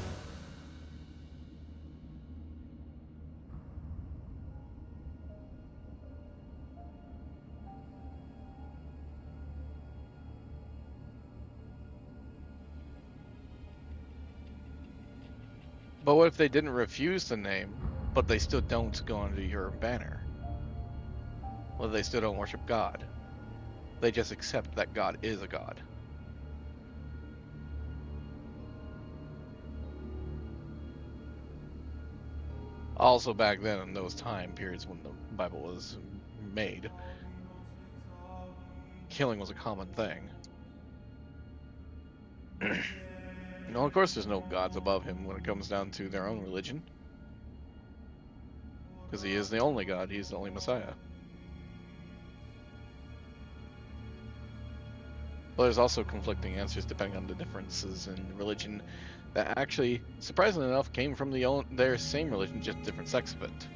A: But what if they didn't refuse the name, but they still don't go under your banner? Well, they still don't worship God. They just accept that God is a God. Also, back then, in those time periods when the Bible was made, killing was a common thing. No, of course there's no gods above him when it comes down to their own religion. Because he is the only God, he's the only Messiah. But there's also conflicting answers depending on the differences in religion that actually, surprisingly enough, came from their same religion, just different sects of it.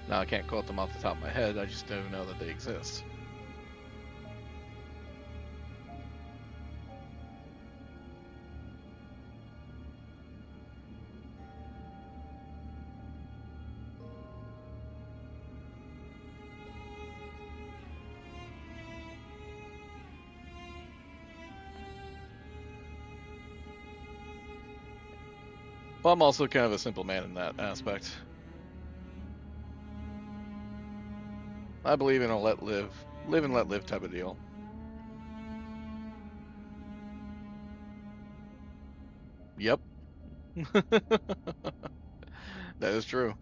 A: Now I can't quote them off the top of my head, I just don't know that they exist. Well, I'm also kind of a simple man in that aspect. I believe in a live and let live type of deal. Yep. That is true.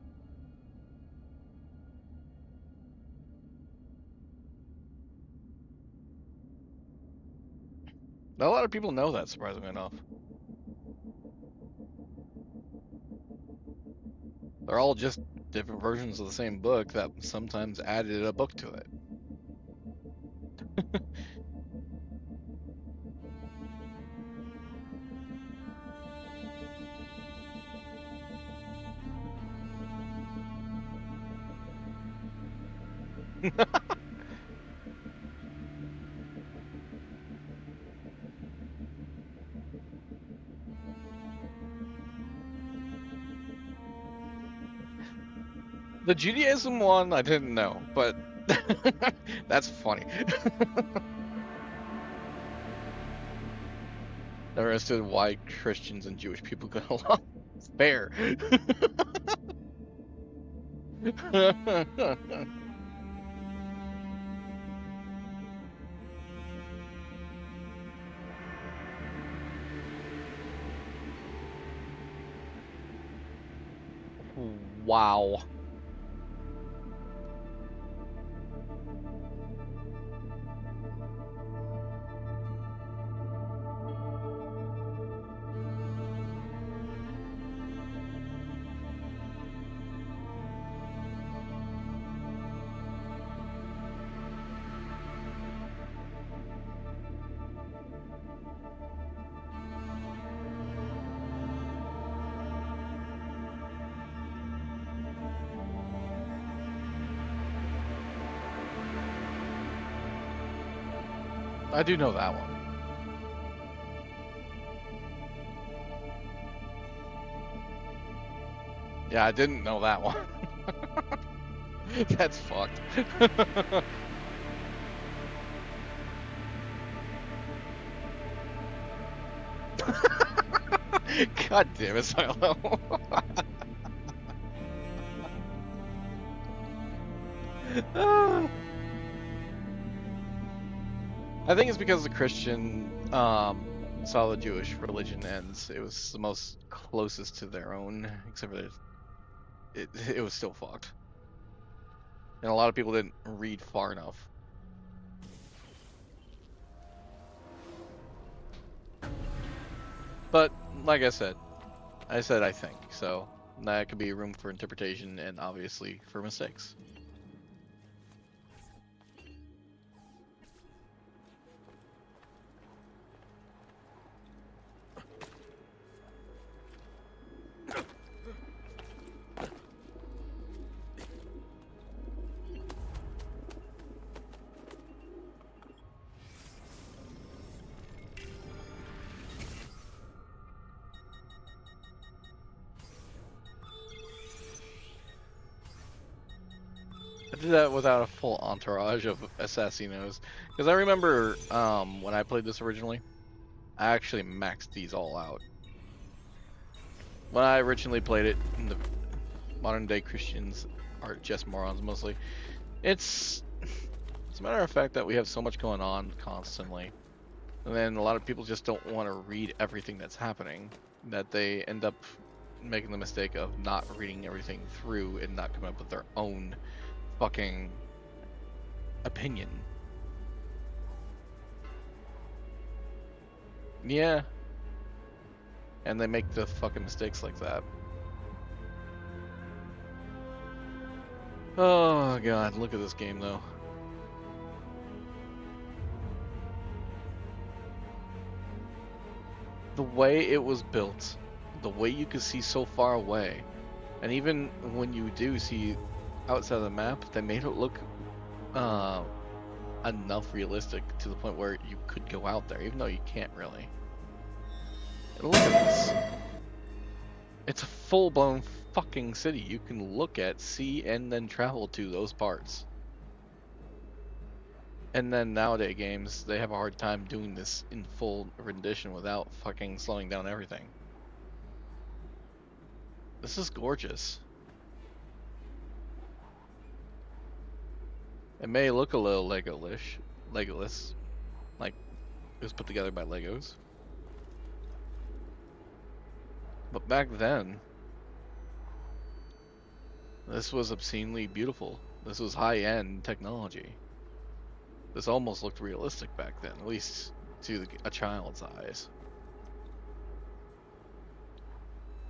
A: Not a lot of people know that, surprisingly enough. They're all just different versions of the same book that sometimes added a book to it. The Judaism one, I didn't know, but that's funny. Never understood why Christians and Jewish people get along. It's fair. Wow. I do know that one. Yeah, I didn't know that one. That's fucked. God damn it, Silo. I think it's because the Christian saw the Jewish religion and it was the most closest to their own, except for it was still fucked. And a lot of people didn't read far enough. But, like I said I think, so that could be room for interpretation and obviously for mistakes. I did that without a full entourage of assassinos, because I remember when I played this originally, I actually maxed these all out. When I originally played it, the modern day Christians are just morons mostly. It's a matter of fact that we have so much going on constantly, and then a lot of people just don't want to read everything that's happening, that they end up making the mistake of not reading everything through and not coming up with their own fucking opinion. Yeah. And they make the fucking mistakes like that. Oh god, look at this game though. The way it was built, the way you could see so far away, and even when you do see outside of the map, they made it look enough realistic to the point where you could go out there, even though you can't really. And look at this. It's a full-blown fucking city. You can look at, see, and then travel to those parts. And then nowadays games, they have a hard time doing this in full rendition without fucking slowing down everything. This is gorgeous. It may look a little Legoless, like it was put together by Legos. But back then, this was obscenely beautiful. This was high-end technology. This almost looked realistic back then, at least to a child's eyes.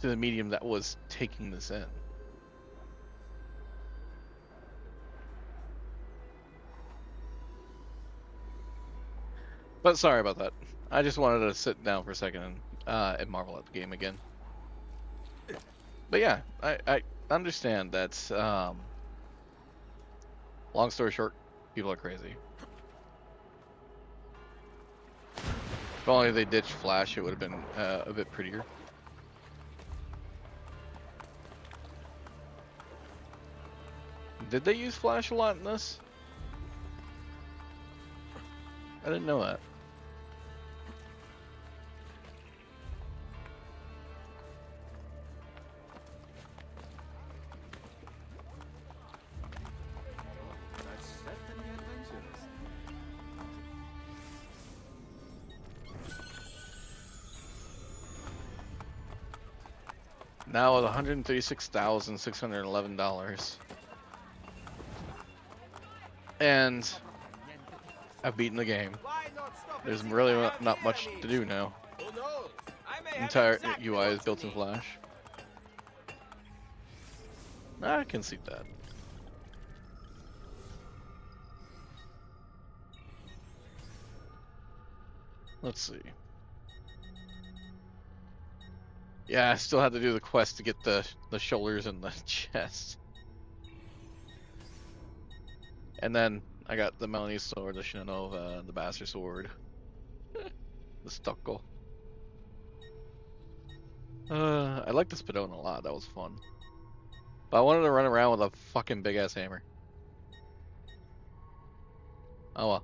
A: To the medium that was taking this in. But sorry about that. I just wanted to sit down for a second and marvel at the game again. But yeah, I understand that, long story short, people are crazy. If only they ditched Flash, it would have been a bit prettier. Did they use Flash a lot in this? I didn't know that.
C: That's certainly adventurous.
A: Now with $136,611. And I've beaten the game. There's really not much to do now. Entire UI is built in Flash. I can see that. Let's see. Yeah, I still had to do the quest to get the shoulders and the chest. And then I got the Melanie sword, the Shinonova, the Bastard sword, the Stucco. I like the Spadone a lot. That was fun. But I wanted to run around with a fucking big ass hammer. Oh well.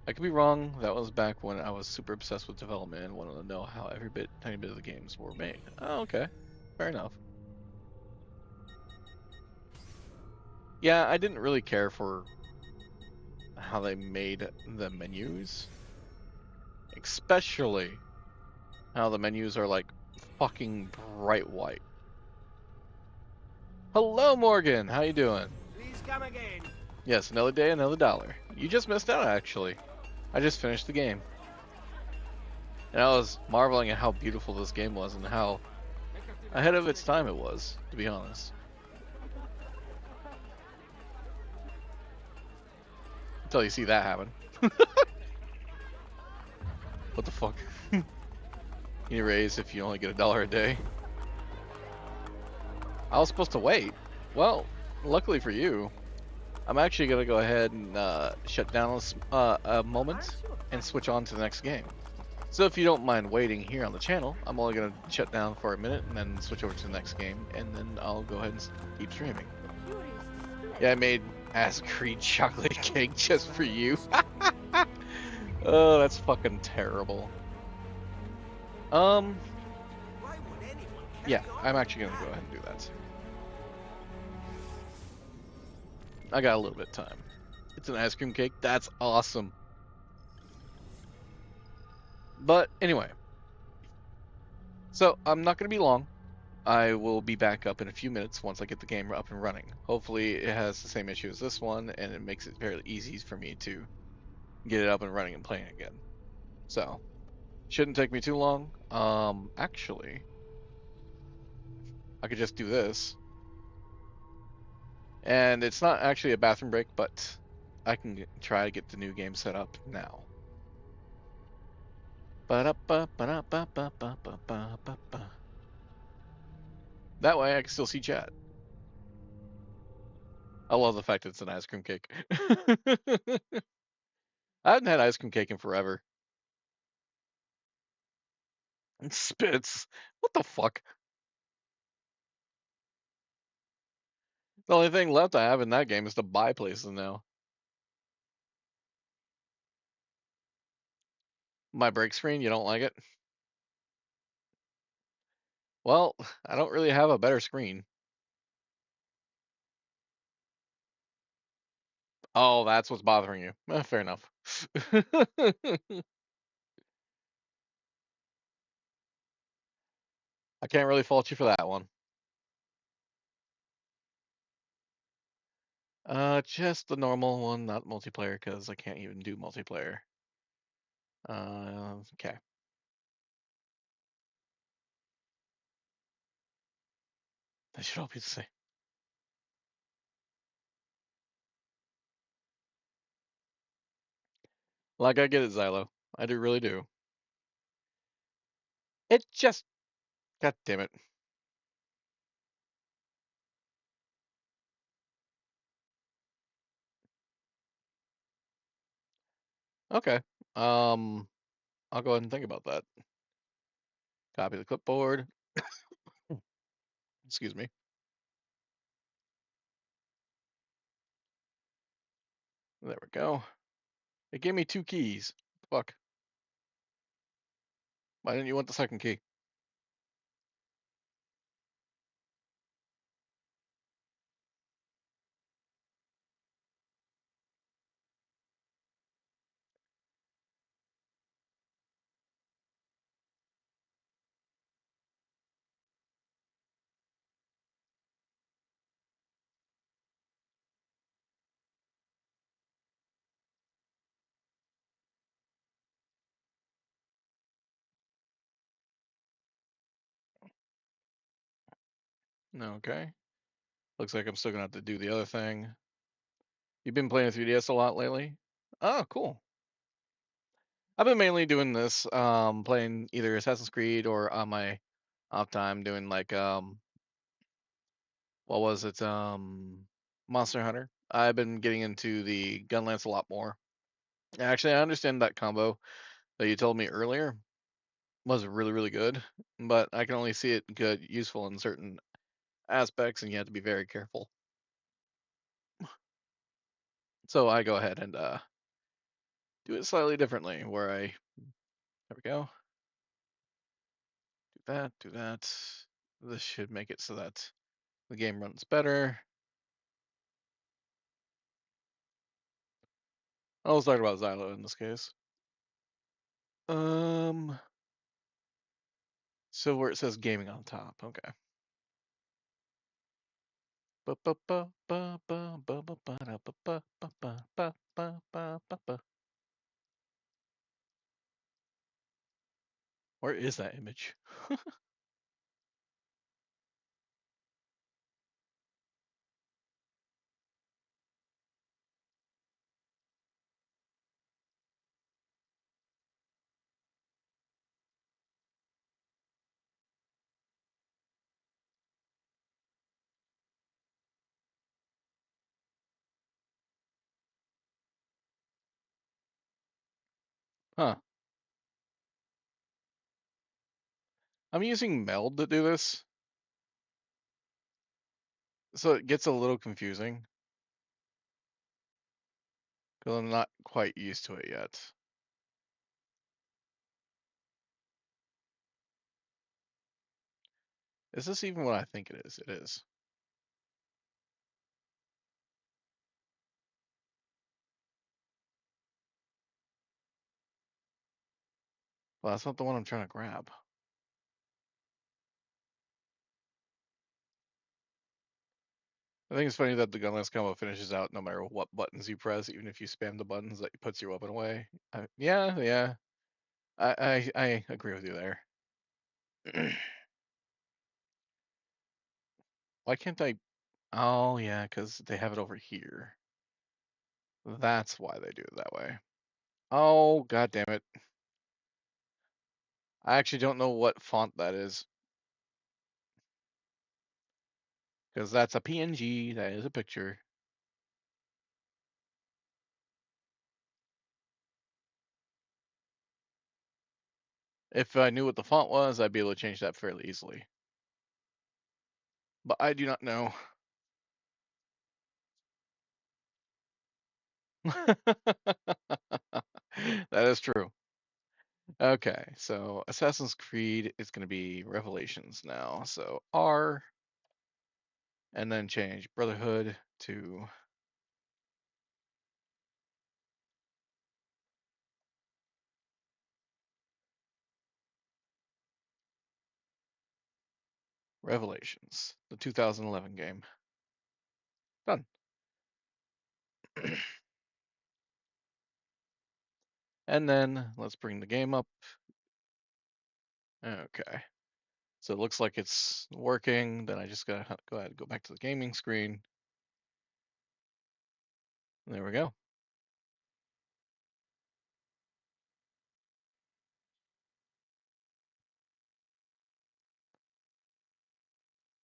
A: I could be wrong. That was back when I was super obsessed with development and wanted to know how every tiny bit of the games were made. Oh, okay. Fair enough. Yeah, I didn't really care for how they made the menus. Especially how the menus are like fucking bright white. Hello, Morgan. How you doing?
C: Please come again.
A: Yes, another day, another dollar. You just missed out, actually. I just finished the game. And I was marveling at how beautiful this game was and how ahead of its time it was, to be honest. Until you see that happen. What the fuck? You need a raise if you only get $1 a day. I was supposed to wait. Well, luckily for you, I'm actually going to go ahead and shut down a moment and switch on to the next game. So if you don't mind waiting here on the channel, I'm only going to shut down for a minute and then switch over to the next game, and then I'll go ahead and keep streaming. Yeah, I made Ass Creed chocolate cake just for you. Oh, that's fucking terrible. Yeah, I'm actually going to go ahead and do that. I got a little bit of time. It's an ice cream cake. That's awesome. But anyway. So, I'm not going to be long. I will be back up in a few minutes once I get the game up and running. Hopefully it has the same issue as this one, and it makes it very easy for me to get it up and running and playing again. So, shouldn't take me too long. Actually, I could just do this. And it's not actually a bathroom break, but I can try to get the new game set up now. That way I can still see chat. I love the fact that it's an ice cream cake. I haven't had ice cream cake in forever. It spits. What the fuck? The only thing left I have in that game is to buy places now. My break screen, you don't like it? Well, I don't really have a better screen. Oh, that's what's bothering you. Fair enough. I can't really fault you for that one. Just the normal one, not multiplayer, because I can't even do multiplayer. Okay. They should all be the same. Like, I get it, Xylo. I do really do. It just... God damn it. Okay. I'll go ahead and think about that. Copy the clipboard. Excuse me. There we go. It gave me 2 keys. Fuck. Why didn't you want the second key? Okay. Looks like I'm still gonna have to do the other thing. You've been playing 3DS a lot lately? Oh, cool. I've been mainly doing this, playing either Assassin's Creed or on my off time doing like what was it? Monster Hunter. I've been getting into the Gunlance a lot more. Actually, I understand that combo that you told me earlier was really, really good, but I can only see it good, useful in certain aspects, and you have to be very careful. So I go ahead and do it slightly differently, where there we go, do that. This should make it so that the game runs better. I was talking about Xylo in this case. So where it says gaming on top, okay. Where is that image? Huh. I'm using Meld to do this, so it gets a little confusing because I'm not quite used to it yet. Is this even what I think it is? It is. Well, that's not the one I'm trying to grab. I think it's funny that the Gunlance combo finishes out no matter what buttons you press, even if you spam the buttons, that puts your weapon away. Yeah. I agree with you there. Why can't I? Oh, yeah, because they have it over here. That's why they do it that way. Oh, god damn it. I actually don't know what font that is. Because that's a PNG, that is a picture. If I knew what the font was, I'd be able to change that fairly easily. But I do not know. That is true. Okay, so Assassin's Creed is going to be Revelations now. So R, and then change Brotherhood to Revelations, the 2011 game. Done. And then let's bring the game up. Okay. So it looks like it's working. Then I just gotta go ahead and go back to the gaming screen. There we go.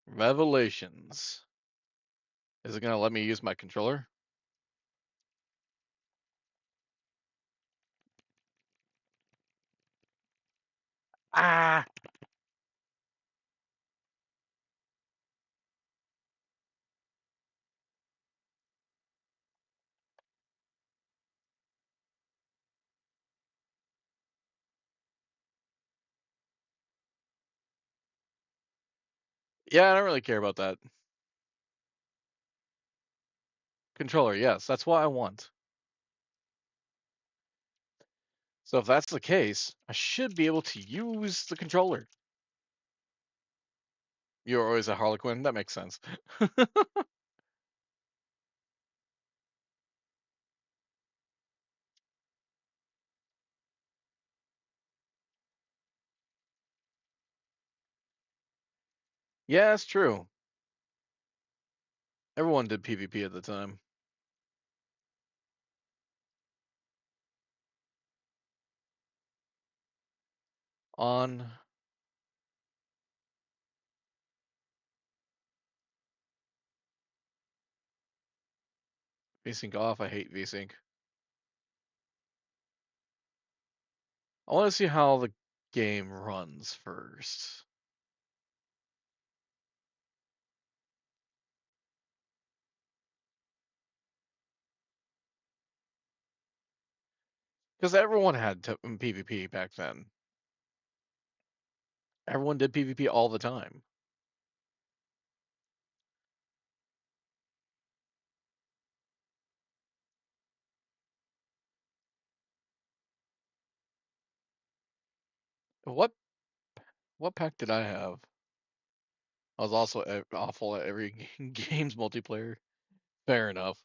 A: Revelations. Is it gonna let me use my controller? Ah! Yeah, I don't really care about that. Controller, yes, that's what I want. So if that's the case, I should be able to use the controller. You're always a Harlequin. That makes sense. Yeah, it's true. Everyone did PvP at the time. On. VSync off. I hate VSync. I want to see how the game runs first. Because everyone had PvP back then. Everyone did PvP all the time. What pack did I have? I was also awful at every game's multiplayer. Fair enough.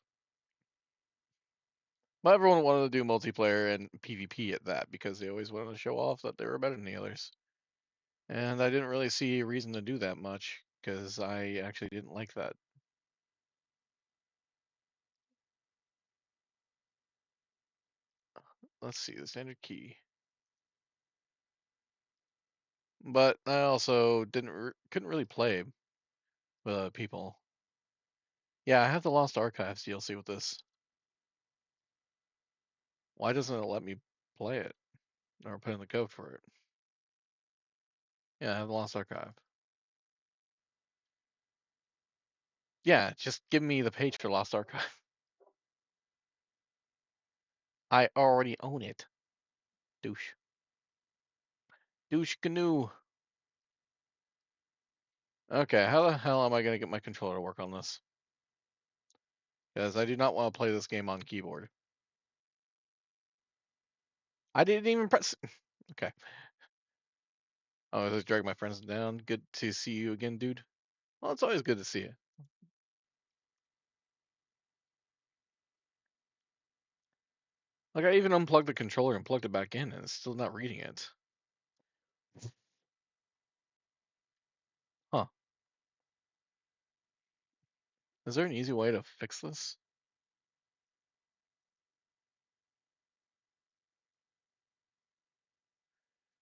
A: But everyone wanted to do multiplayer and PvP at that because they always wanted to show off that they were better than the others. And I didn't really see a reason to do that much because I actually didn't like that. Let's see, the standard key. But I also couldn't really play with people. Yeah, I have the Lost Archives DLC with this. Why doesn't it let me play it or put in the code for it? Yeah, I have the Lost Archive. Yeah, just give me the page for Lost Archive. I already own it. Douche. Douche canoe. Okay, how the hell am I going to get my controller to work on this? Because I do not want to play this game on keyboard. I didn't even press... Okay. Oh, I just drag my friends down. Good to see you again, dude. Well, it's always good to see you. Like, I even unplugged the controller and plugged it back in, and it's still not reading it. Huh. Is there an easy way to fix this?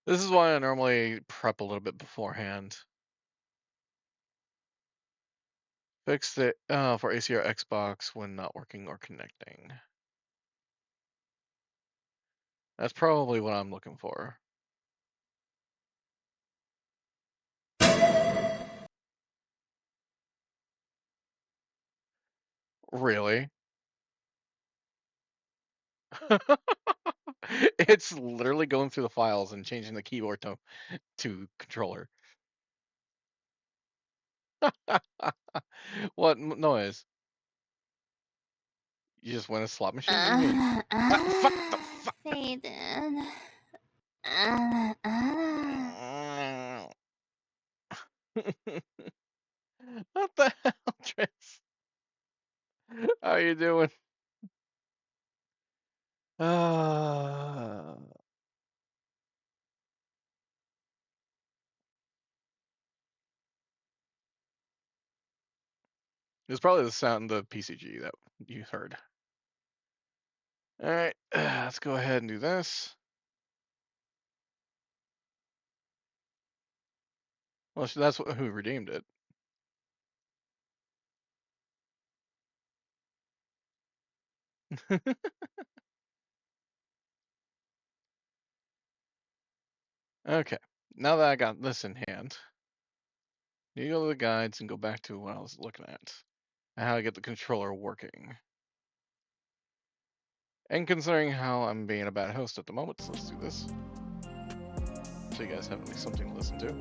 A: This is why I normally prep a little bit beforehand. Fix it for AC or Xbox when not working or connecting. That's probably what I'm looking for. Really? It's literally going through the files and changing the keyboard to controller. What noise? You just went a slot machine? Fuck the fuck.
G: Aiden.
A: What the hell, Tris? How you doing? It's probably the sound of the PCG that you heard. All right, let's go ahead and do this. Well, that's who redeemed it. Okay, now that I got this in hand, you go to the guides and go back to what I was looking at, and how to get the controller working. And considering how I'm being a bad host at the moment, so let's do this. So you guys have at least something to listen to.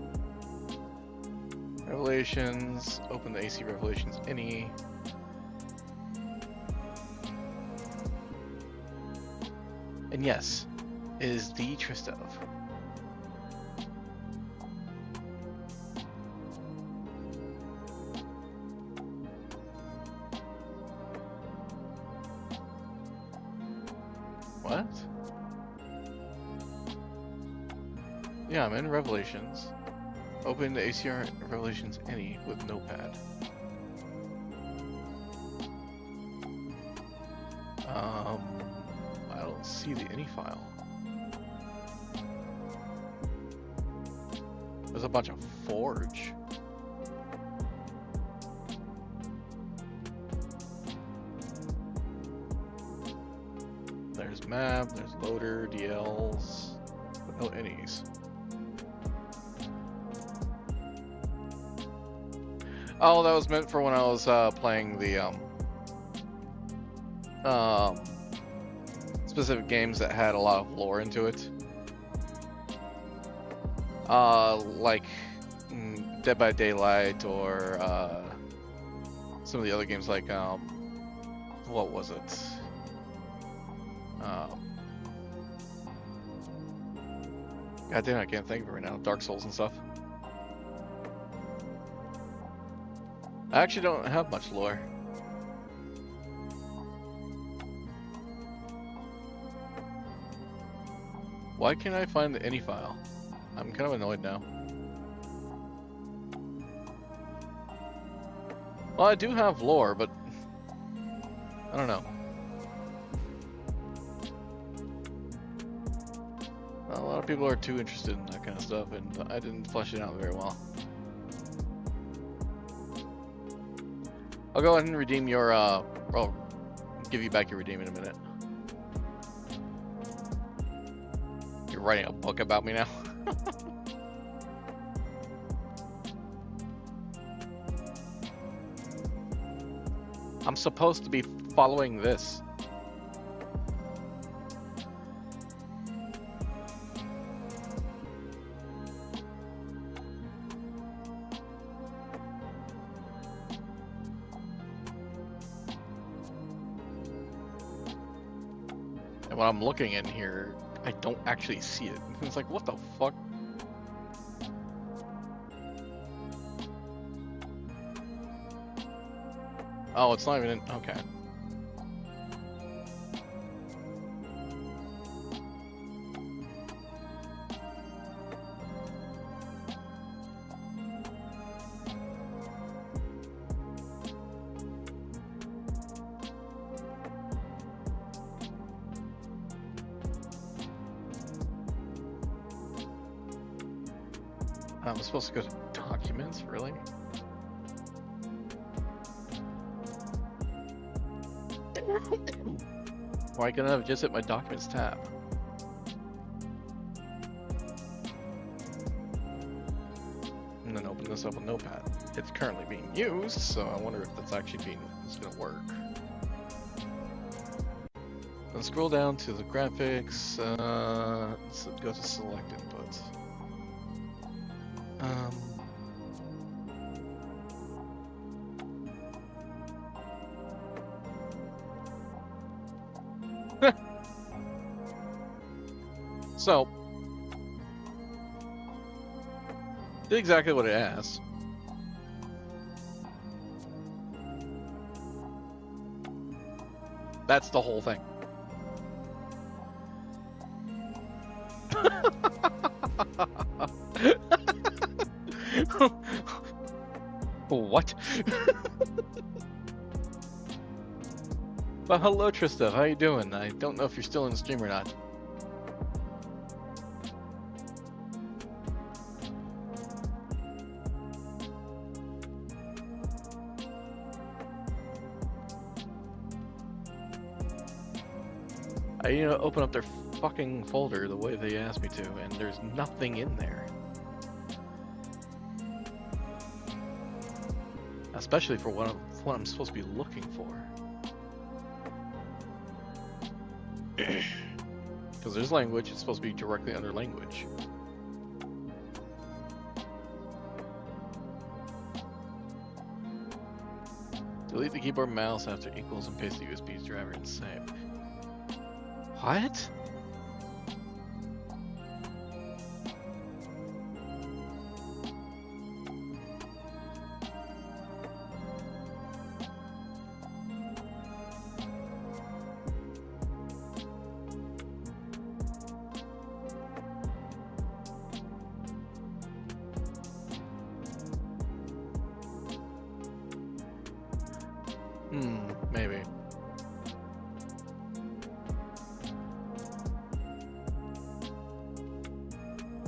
A: Revelations, open the AC Revelations any. And yes, it is the Tristov. What? Yeah, I'm in Revelations. Open the ACR Revelations any with Notepad. I don't see the any file. There's a bunch of Forge. There's map, there's loader, DLs, but no any's. Oh, that was meant for when I was playing the specific games that had a lot of lore into it. Like Dead by Daylight or some of the other games like what was it? God damn, I can't think of it right now. Dark Souls and stuff. I actually don't have much lore. Why can't I find the any file? I'm kind of annoyed now. Well, I do have lore, but I don't know. A lot of people are too interested in that kind of stuff, and I didn't flesh it out very well. I'll go ahead and redeem your, I'll give you back your redeem in a minute. You're writing a book about me now? I'm supposed to be following this. And when I'm looking in here, I don't actually see it. It's like, what the fuck? Oh, it's not even in. Okay. I'm supposed to go to documents, really? Why couldn't I have just hit my documents tab? And then open this up with Notepad. It's currently being used, so I wonder if that's actually gonna work. Then scroll down to the graphics, so go to select input. So, did exactly what it asked. That's the whole thing. What? Well, hello Trista, how you doing? I don't know if you're still in the stream or not. I need to open up their fucking folder the way they asked me to, and there's nothing in there. Especially for what I'm supposed to be looking for. Because there's language, it's supposed to be directly under language. Delete the keyboard and mouse after equals and paste the USB driver and save. What? Maybe.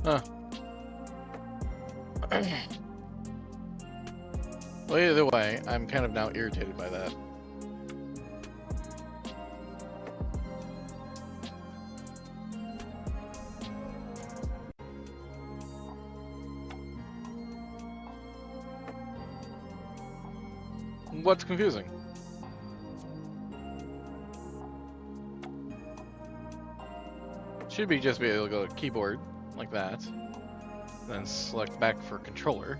A: Huh. Well, either way, I'm kind of now irritated by that. What's confusing? Should be just be able to go to keyboard like that, then select back for controller,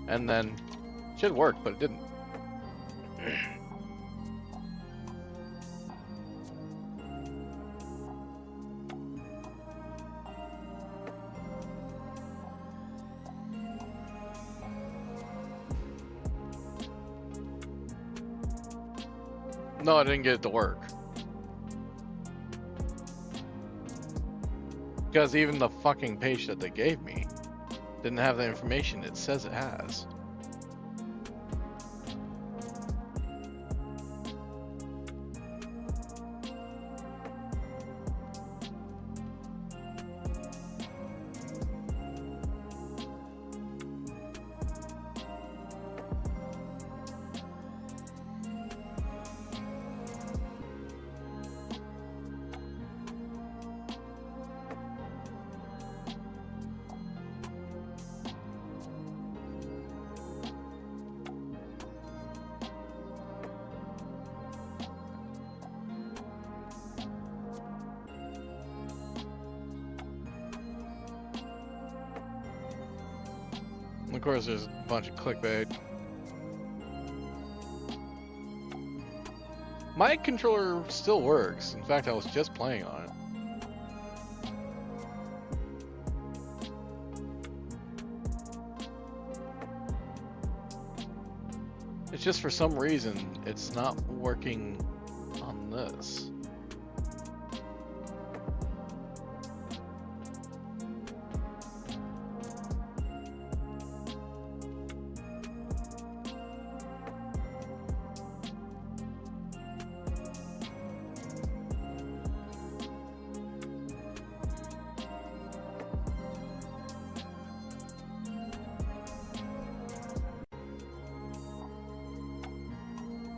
A: and then it should work, but it didn't. No, I didn't get it to work. Because even the fucking page that they gave me didn't have the information it says it has. Of course, there's a bunch of clickbait. My controller still works. In fact, I was just playing on it. It's just for some reason, it's not working on this.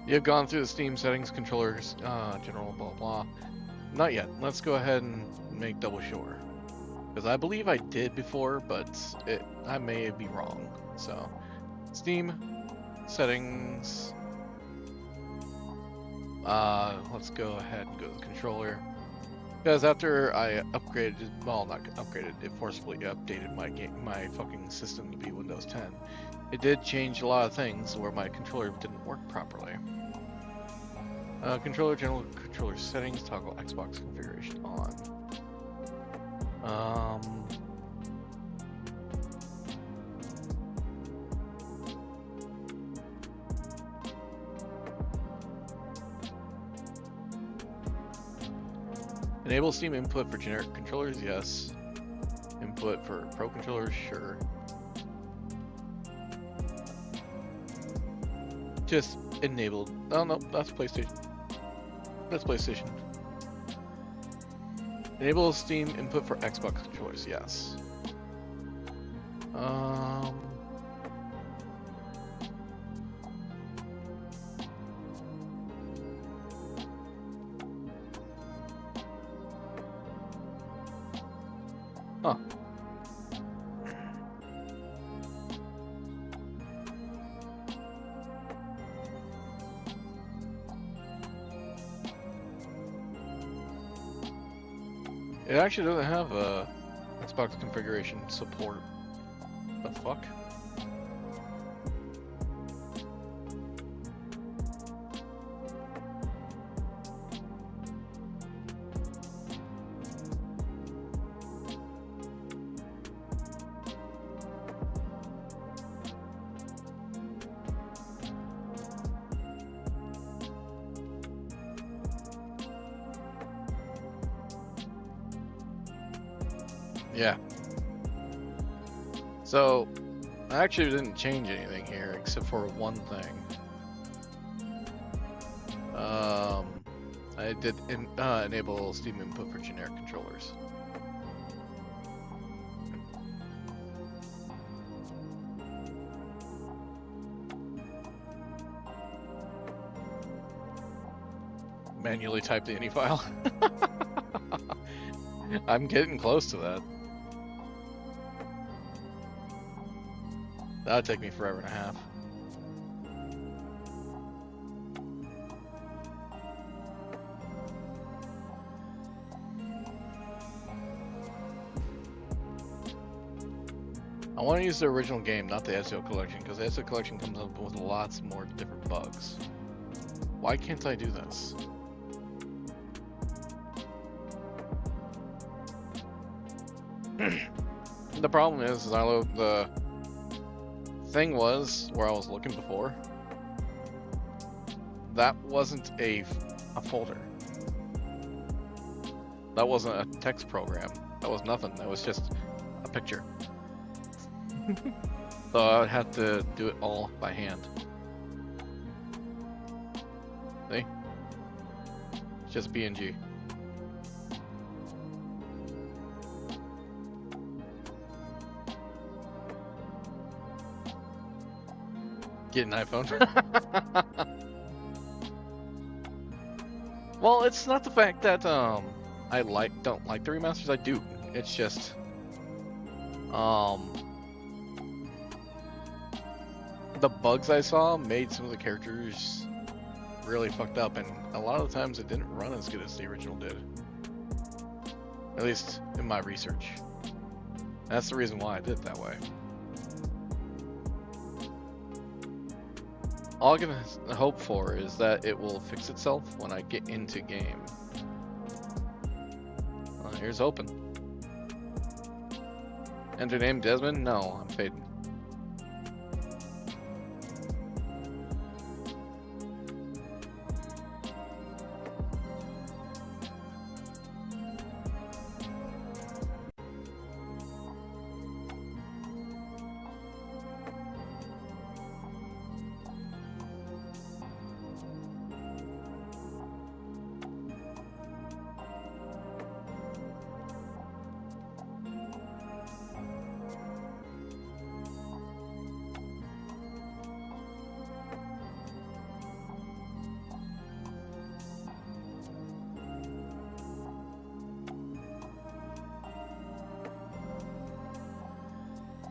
A: You've gone through the Steam settings, controllers, general, blah, blah. Not yet. Let's go ahead and make double sure. Because I believe I did before, but I may be wrong. So, Steam, settings. Let's go ahead and go to the controller. Because after I upgraded, well, not upgraded, it forcibly updated my fucking system to be Windows 10. It did change a lot of things where my controller didn't work properly. Controller, general controller settings, toggle Xbox configuration on. Enable Steam input for generic controllers, yes. Input for Pro controllers, sure. Just enabled. Oh no, that's PlayStation. That's PlayStation. Enable Steam input for Xbox controllers, yes. Huh. It actually doesn't have Xbox configuration support. The fuck? Yeah. So, I actually didn't change anything here except for one thing. I did enable Steam input for generic controllers. Manually type the INI file. I'm getting close to that. That'd take me forever and a half. I want to use the original game, not the Ezio Collection, because the Ezio Collection comes up with lots more different bugs. Why can't I do this? The problem is the thing was where I was looking before. That wasn't a folder. That wasn't a text program. That was nothing. That was just a picture. So I would have to do it all by hand. See? It's just BNG. Get an iPhone. Well, it's not the fact that I don't like the remasters. I do. It's just the bugs I saw made some of the characters really fucked up, and a lot of the times it didn't run as good as the original did. At least in my research. That's the reason why I did it that way. All I can hope for is that it will fix itself when I get into game. Here's hoping. Enter name Desmond? No, I'm fading.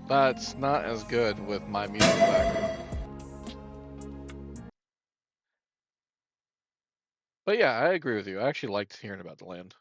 A: That's not as good with my music background. But yeah, I agree with you. I actually liked hearing about the land.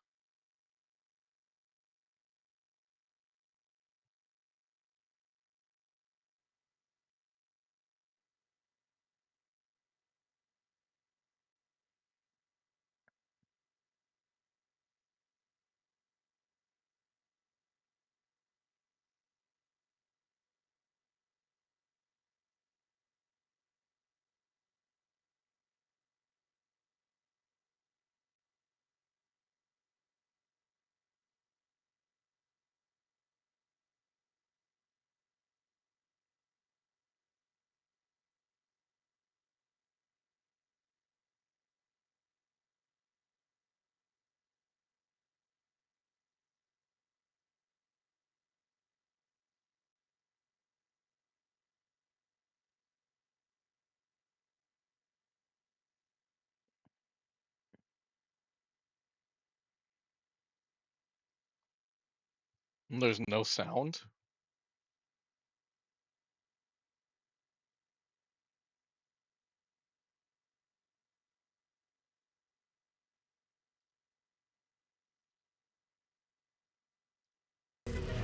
A: There's no sound?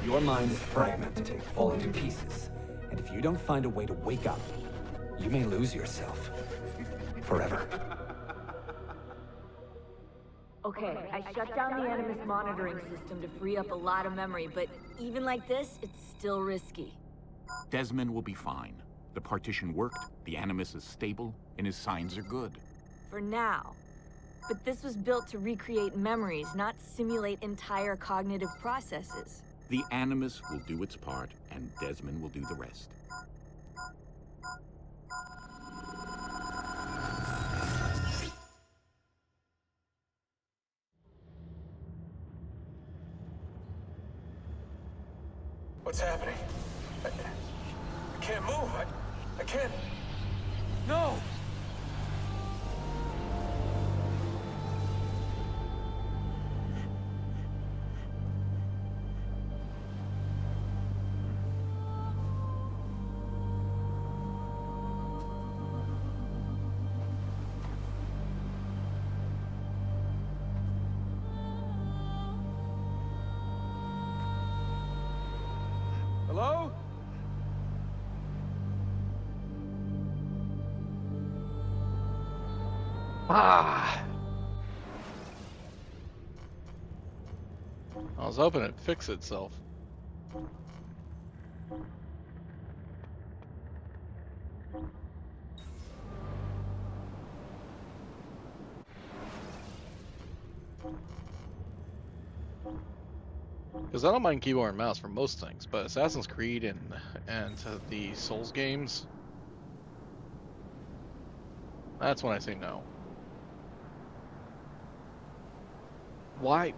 G: Your mind is fragmented, falling to pieces. And if you don't find a way to wake up, you may lose yourself. Forever.
R: Okay, I shut down the Animus monitoring system to free up a lot of memory, but even like this, it's still risky.
V: Desmond will be fine. The partition worked, the Animus is stable, and his signs are good.
R: For now. But this was built to recreate memories, not simulate entire cognitive processes.
V: The Animus will do its part, and Desmond will do the rest.
N: What's happening? I can't move. I can't... No! Hello?
A: Ah! I was hoping it'd fix itself. Because I don't mind keyboard and mouse for most things, but Assassin's Creed and the Souls games, that's when I say no. Why?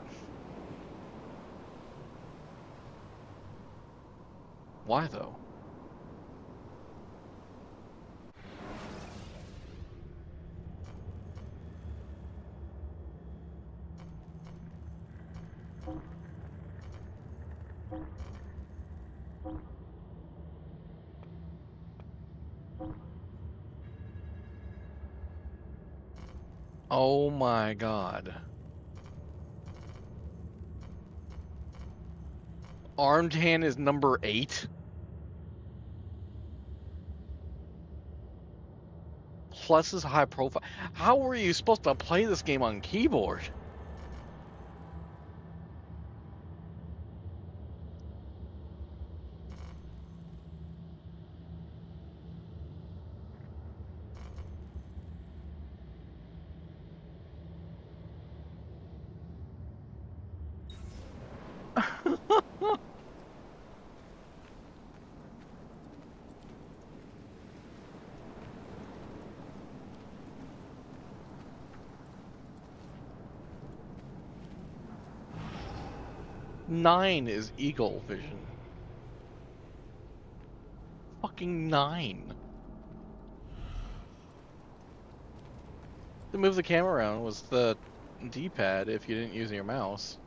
A: Why though? Oh my god. Armed Hand is number 8? Plus is high profile. How were you supposed to play this game on keyboard? Nine is Eagle Vision. Fucking 9. To move the camera around was the D-pad if you didn't use your mouse.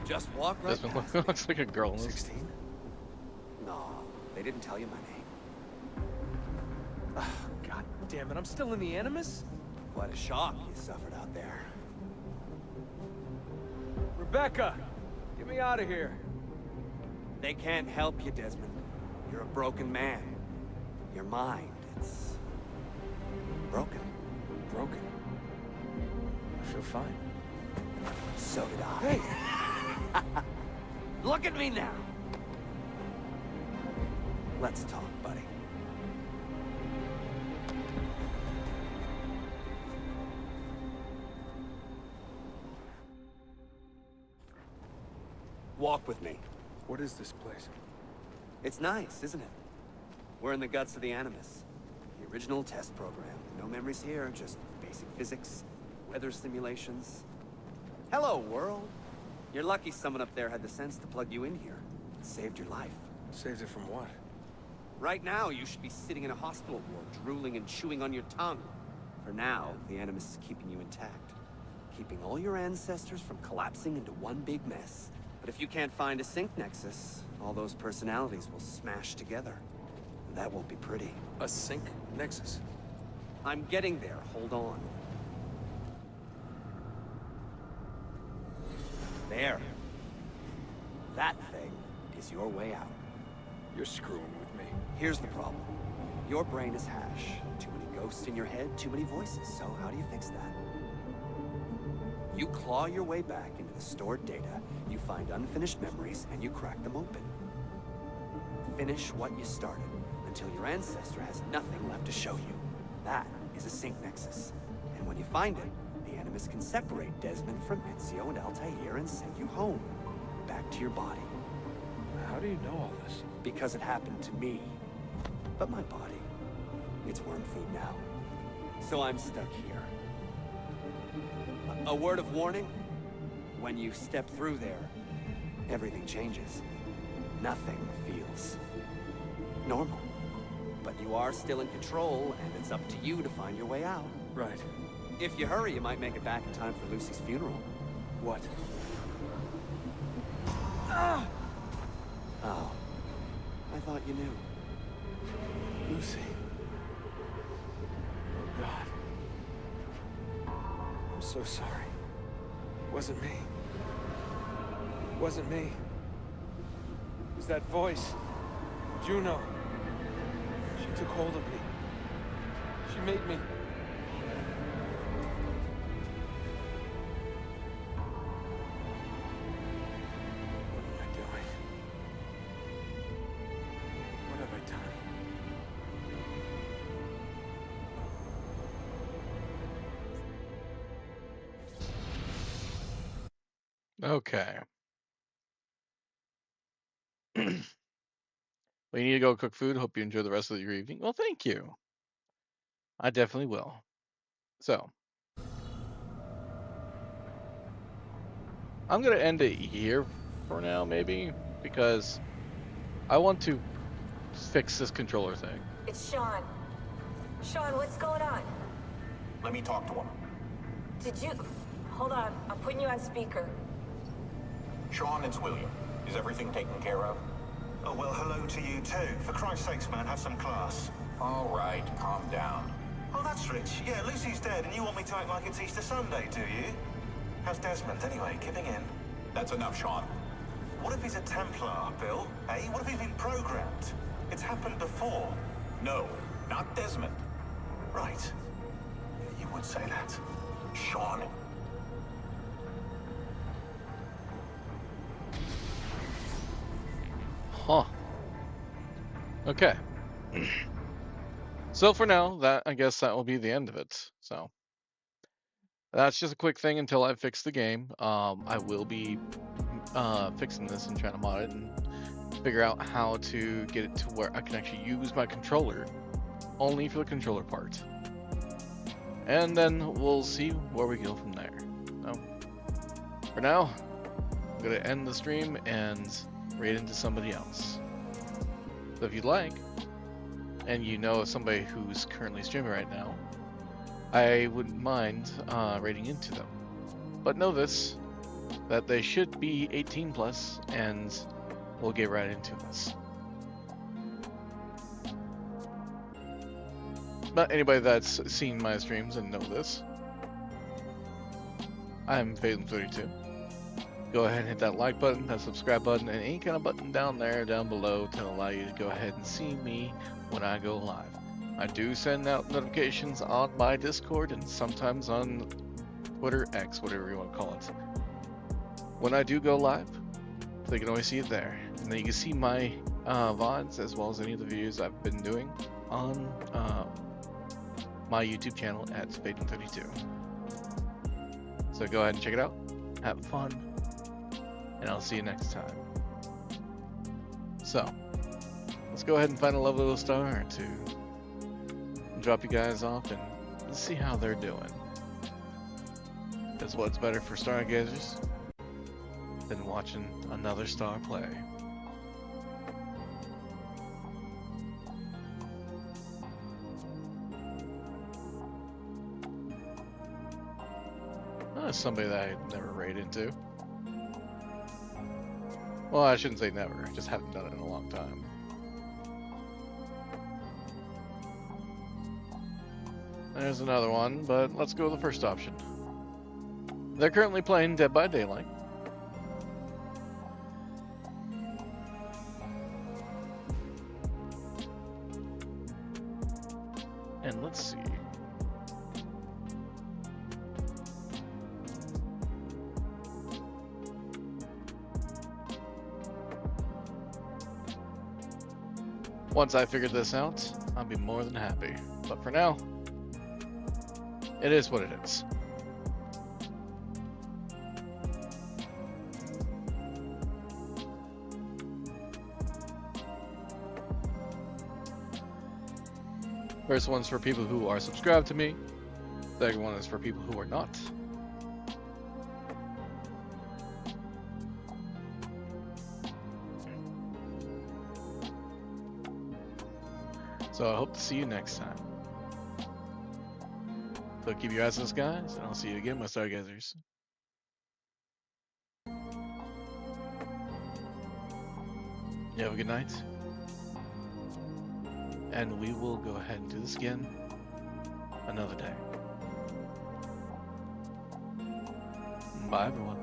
G: Just walk right
A: Desmond
G: past
A: looks like a girl in this.
G: 16? No, they didn't tell you my name.
N: God damn it, I'm still in the Animus?
G: Quite a shock you suffered out there.
N: Rebecca! Get me out of here.
G: They can't help you, Desmond. You're a broken man. Your mind, it's... broken.
N: Broken? I feel fine.
G: So did I.
N: Hey!
G: Look at me now! Let's talk, buddy. Walk with me.
N: What is this place?
G: It's nice, isn't it? We're in the guts of the Animus. The original test program. No memories here, just basic physics, weather simulations. Hello, world. You're lucky someone up there had the sense to plug you in here. It saved your life.
N: Saved it from what?
G: Right now, you should be sitting in a hospital ward, drooling and chewing on your tongue. For now, the Animus is keeping you intact. Keeping all your ancestors from collapsing into one big mess. But if you can't find a sync nexus, all those personalities will smash together. And that won't be pretty.
P: A sync nexus?
G: I'm getting there, hold on. There. That thing is your way out.
P: You're screwing with me.
G: Here's the problem. Your brain is hash. Too many ghosts in your head, too many voices. So how do you fix that? You claw your way back into the stored data, you find unfinished memories, and you crack them open. Finish what you started, until your ancestor has nothing left to show you. That is a sync nexus. And when you find it, the Animus can separate Desmond from Ezio and Altair and send you home. Back to your body.
P: How do you know all this?
G: Because it happened to me. But my body, it's worm food now. So I'm stuck here. A word of warning? When you step through there, everything changes. Nothing feels normal. But you are still in control, and it's up to you to find your way out.
P: Right.
G: If you hurry, you might make it back in time for Lucy's funeral.
P: What?
G: Ah! Oh. I thought you knew.
P: Lucy. Oh, God. I'm so sorry. It wasn't me. It wasn't me. It was that voice. Juno. She took hold of me. She made me... What am I doing? What have I done?
A: Okay. We need to go cook food. Hope you enjoy the rest of your evening. Well, thank you. I definitely will. So, I'm going to end it here for now, maybe, because I want to fix this controller thing.
R: It's Sean. Sean, what's going on?
V: Let me talk to him.
R: Did you... Hold on, I'm putting you on speaker.
V: Sean, it's William. Is everything taken care of?
H: Oh, well, hello to you too. For Christ's sakes, man, have some class.
V: All right, calm down.
H: Oh, that's rich. Yeah, Lucy's dead, and you want me to act like it's Easter Sunday, do you? How's Desmond, anyway? Kipping in?
V: That's enough, Sean.
H: What if he's a Templar, Bill? Eh? What if he's been programmed? It's happened before.
V: No, not Desmond.
H: Right. You would say that.
V: Sean.
A: Huh. Okay. So for now, I guess that will be the end of it. So that's just a quick thing until I fix the game. I will be fixing this and trying to mod it and figure out how to get it to where I can actually use my controller only for the controller part. And then we'll see where we go from there. So for now, I'm going to end the stream and raid into somebody else. So if you'd like, and you know somebody who's currently streaming right now, I wouldn't mind raiding into them. But know this, that they should be 18 plus, and we'll get right into this. But anybody that's seen my streams and know this, I'm Phaeton32. Go ahead and hit that like button, that subscribe button, and any kind of button down below to allow you to go ahead and see me when I go live. I do send out notifications on my Discord and sometimes on Twitter, X, whatever you want to call it. When I do go live, so you can always see it there. And then you can see my VODs as well as any of the videos I've been doing on my YouTube channel at Phaeton32. So go ahead and check it out. Have fun. And I'll see you next time. So, let's go ahead and find a level star to drop you guys off and see how they're doing. Because what's better for stargazers than watching another star play? That's somebody that I never raid into. Well, I shouldn't say never, I just haven't done it in a long time. There's another one, but let's go with the first option. They're currently playing Dead by Daylight. And let's see. Once I figured this out, I'll be more than happy. But for now, it is what it is. First one's for people who are subscribed to me. Second one is for people who are not. So I hope to see you next time. So keep your eyes on the skies, and I'll see you again, my stargazers. You have a good night. And we will go ahead and do this again another day. Bye, everyone.